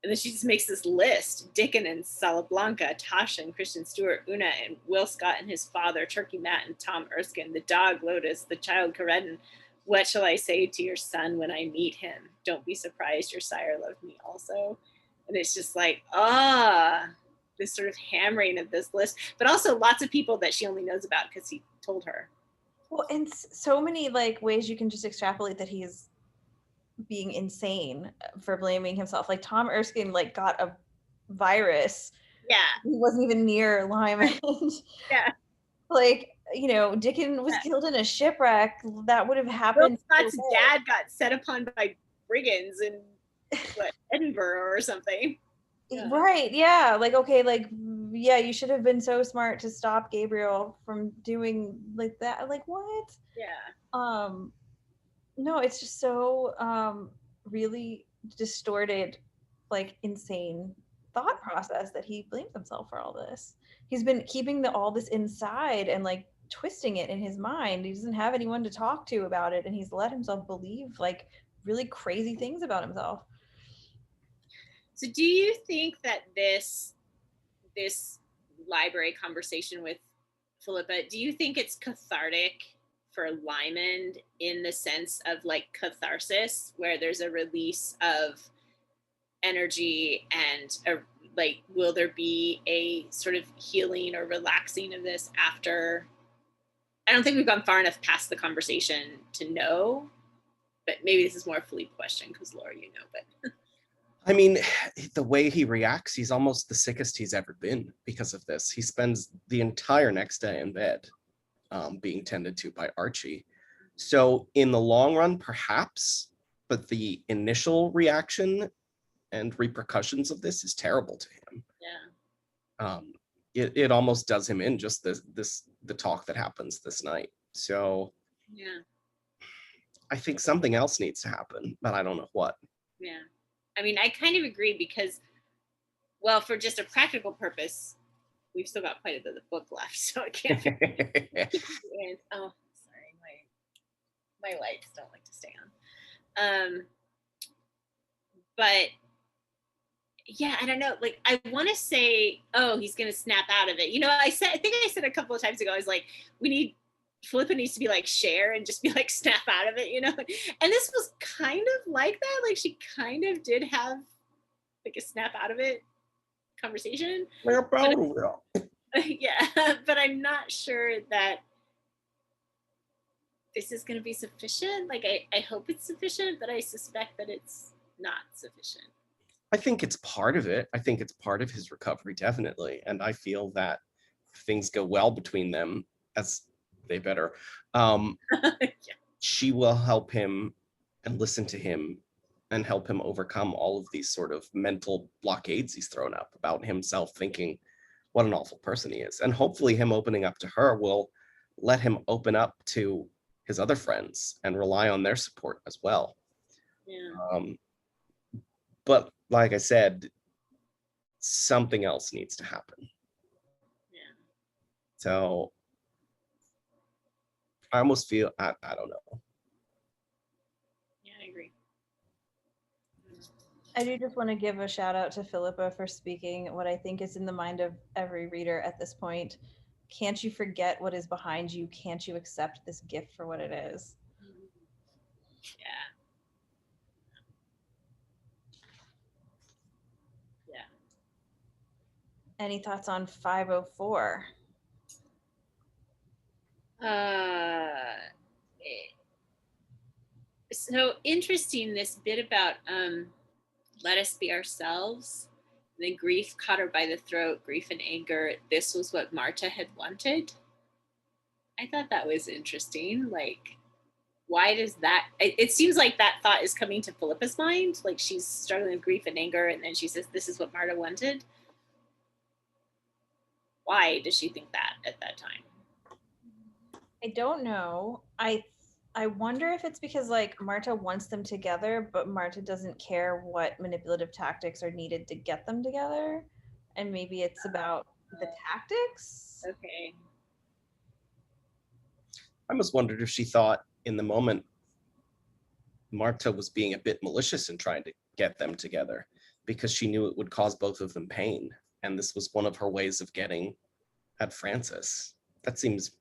Speaker 2: And then she just makes this list: Dickon and Salablanca, Tasha and Christian Stewart, Una and Will Scott and his father, Turkey Matt and Tom Erskine, the dog Lotus, the child Coretin. What shall I say to your son when I meet him? Don't be surprised, your sire loved me also. And it's just like, this sort of hammering of this list, but also lots of people that she only knows about because he told her.
Speaker 1: Well, and so many like ways you can just extrapolate that he's being insane for blaming himself. Like Tom Erskine like got a virus.
Speaker 2: Yeah.
Speaker 1: He wasn't even near Lymond.
Speaker 2: Yeah.
Speaker 1: Like, Dickon was killed in a shipwreck. That would have happened.
Speaker 2: Will Scott's dad got set upon by brigands in Edinburgh or something.
Speaker 1: Yeah. Right. Yeah. Like, okay, like, yeah, you should have been so smart to stop Gabriel from doing like that. Like, what?
Speaker 2: Yeah.
Speaker 1: No, it's just so really distorted, like insane thought process that he blames himself for all this. He's been keeping all this inside and like twisting it in his mind. He doesn't have anyone to talk to about it, and he's let himself believe like really crazy things about himself.
Speaker 2: So do you think that this library conversation with Philippa, do you think it's cathartic for Lymond in the sense of like catharsis, where there's a release of energy and like, will there be a sort of healing or relaxing of this after? I don't think we've gone far enough past the conversation to know, but maybe this is more a Philippe question because Laura, you know, but.
Speaker 3: I mean, the way he reacts, he's almost the sickest he's ever been because of this. He spends the entire next day in bed being tended to by Archie. So in the long run, perhaps, but the initial reaction and repercussions of this is terrible to him.
Speaker 2: Yeah.
Speaker 3: It almost does him in, just the talk that happens this night. So
Speaker 2: Yeah.
Speaker 3: I think something else needs to happen, but I don't know what.
Speaker 2: Yeah. I mean, I kind of agree because, well, for just a practical purpose, we've still got quite a bit of the book left, so it can't be. Oh, sorry, my lights don't like to stay on. But yeah, I don't know. Like, I want to say, oh, he's gonna snap out of it. You know, I think I said a couple of times ago, I was like, Philippa needs to be like Cher and just be like snap out of it, you know? And this was kind of like that. Like, she kind of did have like a snap out of it conversation. Yeah, but I'm not sure that this is going to be sufficient. Like, I hope it's sufficient, but I suspect that it's not sufficient.
Speaker 3: I think it's part of it. I think it's part of his recovery, definitely. And I feel that if things go well between them, as they better,
Speaker 2: Yeah.
Speaker 3: she will help him and listen to him and help him overcome all of these sort of mental blockades he's thrown up about himself, thinking what an awful person he is. And hopefully him opening up to her will let him open up to his other friends and rely on their support as well.
Speaker 2: Yeah.
Speaker 3: But like I said, something else needs to happen.
Speaker 2: Yeah.
Speaker 3: So I almost feel, I don't know.
Speaker 2: Yeah, I agree.
Speaker 1: I do just want to give a shout out to Philippa for speaking what I think is in the mind of every reader at this point. Can't you forget what is behind you? Can't you accept this gift for what it is?
Speaker 2: Yeah. Yeah.
Speaker 1: Any thoughts on 504?
Speaker 2: So interesting, this bit about let us be ourselves. The grief caught her by the throat, grief and anger. This was what Marta had wanted. I thought that was interesting. Like, why does that? It seems like that thought is coming to Philippa's mind. Like, she's struggling with grief and anger, and then she says, "This is what Marta wanted." Why does she think that at that time?
Speaker 1: I don't know. I wonder if it's because like Marta wants them together, but Marta doesn't care what manipulative tactics are needed to get them together. And maybe it's about the tactics.
Speaker 2: Okay.
Speaker 3: I almost wondered if she thought in the moment Marta was being a bit malicious in trying to get them together because she knew it would cause both of them pain. And this was one of her ways of getting at Francis. That seems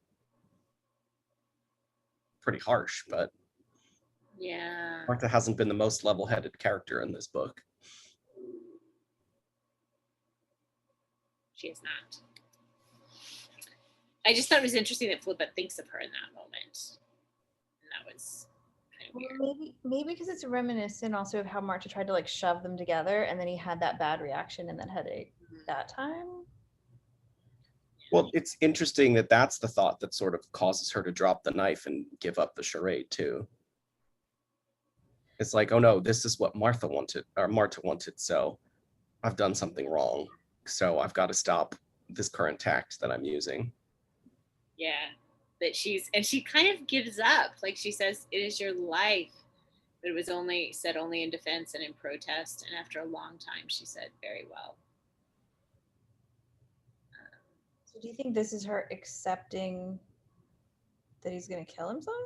Speaker 3: pretty harsh, but
Speaker 2: Yeah.
Speaker 3: Martha hasn't been the most level-headed character in this book.
Speaker 2: She is not. I just thought it was interesting that Philippa thinks of her in that moment. And that was kind of weird.
Speaker 1: Maybe because it's reminiscent also of how Marta tried to like shove them together and then he had that bad reaction and then headache that time.
Speaker 3: Well, it's interesting that that's the thought that sort of causes her to drop the knife and give up the charade too. It's like, oh no, this is what Martha wanted, so I've done something wrong. So I've got to stop this current tact that I'm using.
Speaker 2: Yeah. That she kind of gives up. Like, she says, it is your life. But it was said only in defense and in protest. And after a long time, she said, very well.
Speaker 1: So do you think this is her accepting that he's going to kill himself?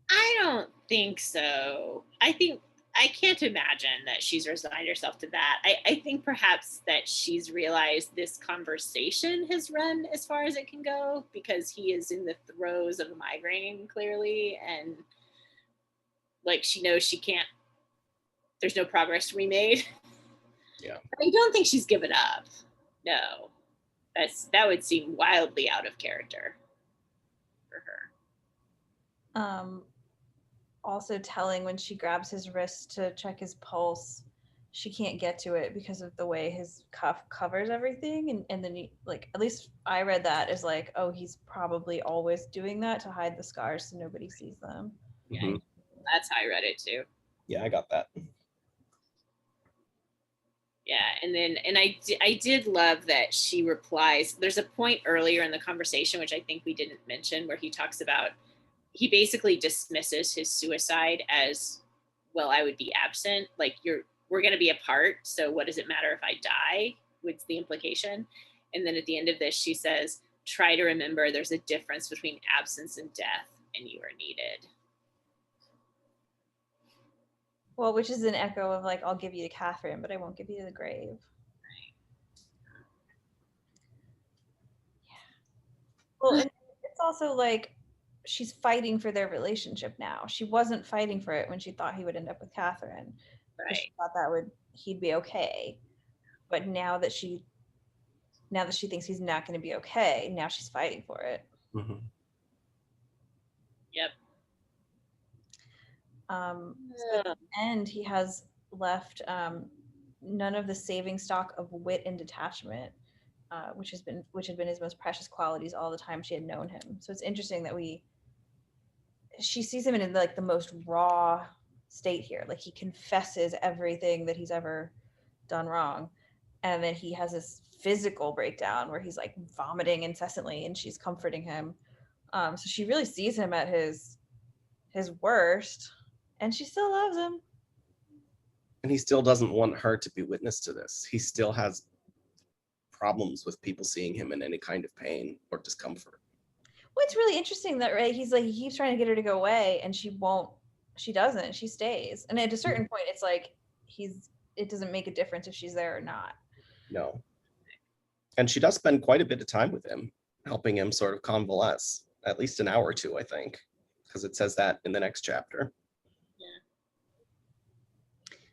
Speaker 2: I don't think so. I think I can't imagine that she's resigned herself to that. I think perhaps that she's realized this conversation has run as far as it can go because he is in the throes of a migraine clearly, and like she knows she can't, there's no progress to be made.
Speaker 3: Yeah.
Speaker 2: I don't think she's given up. No. That would seem wildly out of character for her.
Speaker 1: Also telling when she grabs his wrist to check his pulse, she can't get to it because of the way his cuff covers everything. And then he, like, at least I read that as like, oh, he's probably always doing that to hide the scars so nobody sees them.
Speaker 2: Yeah,
Speaker 3: Mhm.
Speaker 2: that's how I read it too.
Speaker 3: Yeah, I got that.
Speaker 2: Yeah, and I did love that she replies. There's a point earlier in the conversation, which I think we didn't mention, where he talks about, he basically dismisses his suicide as, well, I would be absent. Like we're going to be apart. So what does it matter if I die? What's the implication? And then at the end of this, she says, try to remember there's a difference between absence and death, and you are needed.
Speaker 1: Well, which is an echo of like, I'll give you to Katherine, but I won't give you to the grave. Yeah. Well, and it's also like she's fighting for their relationship now. She wasn't fighting for it when she thought he would end up with Katherine.
Speaker 2: Right.
Speaker 1: She thought he'd be okay. But now that she thinks he's not going to be okay, now she's fighting for it.
Speaker 3: Mhm.
Speaker 2: Yep.
Speaker 1: So at the end, he has left none of the saving stock of wit and detachment, which had been his most precious qualities all the time she had known him. So it's interesting that she sees him in like the most raw state here. Like he confesses everything that he's ever done wrong, and then he has this physical breakdown where he's like vomiting incessantly, and she's comforting him. So she really sees him at his worst, and she still loves him.
Speaker 3: And he still doesn't want her to be witness to this. He still has problems with people seeing him in any kind of pain or discomfort.
Speaker 1: Well, it's really interesting that, right, he's like, he keeps trying to get her to go away, and she doesn't, she stays. And at a certain point, it's like it doesn't make a difference if she's there or not.
Speaker 3: No. And she does spend quite a bit of time with him, helping him sort of convalesce, at least an hour or two, I think, because it says that in the next chapter.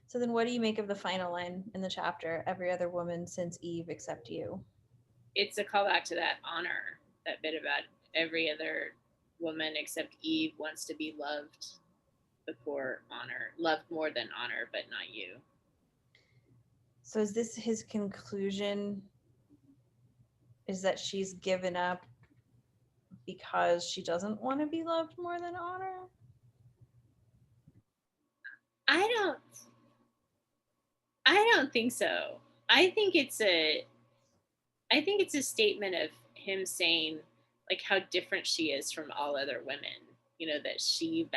Speaker 1: So then what do you make of the final line in the chapter, every other woman since Eve except you?
Speaker 2: It's a callback to that honor, that bit about every other woman except Eve wants to be loved before honor, loved more than honor, but not you.
Speaker 1: So is this his conclusion? Is that she's given up because she doesn't want to be loved more than honor?
Speaker 2: I don't think so. I think it's a statement of him saying like how different she is from all other women, that she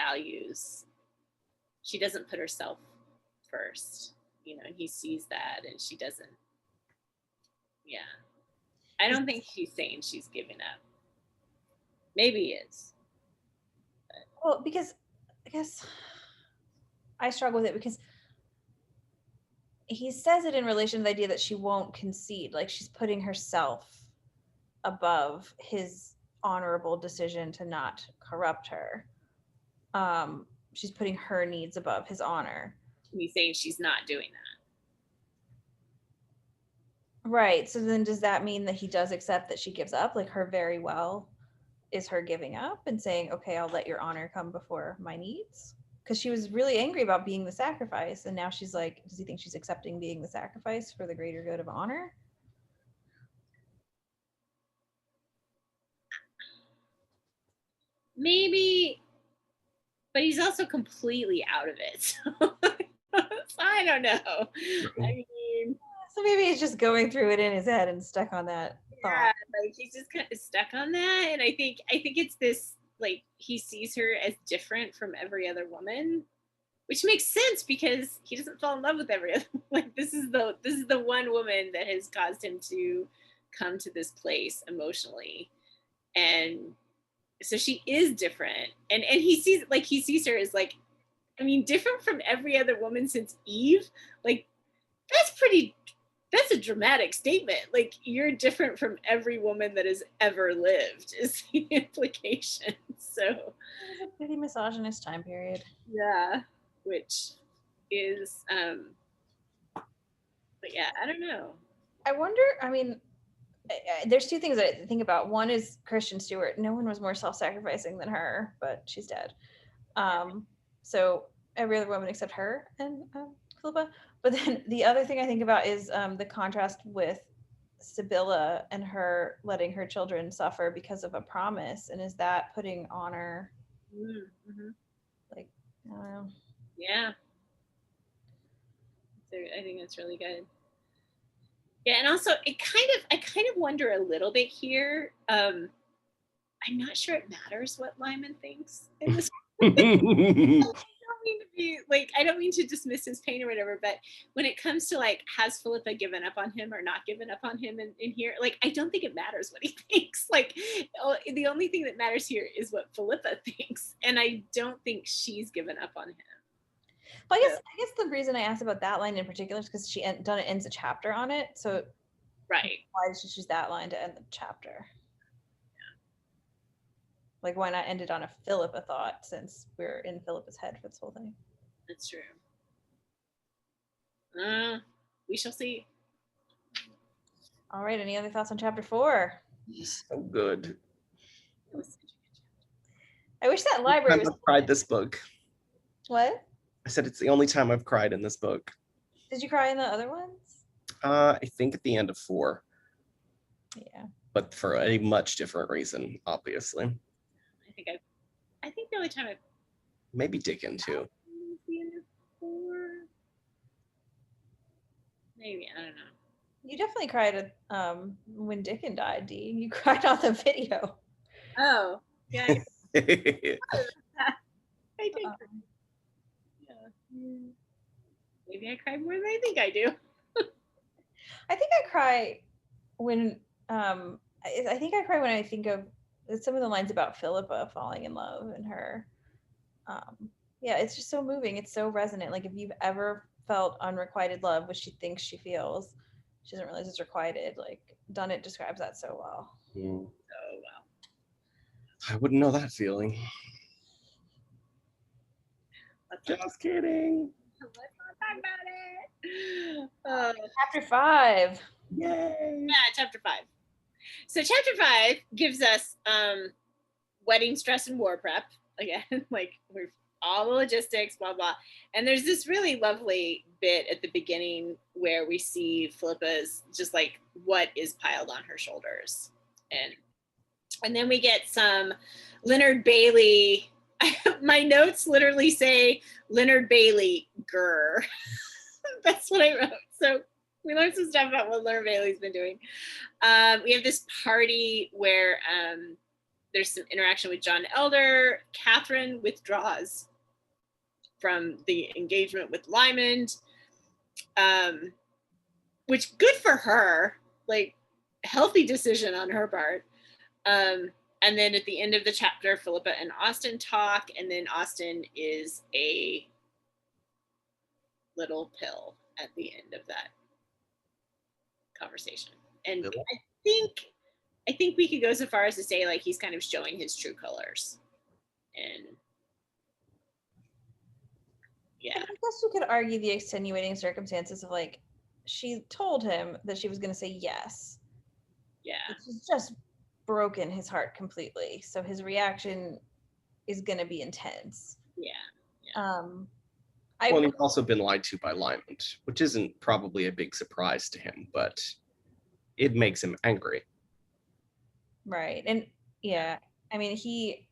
Speaker 2: doesn't put herself first, and he sees that, and she doesn't. Yeah. I don't think she's saying she's giving up. Maybe he is.
Speaker 1: Well, because I guess I struggle with it because he says it in relation to the idea that she won't concede, like she's putting herself above his honorable decision to not corrupt her. She's putting her needs above his honor.
Speaker 2: He's saying she's not doing that.
Speaker 1: Right. So then does that mean that he does accept that she gives up? Like her very well is her giving up and saying, okay, I'll let your honor come before my needs? Because she was really angry about being the sacrifice. And now she's like, does he think she's accepting being the sacrifice for the greater good of honor?
Speaker 2: Maybe, but he's also completely out of it. So I don't know. I mean,
Speaker 1: so maybe he's just going through it in his head and stuck on that thought.
Speaker 2: Yeah, like he's just kind of stuck on that. And I think it's this, like, he sees her as different from every other woman, which makes sense because he doesn't fall in love with every other. Like this is the one woman that has caused him to come to this place emotionally, and so she is different. And he sees her as like I mean, different from every other woman since Eve. Like, that's a dramatic statement. Like, you're different from every woman that has ever lived is the implication. So
Speaker 1: It was a pretty misogynist time period.
Speaker 2: yeah, which is but yeah, I don't know.
Speaker 1: I wonder, I mean, there's two things I think about. One is Kristen Stewart. No one was more self-sacrificing than her, but she's dead. So every other woman except her and Philippa. But then the other thing I think about is the contrast with Sibylla and her letting her children suffer because of a promise. And is that putting honor?
Speaker 2: Mm-hmm.
Speaker 1: Like, I don't know.
Speaker 2: Yeah. So I think that's really good. Yeah, and also I kind of wonder a little bit here. I'm not sure it matters what Lymond thinks in this. I don't mean to be like, I don't mean to dismiss his pain or whatever, but when it comes to like, has Philippa given up on him or not given up on him in here, like, I don't think it matters what he thinks. Like, the only thing that matters here is what Philippa thinks, and I don't think she's given up on him.
Speaker 1: Well, I guess the reason I asked about that line in particular is because Dunnett ends a chapter on it. So
Speaker 2: right.
Speaker 1: Why did she choose that line to end the chapter? Like, why not end it on a Philippa thought, since we're in Philippa's head for this whole thing?
Speaker 2: That's true. We shall see.
Speaker 1: All right. Any other thoughts on chapter 4?
Speaker 3: So good.
Speaker 1: I wish that library was.
Speaker 3: I've cried this book.
Speaker 1: What?
Speaker 3: I said it's the only time I've cried in this book.
Speaker 1: Did you cry in the other ones?
Speaker 3: I think at the end of 4.
Speaker 1: Yeah.
Speaker 3: But for a much different reason, obviously.
Speaker 2: I think the only time I
Speaker 3: maybe Dickon too.
Speaker 2: The end of 4. Maybe, I don't know.
Speaker 1: You definitely cried when Dickon died, Dee. You cried on the video.
Speaker 2: Oh, yeah. I did. Maybe I cry more than I think I do.
Speaker 1: I think I cry when I think I cry when I think of some of the lines about Philippa falling in love and her. Yeah, it's just so moving. It's so resonant. Like, if you've ever felt unrequited love, which she thinks she feels, she doesn't realize it's requited. Like, Dunnett describes that so well.
Speaker 3: Mm.
Speaker 2: Oh wow.
Speaker 3: I wouldn't know that feeling. Just kidding.
Speaker 2: Let's not talk about it.
Speaker 1: Chapter 5.
Speaker 3: Yay.
Speaker 2: Yeah, chapter 5. So chapter 5 gives us wedding stress and war prep again. Like, we're all the logistics, blah blah. And there's this really lovely bit at the beginning where we see Philippa's just like what is piled on her shoulders, and then we get some Leonard Bailey. My notes literally say Leonard Bailey grr. That's what I wrote. So we learned some stuff about what Leonard Bailey's been doing. We have this party where there's some interaction with John Elder. Katherine withdraws from the engagement with Lymond, which good for her, like healthy decision on her part. And then at the end of the chapter, Philippa and Austin talk, and then Austin is a little pill at the end of that conversation. And I think we could go so far as to say like he's kind of showing his true colors. And yeah.
Speaker 1: I guess you could argue the extenuating circumstances of like, she told him that she was going to say yes.
Speaker 2: Yeah.
Speaker 1: It's just broken his heart completely. So his reaction is going to be intense.
Speaker 2: Yeah.
Speaker 3: Well, and he's also been lied to by Lymond, which isn't probably a big surprise to him, but it makes him angry.
Speaker 1: Right. And yeah, I mean, he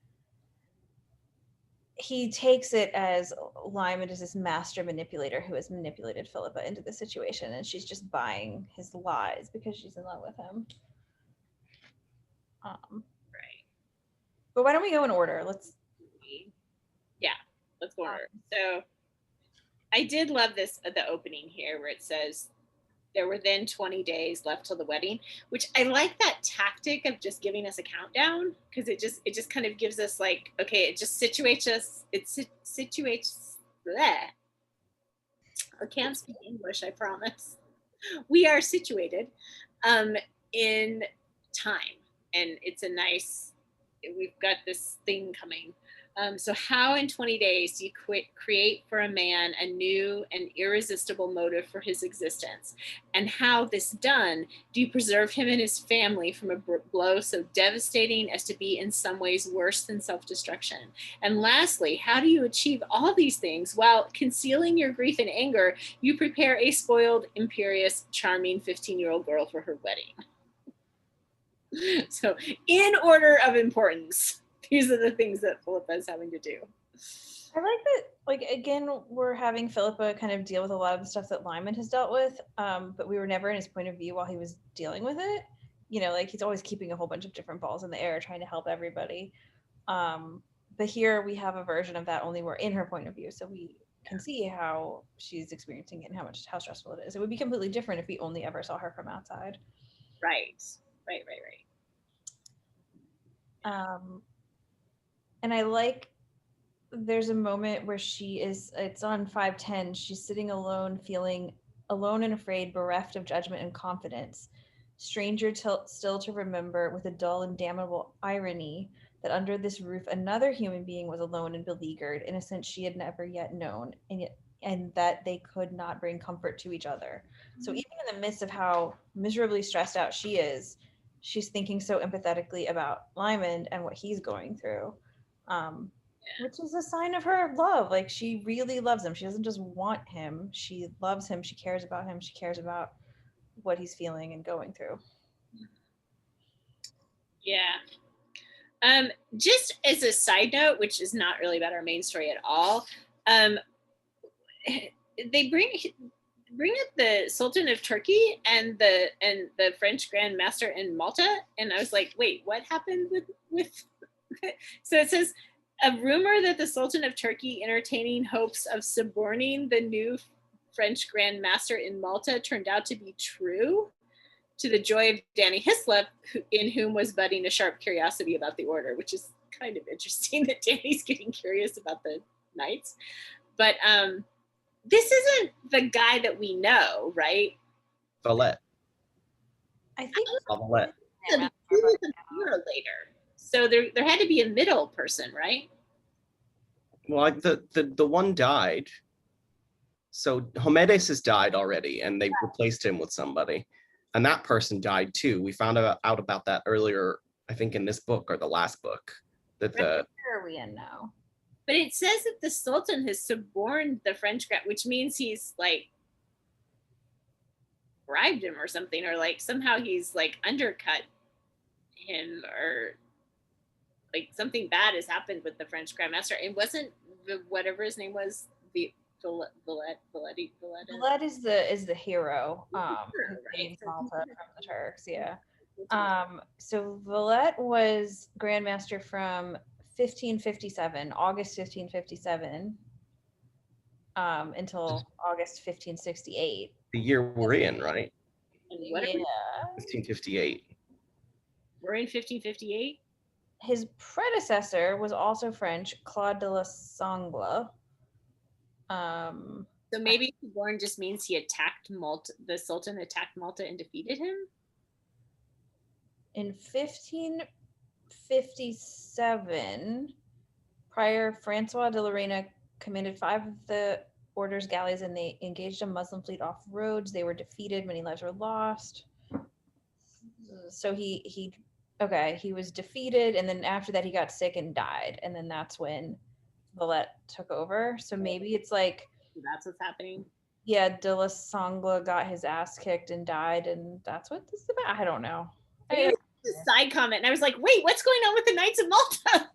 Speaker 1: takes it as Lymond is this master manipulator who has manipulated Philippa into the situation, and she's just buying his lies because she's in love with him.
Speaker 2: Right.
Speaker 1: But why don't we go in order? Let's
Speaker 2: go in order. So I did love this the opening here where it says there were then 20 days left till the wedding, which I like that tactic of just giving us a countdown, because it just kind of gives us like, okay, it just situates us bleh. I can't speak English, I promise. We are situated in time, and it's a nice, we've got this thing coming. So how in 20 days do you create for a man a new and irresistible motive for his existence? And how, this done, do you preserve him and his family from a blow so devastating as to be in some ways worse than self-destruction? And lastly, how do you achieve all these things while concealing your grief and anger? You prepare a spoiled, imperious, charming 15-year-old girl for her wedding. So in order of importance, these are the things that Philippa is having to do.
Speaker 1: I like that, like, again, we're having Philippa kind of deal with a lot of the stuff that Lymond has dealt with, but we were never in his point of view while he was dealing with it. You know, like, he's always keeping a whole bunch of different balls in the air, trying to help everybody. But here we have a version of that, only we're in her point of view, so we can see how she's experiencing it and how stressful it is. It would be completely different if we only ever saw her from outside.
Speaker 2: Right.
Speaker 1: And I like, there's a moment where it's on 510, she's sitting alone, feeling alone and afraid, bereft of judgment and confidence, stranger still to remember with a dull and damnable irony that under this roof another human being was alone and beleaguered in a sense she had never yet known, and that they could not bring comfort to each other. So even in the midst of how miserably stressed out she is, she's thinking so empathetically about Lymond and what he's going through, which is a sign of her love. Like, she really loves him. She doesn't just want him. She loves him. She cares about him. She cares about what he's feeling and going through.
Speaker 2: Yeah. Just as a side note, which is not really about our main story at all, they bring up the Sultan of Turkey and the French Grand Master in Malta, and I was like, wait, what happened with so it says, a rumor that the Sultan of Turkey entertaining hopes of suborning the new French Grand Master in Malta turned out to be true, to the joy of Danny Hislop, in whom was budding a sharp curiosity about the order, which is kind of interesting that Danny's getting curious about the knights. But this isn't the guy that we know, right?
Speaker 3: Philette.
Speaker 1: I think
Speaker 3: Philette.
Speaker 2: He was a hero later. So there had to be a middle person, right?
Speaker 3: Well, like the one died. So Homedes has died already, and they replaced him with somebody, and that person died too. We found out about that earlier, I think, in this book or the last book. That the
Speaker 1: where are we in now?
Speaker 2: But it says that the Sultan has suborned the French Grand, which means he's like bribed him or something, or like somehow he's like undercut him, or like something bad has happened with the French Grandmaster. It wasn't the whatever his name was, the Philette
Speaker 1: is the hero,
Speaker 2: right?
Speaker 1: from the Turks, yeah. So Villette was Grandmaster from 1557, August 1557, until August 1568.
Speaker 3: the year we're in, right?
Speaker 1: Yeah.
Speaker 3: 1558.
Speaker 2: We're in 1558.
Speaker 1: His predecessor was also French, Claude de la Sangle.
Speaker 2: So maybe Suborn just means he attacked Malta. The Sultan attacked Malta and defeated him.
Speaker 1: In 1557, Prior Francois de Lorena commanded 5 of the order's galleys, and they engaged a Muslim fleet off roads. They were defeated. Many lives were lost. So he was defeated, and then after that he got sick and died, and then that's when Villette took over. So maybe it's like,
Speaker 2: that's what's happening.
Speaker 1: Yeah, de la Sangle got his ass kicked and died, and that's what this is about. I don't know.
Speaker 2: It's a side comment, and I was like, wait, what's going on with the Knights of Malta?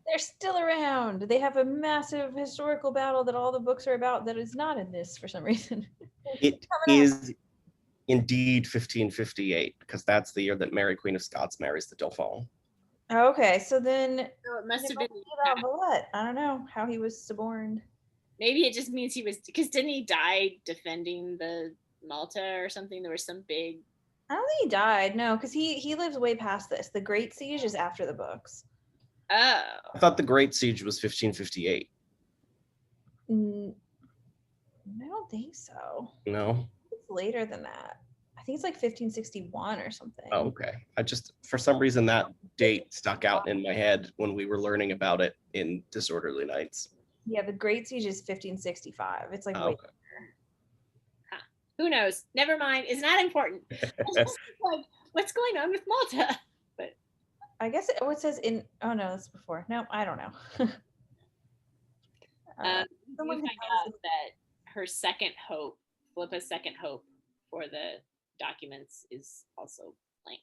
Speaker 1: They're still around. They have a massive historical battle that all the books are about that is not in this for some reason.
Speaker 3: It is indeed 1558, because that's the year that Mary, Queen of Scots, marries the Dauphin.
Speaker 1: Okay, so then
Speaker 2: So it must have been
Speaker 1: about Villette. I don't know how he was suborned.
Speaker 2: Maybe it just means he was, because didn't he die defending the Malta or something? There was some big.
Speaker 1: I don't think he died. No, because he lives way past this. The Great Siege is after the books.
Speaker 2: Oh.
Speaker 3: I thought the Great Siege was 1558.
Speaker 1: don't think so.
Speaker 3: No.
Speaker 1: It's later than that. I think it's like 1561 or something.
Speaker 3: Oh, okay. I just, for some reason, that date stuck out in my head when we were learning about it in Disorderly Nights.
Speaker 1: Yeah, the Great Siege is 1565. It's like
Speaker 3: Oh,
Speaker 1: way
Speaker 3: okay.
Speaker 2: Who knows? Never mind. It's not important. Like, what's going on with Malta? But
Speaker 1: I guess it says in. Oh no, that's before. No, I don't know.
Speaker 2: we
Speaker 1: someone
Speaker 2: do
Speaker 1: who
Speaker 2: find
Speaker 1: knows
Speaker 2: out that her second hope, Philippa's second hope for the documents, is also blank.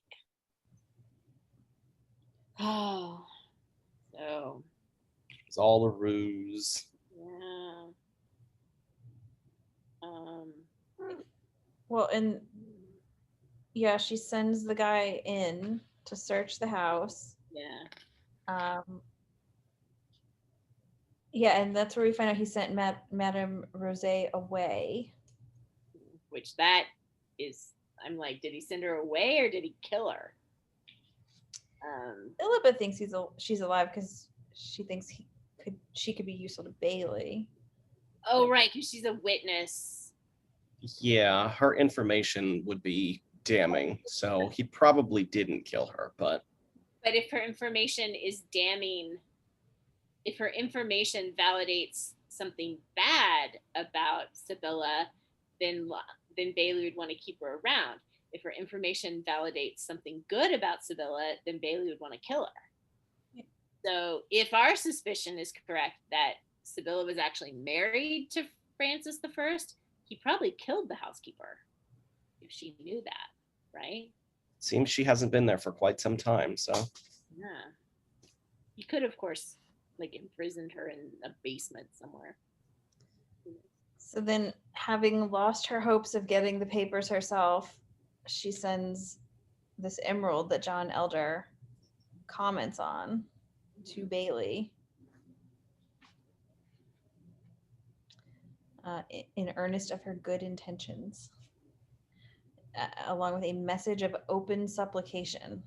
Speaker 2: Oh, so
Speaker 3: It's all a ruse.
Speaker 2: yeah.
Speaker 1: Well, and yeah, she sends the guy in to search the house.
Speaker 2: Yeah.
Speaker 1: Yeah, and that's where we find out he sent Madame Rosé away.
Speaker 2: Which that is, I'm like, did he send her away or did he kill her?
Speaker 1: Philippa thinks she's alive because she thinks she could be useful to Bailey.
Speaker 2: Oh, right, because she's a witness.
Speaker 3: Yeah, her information would be damning, so he probably didn't kill her, but
Speaker 2: if her information is damning, if her information validates something bad about Sibylla, then Bailey would want to keep her around. If her information validates something good about Sibylla, then Bailey would want to kill her. Yeah. So if our suspicion is correct that Sibylla was actually married to Francis I, he probably killed the housekeeper if she knew that, right?
Speaker 3: seems she hasn't been there for quite some time, so.
Speaker 2: Yeah. He could, of course, like imprisoned her in a basement somewhere.
Speaker 1: So then, having lost her hopes of getting the papers herself, she sends this emerald that John Elder comments on to Bailey in earnest of her good intentions, along with a message of open supplication.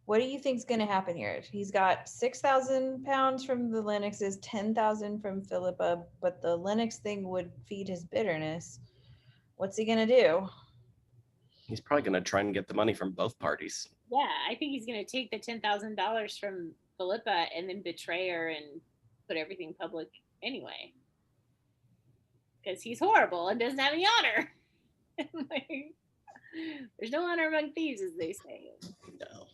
Speaker 1: What do you think is going to happen here? He's got 6,000 pounds from the Lennoxes, 10,000 from Philippa, but the Lennox thing would feed his bitterness. What's he going to do?
Speaker 3: He's probably going to try and get the money from both parties.
Speaker 2: Yeah, I think he's going to take the $10,000 from Philippa and then betray her and put everything public anyway. Because he's horrible and doesn't have any honor. Like, there's no honor among thieves, as they say.
Speaker 3: No.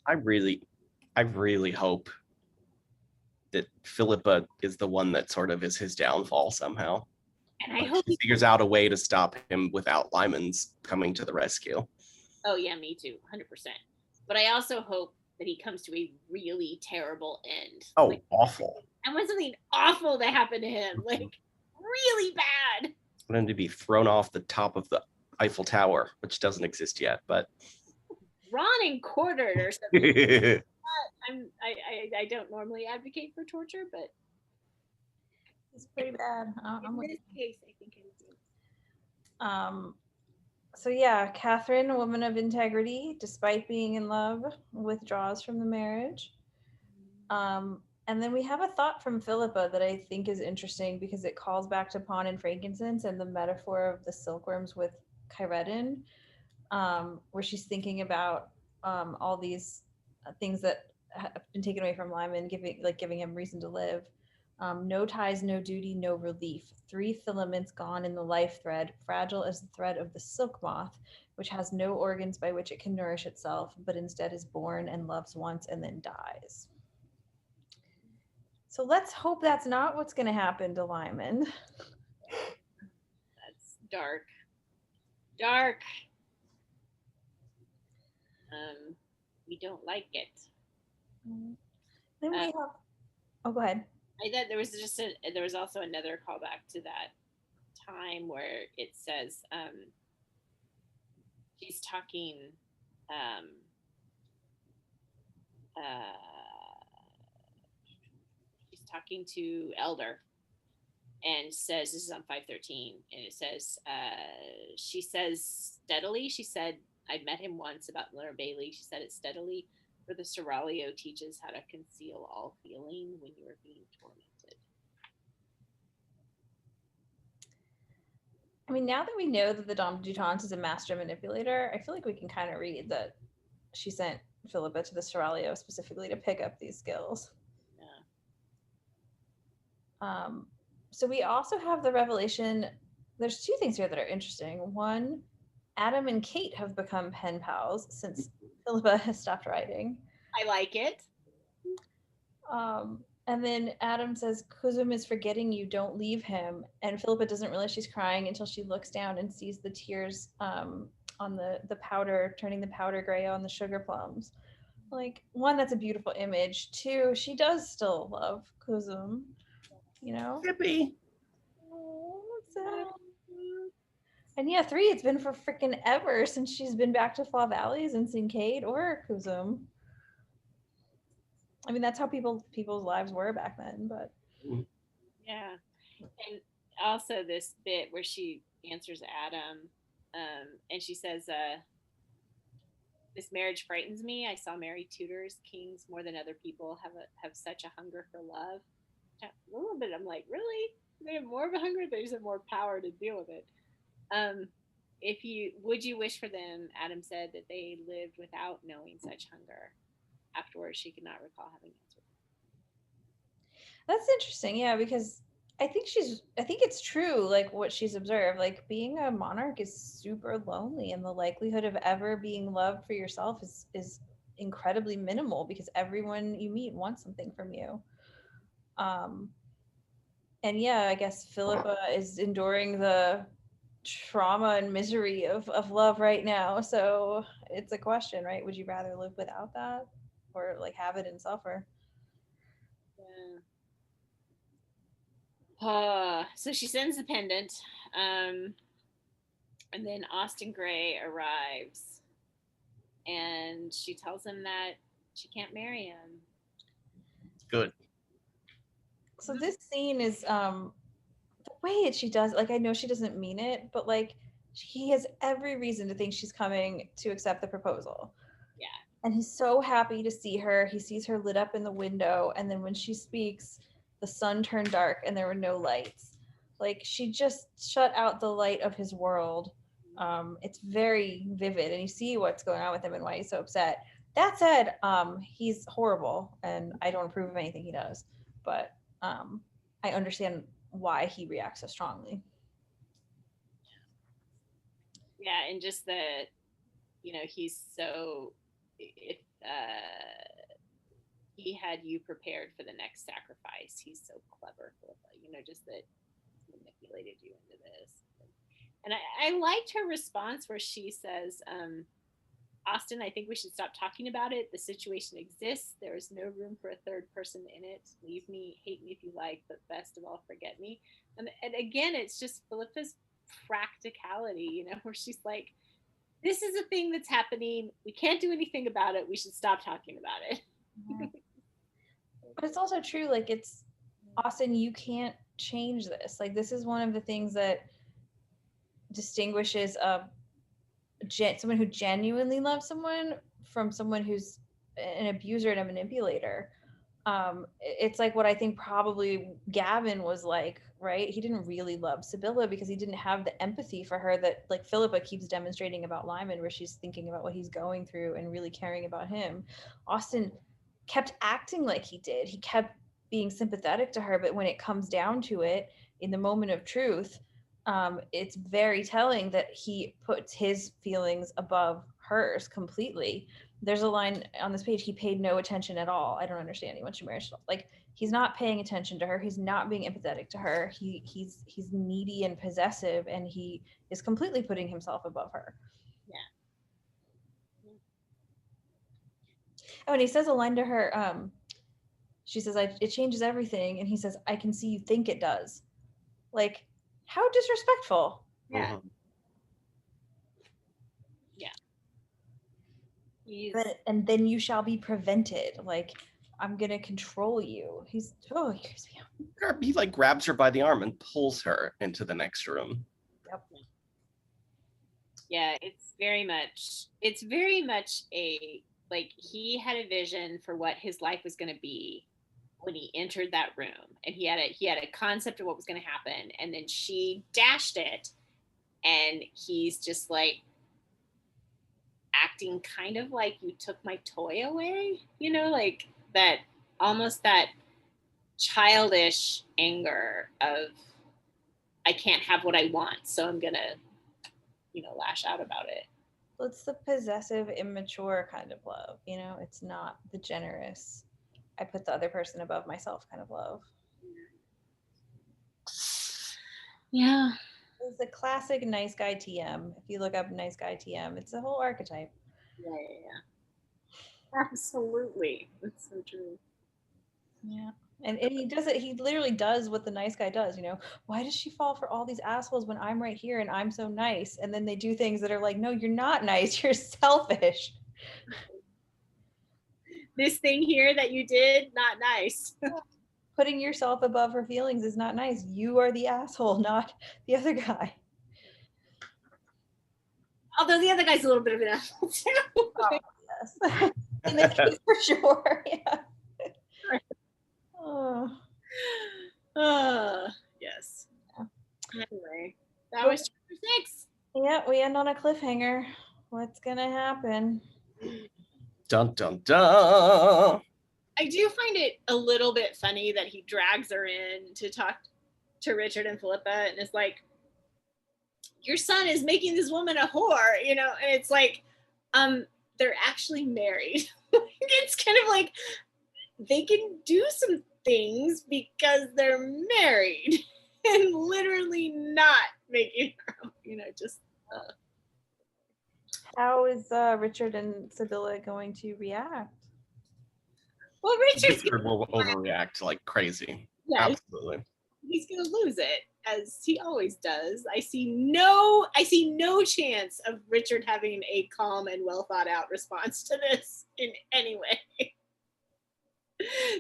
Speaker 3: I really hope that Philippa is the one that sort of is his downfall somehow.
Speaker 2: And I hope
Speaker 3: he figures out a way to stop him without Lymond's coming to the rescue.
Speaker 2: Oh yeah, me too, 100%. But I also hope that he comes to a really terrible end.
Speaker 3: Oh, like, awful.
Speaker 2: I want something awful to happen to him, like really bad.
Speaker 3: I want him to be thrown off the top of the Eiffel Tower, which doesn't exist yet, but
Speaker 2: drawn and quartered or something. I don't normally advocate for torture, but
Speaker 1: it's pretty bad.
Speaker 2: In this case, I think I do.
Speaker 1: So yeah, Katherine, a woman of integrity, despite being in love, withdraws from the marriage. And then we have a thought from Philippa that I think is interesting because it calls back to pawn and frankincense and the metaphor of the silkworms with Chiretin, where she's thinking about all these things that have been taken away from Lymond, giving him reason to live. No ties, no duty, no relief. 3 filaments gone in the life thread, fragile as the thread of the silk moth, which has no organs by which it can nourish itself, but instead is born and loves once and then dies. So let's hope that's not what's going to happen to Lymond.
Speaker 2: That's dark. Dark. We don't like it.
Speaker 1: Then we have. Oh, go ahead.
Speaker 2: I thought there was also another callback to that time where it says she's talking she's talking to Elder and says, this is on 513, and it says she says steadily, she said, I met him once about Leonard Bailey, she said it steadily, for the Seraglio teaches how to conceal all feeling when you are being tormented.
Speaker 1: I mean, now that we know that the Dame du Temps is a master manipulator, I feel like we can kind of read that she sent Philippa to the Seraglio specifically to pick up these skills.
Speaker 2: Yeah.
Speaker 1: So we also have the revelation. There's two things here that are interesting. One, Adam and Kate have become pen pals since Philippa has stopped writing.
Speaker 2: I like it.
Speaker 1: And then Adam says, Kuzum is forgetting you, don't leave him. And Philippa doesn't realize she's crying until she looks down and sees the tears on the powder, turning the powder gray on the sugar plums. Like, one, that's a beautiful image. Two, she does still love Kuzum, you know?
Speaker 3: Hippie.
Speaker 1: Oh, that's sad. And yeah, three, it's been for freaking ever since she's been back to Flaw Valleys and seen Kate or Kuzum. I mean, that's how people's lives were back then, but
Speaker 2: Yeah. And also this bit where she answers Adam, and she says, this marriage frightens me. I saw married tutors, kings more than other people have such a hunger for love. A little bit, I'm like, really? They have more of a hunger? They just have more power to deal with it. Would you wish for them? Adam said that they lived without knowing such hunger. Afterwards, she could not recall having answered.
Speaker 1: that's interesting. Yeah, because I think it's true, like what she's observed. Like being a monarch is super lonely, and the likelihood of ever being loved for yourself is incredibly minimal because everyone you meet wants something from you. And yeah, I guess Philippa is enduring the trauma and misery of love right now. So it's a question, right? Would you rather live without that or like have it and suffer?
Speaker 2: Yeah. So she sends the pendant, and then Austin Gray arrives, and she tells him that she can't marry him.
Speaker 3: Good.
Speaker 1: So this scene is the way she does, like I know she doesn't mean it, but like he has every reason to think she's coming to accept the proposal.
Speaker 2: Yeah.
Speaker 1: And he's so happy to see her. He sees her lit up in the window, and then when she speaks, the sun turned dark and there were no lights. Like she just shut out the light of his world. It's very vivid, and you see what's going on with him and why he's so upset. That said, he's horrible, and I don't approve of anything he does. But I understand why he reacts so strongly.
Speaker 2: Yeah, and just that, he's so, if he had you prepared for the next sacrifice, he's so clever, Philippa, just that he manipulated you into this. And I liked her response where she says, Austin, I think we should stop talking about it. The situation exists. There is no room for a third person in it. Leave me, hate me if you like, but best of all, forget me. And again, it's just Philippa's practicality, where she's like, this is a thing that's happening. We can't do anything about it. We should stop talking about it.
Speaker 1: Yeah. But it's also true, like it's Austin, you can't change this. Like this is one of the things that distinguishes someone who genuinely loves someone from someone who's an abuser and a manipulator. It's like what I think probably Gavin was like, right? He didn't really love Sibylla because he didn't have the empathy for her that like Philippa keeps demonstrating about Lymond, where she's thinking about what he's going through and really caring about him. Austin kept acting like he did. He kept being sympathetic to her, but when it comes down to it, in the moment of truth, it's very telling that he puts his feelings above hers completely. There's a line on this page, he paid no attention at all. I don't understand. He wants to marry. Like he's not paying attention to her. He's not being empathetic to her. He's needy and possessive, and he is completely putting himself above her.
Speaker 2: Yeah.
Speaker 1: Oh, and he says a line to her. She says, "It changes everything," and he says, "I can see you think it does." Like, how disrespectful.
Speaker 2: Yeah. Yeah.
Speaker 1: And then you shall be prevented. Like, I'm gonna control you. He creeps me out.
Speaker 3: He like grabs her by the arm and pulls her into the next room.
Speaker 1: Yep.
Speaker 2: Yeah, it's very much a, like, he had a vision for what his life was going to be when he entered that room, and he had a concept of what was going to happen, and then she dashed it and he's just like acting kind of like you took my toy away, like that, almost that childish anger of I can't have what I want, so I'm gonna, lash out about it.
Speaker 1: Well, it's the possessive, immature kind of love, it's not the generous, I put the other person above myself kind of love.
Speaker 2: Yeah.
Speaker 1: It's a classic nice guy TM. If you look up nice guy TM, it's a whole archetype.
Speaker 2: Yeah. Absolutely. That's so true.
Speaker 1: Yeah. And he does it, he literally does what the nice guy does, why does she fall for all these assholes when I'm right here and I'm so nice? And then they do things that are like, no, you're not nice, you're selfish.
Speaker 2: This thing here that you did, not nice.
Speaker 1: Putting yourself above her feelings is not nice. You are the asshole, not the other guy.
Speaker 2: Although the other guy's a little bit of an asshole too.
Speaker 1: Oh, yes. In this case, for sure. Yeah. Oh.
Speaker 2: Yes.
Speaker 1: Yeah.
Speaker 2: Anyway, that was chapter 6.
Speaker 1: Yeah, we end on a cliffhanger. What's gonna happen?
Speaker 3: Dun dun dun.
Speaker 2: I do find it a little bit funny that he drags her in to talk to Richard and Philippa and is like, your son is making this woman a whore, and it's like, they're actually married. It's kind of like they can do some things because they're married and literally not making her, just.
Speaker 1: How is Richard and Sibylla going to react?
Speaker 2: Well,
Speaker 3: Richard will overreact like crazy.
Speaker 2: Yeah,
Speaker 3: absolutely.
Speaker 2: He's gonna lose it, as he always does. I see no chance of Richard having a calm and well thought out response to this in any way.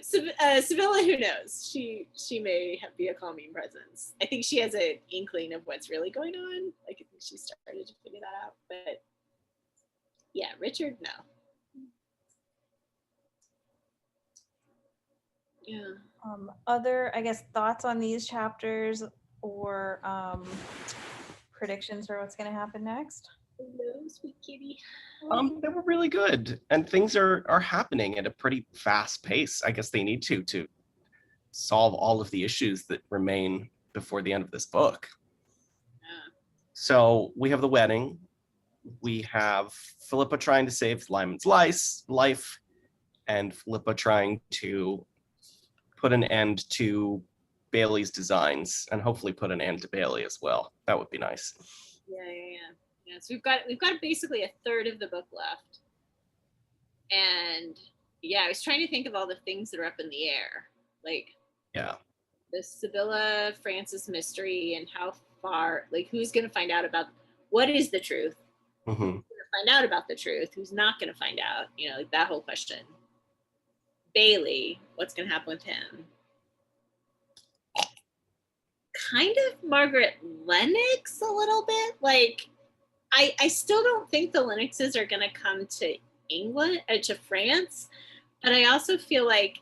Speaker 2: Sibylla, who knows? She may be a calming presence. I think she has an inkling of what's really going on. Like, I think she started to figure that out. But yeah, Richard, no. Yeah.
Speaker 1: Other, I guess, thoughts on these chapters or predictions for what's going to happen next?
Speaker 2: Hello, sweet kitty.
Speaker 3: They were really good, and things are happening at a pretty fast pace. I guess they need to solve all of the issues that remain before the end of this book.
Speaker 2: Yeah.
Speaker 3: So we have the wedding. We have Philippa trying to save Lymond's life, and Philippa trying to put an end to Bailey's designs, and hopefully put an end to Bailey as well. That would be nice.
Speaker 2: Yeah. So we've got basically a third of the book left, and I was trying to think of all the things that are up in the air, like the Sibylla Francis mystery, and how far, like, who's going to find out about what is the truth.
Speaker 3: Mm-hmm.
Speaker 2: Who's going to find out about the truth? Who's not going to find out? Like that whole question. Bailey, what's going to happen with him? Kind of Margaret Lennox a little bit. Like, I still don't think the Lennoxes are going to come to England, to France, but I also feel like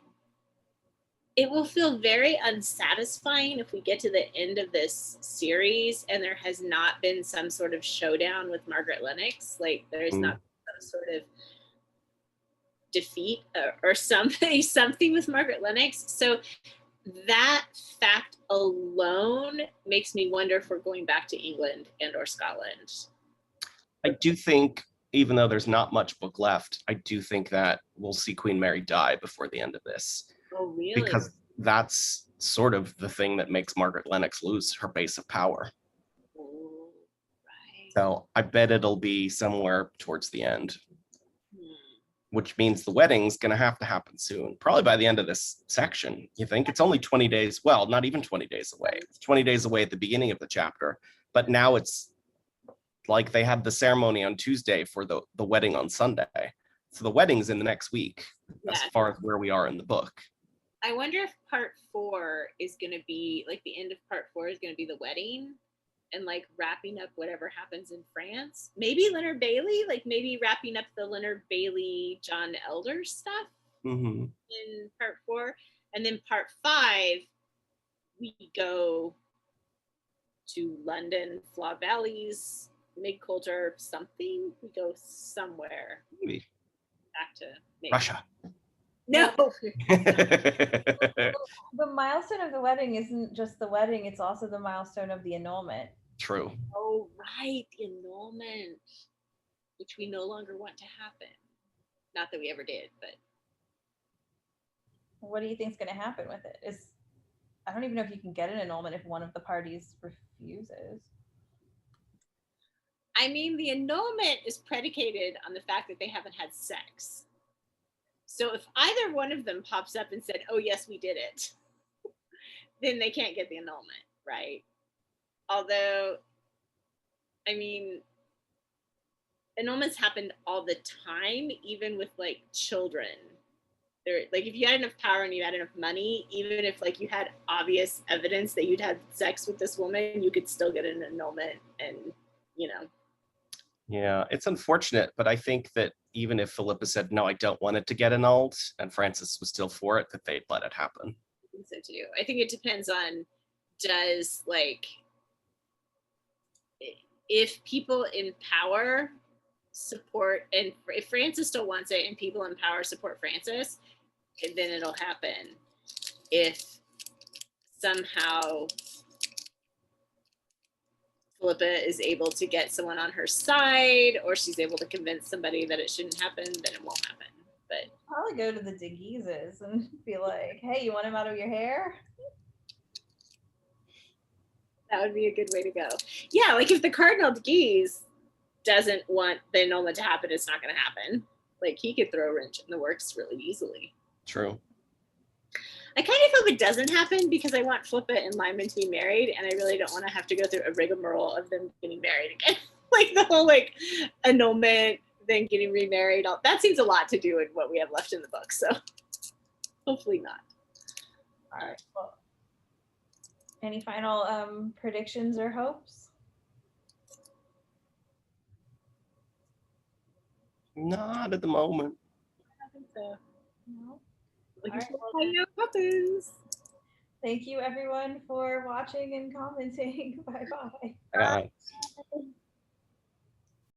Speaker 2: it will feel very unsatisfying if we get to the end of this series and there has not been some sort of showdown with Margaret Lennox. Like, there's not some sort of defeat or something with Margaret Lennox. So that fact alone makes me wonder if we're going back to England and or Scotland.
Speaker 3: I do think, even though there's not much book left, I do think that we'll see Queen Mary die before the end of this.
Speaker 2: Oh, really?
Speaker 3: Because that's sort of the thing that makes Margaret Lennox lose her base of power.
Speaker 2: Oh, right.
Speaker 3: So I bet it'll be somewhere towards the end. Which means the wedding's going to happen soon, probably by the end of this section. You think? It's only 20 days, well, not even 20 days away. It's 20 days away at the beginning of the chapter, but now it's like they had the ceremony on Tuesday for the wedding on Sunday. So the wedding's in the next week, as far as where we are in the book.
Speaker 2: I wonder if part 4 is going to be, like, the end of part 4 is going to be the wedding and, like, wrapping up whatever happens in France. Maybe Leonard Bailey, like, maybe wrapping up the Leonard Bailey, John Elder stuff in part 4. And then part 5, we go to London, Flaw Valleys, Mid Coulter, something. We go somewhere
Speaker 3: Maybe.
Speaker 2: back to maybe.
Speaker 3: Russia.
Speaker 2: No.
Speaker 1: The milestone of the wedding isn't just the wedding, it's also the milestone of the annulment.
Speaker 3: True.
Speaker 2: Oh, right, the annulment, which we no longer want to happen. Not that we ever did, but
Speaker 1: What do you think is going to happen with it? I don't even know if you can get an annulment if one of the parties refuses.
Speaker 2: I mean, the annulment is predicated on the fact that they haven't had sex. So if either one of them pops up and said, oh, yes, we did it, then they can't get the annulment, right? Although, I mean, annulments happened all the time, even with like children. There, like if you had enough power and you had enough money, even if like you had obvious evidence that you'd had sex with this woman, you could still get an annulment, and you know.
Speaker 3: Yeah, it's unfortunate, but I think that even if Philippa said, no, I don't want it to get annulled, and Francis was still for it, that they'd let it happen.
Speaker 2: I think so too. I think it depends on, does like, if people in power support, and if Francis still wants it and people in power support Francis, then it'll happen. If somehow Philippa is able to get someone on her side, or she's able to convince somebody that it shouldn't happen, then it won't happen. But
Speaker 1: Probably go to the de Guises and be like, hey, you want him out of your hair?
Speaker 2: that would be a good way to go. Yeah, like if the Cardinal de Guise doesn't want the annulment to happen, it's not going to happen. Like he could throw a wrench in the works really easily.
Speaker 3: True.
Speaker 2: I kind of hope it doesn't happen because I want Philippa and Lymond to be married, and I really don't want to have to go through a rigmarole of them getting married again. Like the whole like annulment, then getting remarried. All that seems a lot to do in what we have left in the book. So hopefully not.
Speaker 1: All right. Well, any final predictions or hopes?
Speaker 3: Not at the moment.
Speaker 2: I think so.
Speaker 1: No.
Speaker 2: Looking
Speaker 1: All right,
Speaker 2: forward
Speaker 1: well,
Speaker 2: to how it happens.
Speaker 1: Thank you everyone for watching and commenting. Bye bye.
Speaker 3: Bye.